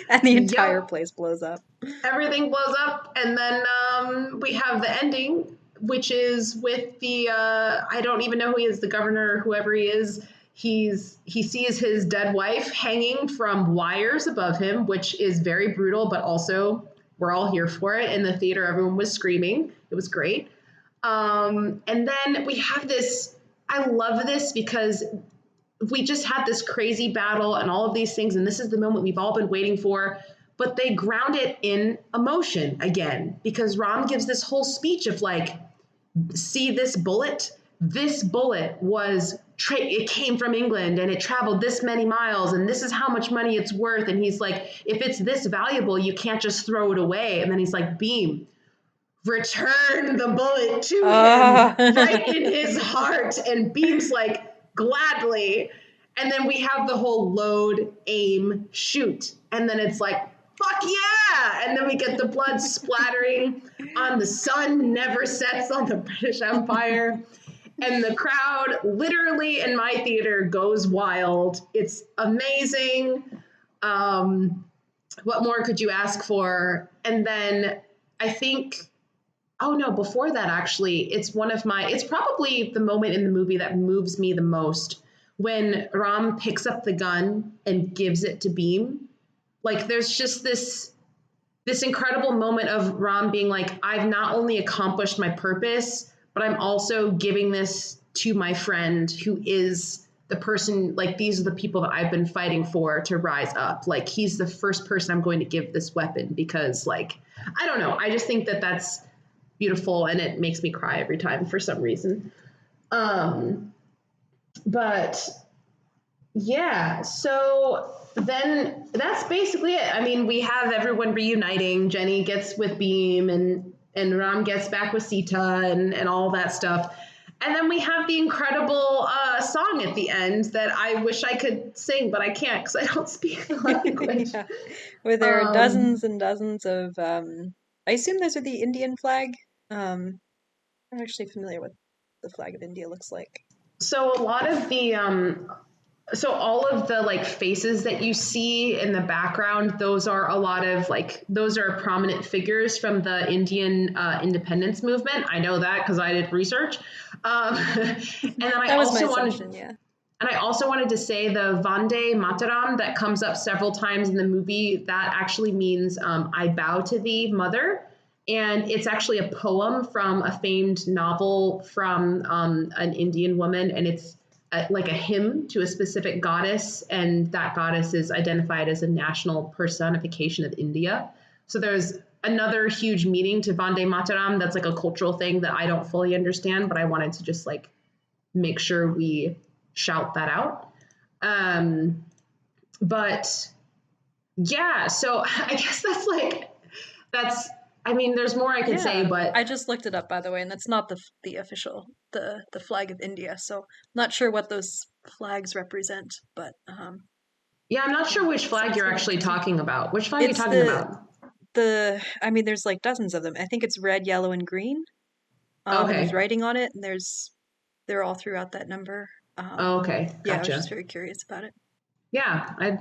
and the entire place blows up.
Everything blows up, and then we have the ending, which is with the I don't even know who he is, the governor or whoever he is. He sees his dead wife hanging from wires above him, which is very brutal, but also we're all here for it. In the theater, everyone was screaming. It was great. And then we have this, I love this because we just had this crazy battle and all of these things, and this is the moment we've all been waiting for, but they ground it in emotion again, because Ram gives this whole speech of like, see this bullet? This bullet was, it came from England and it traveled this many miles and this is how much money it's worth. And he's like, if it's this valuable, you can't just throw it away. And then he's like, Beam, return the bullet to him right in his heart. And Beam's like, gladly. And then we have the whole load, aim, shoot. And then it's like, fuck yeah. And then we get the blood splattering on the sun never sets on the British Empire. And the crowd literally in my theater goes wild. It's amazing. What more could you ask for? And then I think, oh no, before that, actually, it's probably the moment in the movie that moves me the most, when Ram picks up the gun and gives it to Beam. Like, there's just this incredible moment of Ram being like, I've not only accomplished my purpose, but I'm also giving this to my friend who is the person, like, these are the people that I've been fighting for to rise up. Like, he's the first person I'm going to give this weapon because, like, I don't know. I just think that that's beautiful, and it makes me cry every time for some reason. But yeah, so then that's basically it. I mean, we have everyone reuniting. Jenny gets with Beam and Ram gets back with Sita and all that stuff. And then we have the incredible song at the end that I wish I could sing, but I can't because I don't speak the language.
Yeah. Where there are dozens and dozens of, I assume those are the Indian flag I'm actually familiar with the flag of India looks like.
So a lot of the so all of the like faces that you see in the background, those are a lot of like those are prominent figures from the Indian independence movement. I know that because I did research. And then
That was my assumption, yeah.
and I also wanted to say the Vande Mataram that comes up several times in the movie, that actually means I bow to thee, mother. And it's actually a poem from a famed novel from an Indian woman. And it's like a hymn to a specific goddess. And that goddess is identified as a national personification of India. So there's another huge meaning to Vande Mataram that's like a cultural thing that I don't fully understand, but I wanted to just like make sure we shout that out. But yeah, so I guess that's I mean, there's more I could say, but
I just looked it up, by the way, and that's not the official the flag of India. So I'm not sure what those flags represent, but
yeah, I'm not sure which flag you're actually talking about. Which flag are you talking about?
I mean, there's like dozens of them. I think it's red, yellow, and green. And there's
Okay.
writing on it, and they're all throughout that number.
Okay,
Yeah, I was
gotcha.
just very curious about it.
Yeah, I'm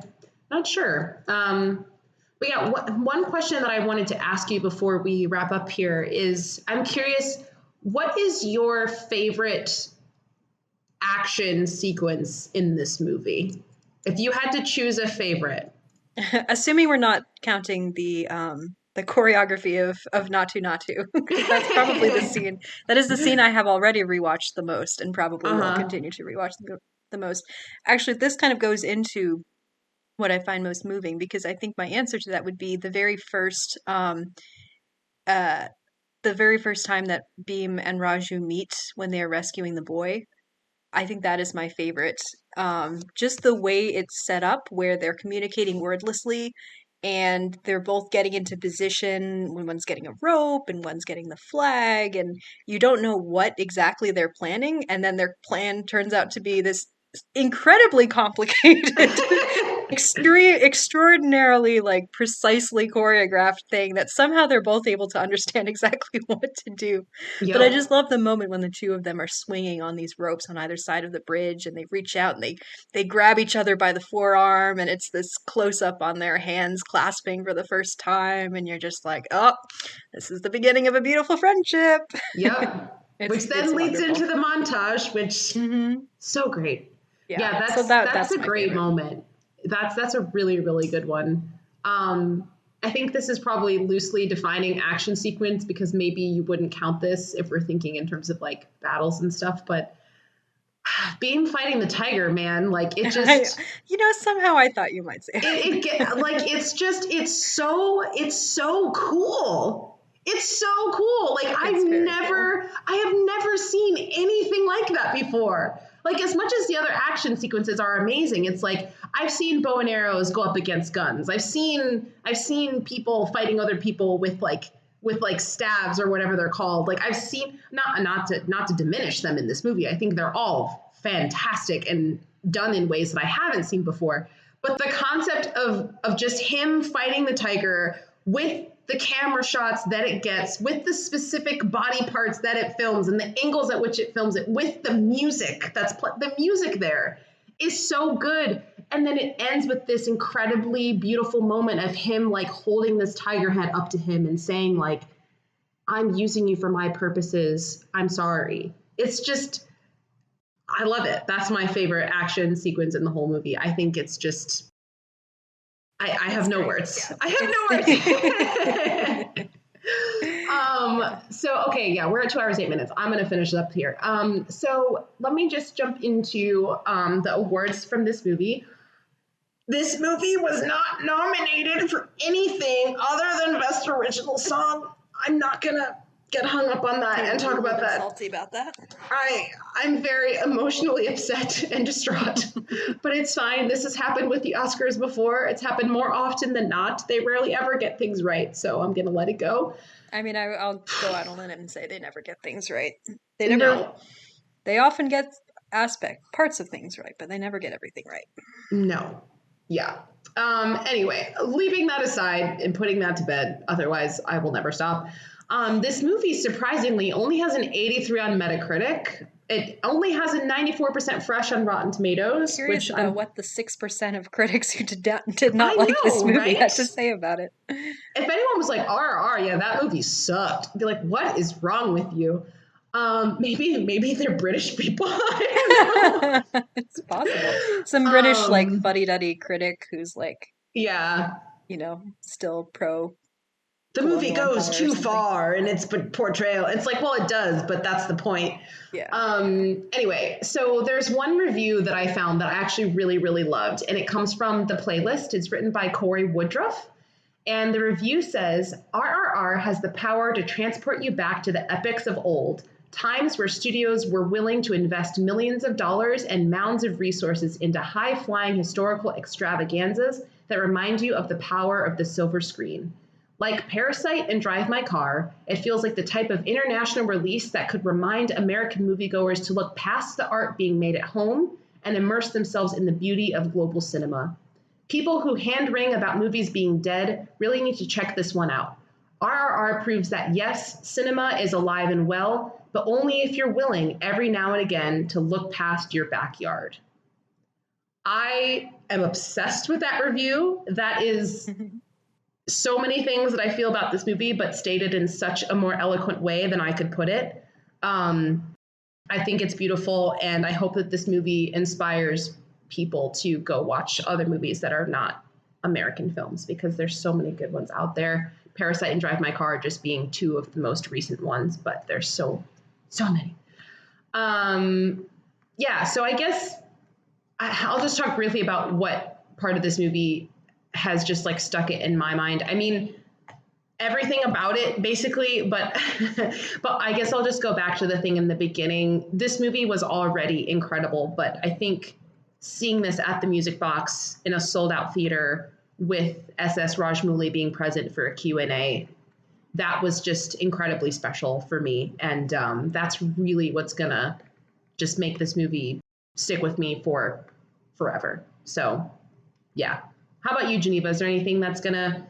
not sure. But yeah, one question that I wanted to ask you before we wrap up here is I'm curious, what is your favorite action sequence in this movie? If you had to choose a favorite.
Assuming we're not counting the choreography of Natu Natu, because that's probably the scene. That is the scene I have already rewatched the most, and probably will continue to rewatch the most. Actually, this kind of goes into what I find most moving, because I think my answer to that would be the very first time that Beam and Raju meet when they are rescuing the boy. I think that is my favorite. Just the way it's set up, where they're communicating wordlessly and they're both getting into position when one's getting a rope and one's getting the flag, and you don't know what exactly they're planning, and then their plan turns out to be this incredibly complicated extraordinarily like precisely choreographed thing that somehow they're both able to understand exactly what to do.
Yep.
But I just love the moment when the two of them are swinging on these ropes on either side of the bridge, and they reach out and they grab each other by the forearm, and it's this close up on their hands clasping for the first time, and you're just like, oh, this is the beginning of a beautiful friendship.
Yep. Which then leads into the montage, which so great. Yeah, that's a great moment. That's a really, really good one. I think this is probably loosely defining action sequence, because maybe you wouldn't count this if we're thinking in terms of like battles and stuff, but Beam fighting the tiger, man, like it just
somehow I thought you might say
like it's so cool. It's so cool. Like I have never seen anything like that before. Like, as much as the other action sequences are amazing, it's like I've seen bow and arrows go up against guns. I've seen people fighting other people with stabs or whatever they're called. Like I've seen not to diminish them in this movie. I think they're all fantastic and done in ways that I haven't seen before. But the concept of just him fighting the tiger with the camera shots that it gets, with the specific body parts that it films and the angles at which it films it, with the music the music there is so good. And then it ends with this incredibly beautiful moment of him like holding this tiger head up to him and saying like, I'm using you for my purposes. I'm sorry. It's just, I love it. That's my favorite action sequence in the whole movie. I think it's just, I have no words. Yeah. I have no words. So, okay, yeah, we're at 2 hours, 8 minutes. I'm going to finish up here. So let me just jump into the awards from this movie. This movie was not nominated for anything other than Best Original Song. I'm not going to get hung up on that and talk about that.
Salty about that.
I'm very emotionally upset and distraught, but it's fine. This has happened with the Oscars before. It's happened more often than not. They rarely ever get things right, so I'm gonna let it go.
I mean, I'll go out on a limb and say they never get things right. They often get parts of things right, but they never get everything right.
No. Yeah. Anyway, leaving that aside and putting that to bed, otherwise I will never stop. This movie surprisingly only has an 83 on Metacritic. It only has a 94% fresh on Rotten Tomatoes.
Curious
Which
about what the 6% of critics who did not
I
like this
know,
movie
right?
had to say about it.
If anyone was like, RRR, yeah, that movie sucked, I'd be like, what is wrong with you? Maybe they're British people. I don't know.
It's possible. Some British like
Um,
fuddy-duddy critic who's like,
yeah.
still pro
The movie
colonial
goes
empire or
too
something.
far in its portrayal. It's like, well, it does, but that's the point.
Yeah.
Anyway, so there's one review that I found that I actually really, really loved, and it comes from The Playlist. It's written by Corey Woodruff. And the review says, RRR has the power to transport you back to the epics of old, times where studios were willing to invest millions of dollars and mounds of resources into high-flying historical extravaganzas that remind you of the power of the silver screen. Like Parasite and Drive My Car, it feels like the type of international release that could remind American moviegoers to look past the art being made at home and immerse themselves in the beauty of global cinema. People who hand-wring about movies being dead really need to check this one out. RRR proves that yes, cinema is alive and well, but only if you're willing every now and again to look past your backyard. I am obsessed with that review. That is so many things that I feel about this movie, but stated in such a more eloquent way than I could put it. I think it's beautiful, and I hope that this movie inspires people to go watch other movies that are not American films, because there's so many good ones out there. Parasite and Drive My Car just being two of the most recent ones, but there's so many. So I guess I'll just talk briefly about what part of this movie has just like stuck it in my mind. I mean, everything about it basically, but I guess I'll just go back to the thing in the beginning. This movie was already incredible, but I think seeing this at the Music Box in a sold out theater with SS Rajmouli being present for a Q&A, that was just incredibly special for me. And that's really what's gonna just make this movie stick with me for forever. So yeah. How about you, Geneva? Is there anything that's gonna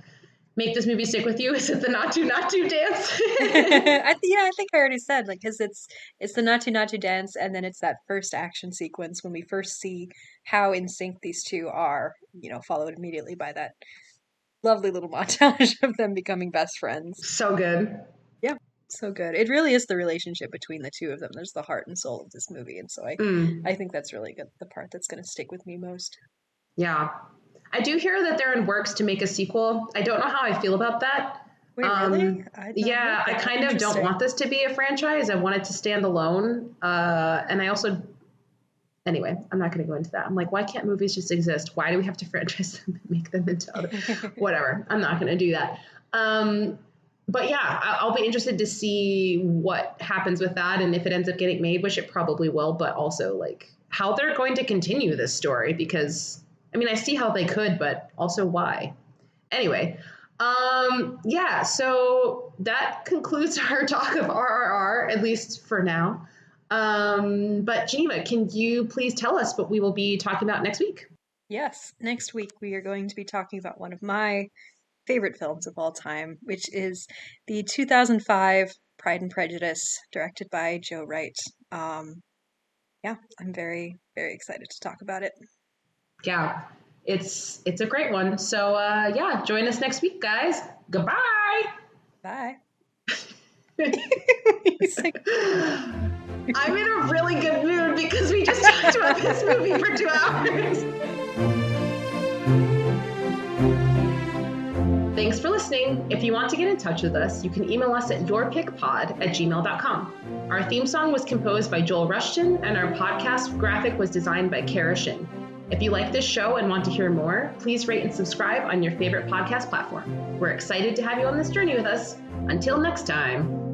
make this movie stick with you? Is it the Natu Natu dance?
I think I already said, like, because it's the Natu Natu dance, and then it's that first action sequence when we first see how in sync these two are, followed immediately by that lovely little montage of them becoming best friends.
So good.
Yeah, so good. It really is the relationship between the two of them. There's the heart and soul of this movie, and so I think that's really good. The part that's going to stick with me most.
Yeah. I do hear that they're in works to make a sequel. I don't know how I feel about that.
Wait, really?
I kind of don't want this to be a franchise. I want it to stand alone. And I also, anyway, I'm not going to go into that. I'm like, why can't movies just exist? Why do we have to franchise them and make them into other, whatever. I'm not going to do that. But yeah, I'll be interested to see what happens with that. And if it ends up getting made, which it probably will, but also like how they're going to continue this story, because I mean, I see how they could, but also why. Anyway, so that concludes our talk of RRR, at least for now. But Geneva, can you please tell us what we will be talking about next week?
Yes, next week we are going to be talking about one of my favorite films of all time, which is the 2005 Pride and Prejudice, directed by Joe Wright. I'm very, very excited to talk about it.
Yeah, it's a great one. So join us next week, guys. Goodbye.
Bye.
I'm in a really good mood because we just talked about this movie for 2 hours. Thanks for listening. If you want to get in touch with us, you can email us at yourpickpod@gmail.com. Our theme song was composed by Joel Rushton, and our podcast graphic was designed by Kara Shin. If you like this show and want to hear more, please rate and subscribe on your favorite podcast platform. We're excited to have you on this journey with us. Until next time.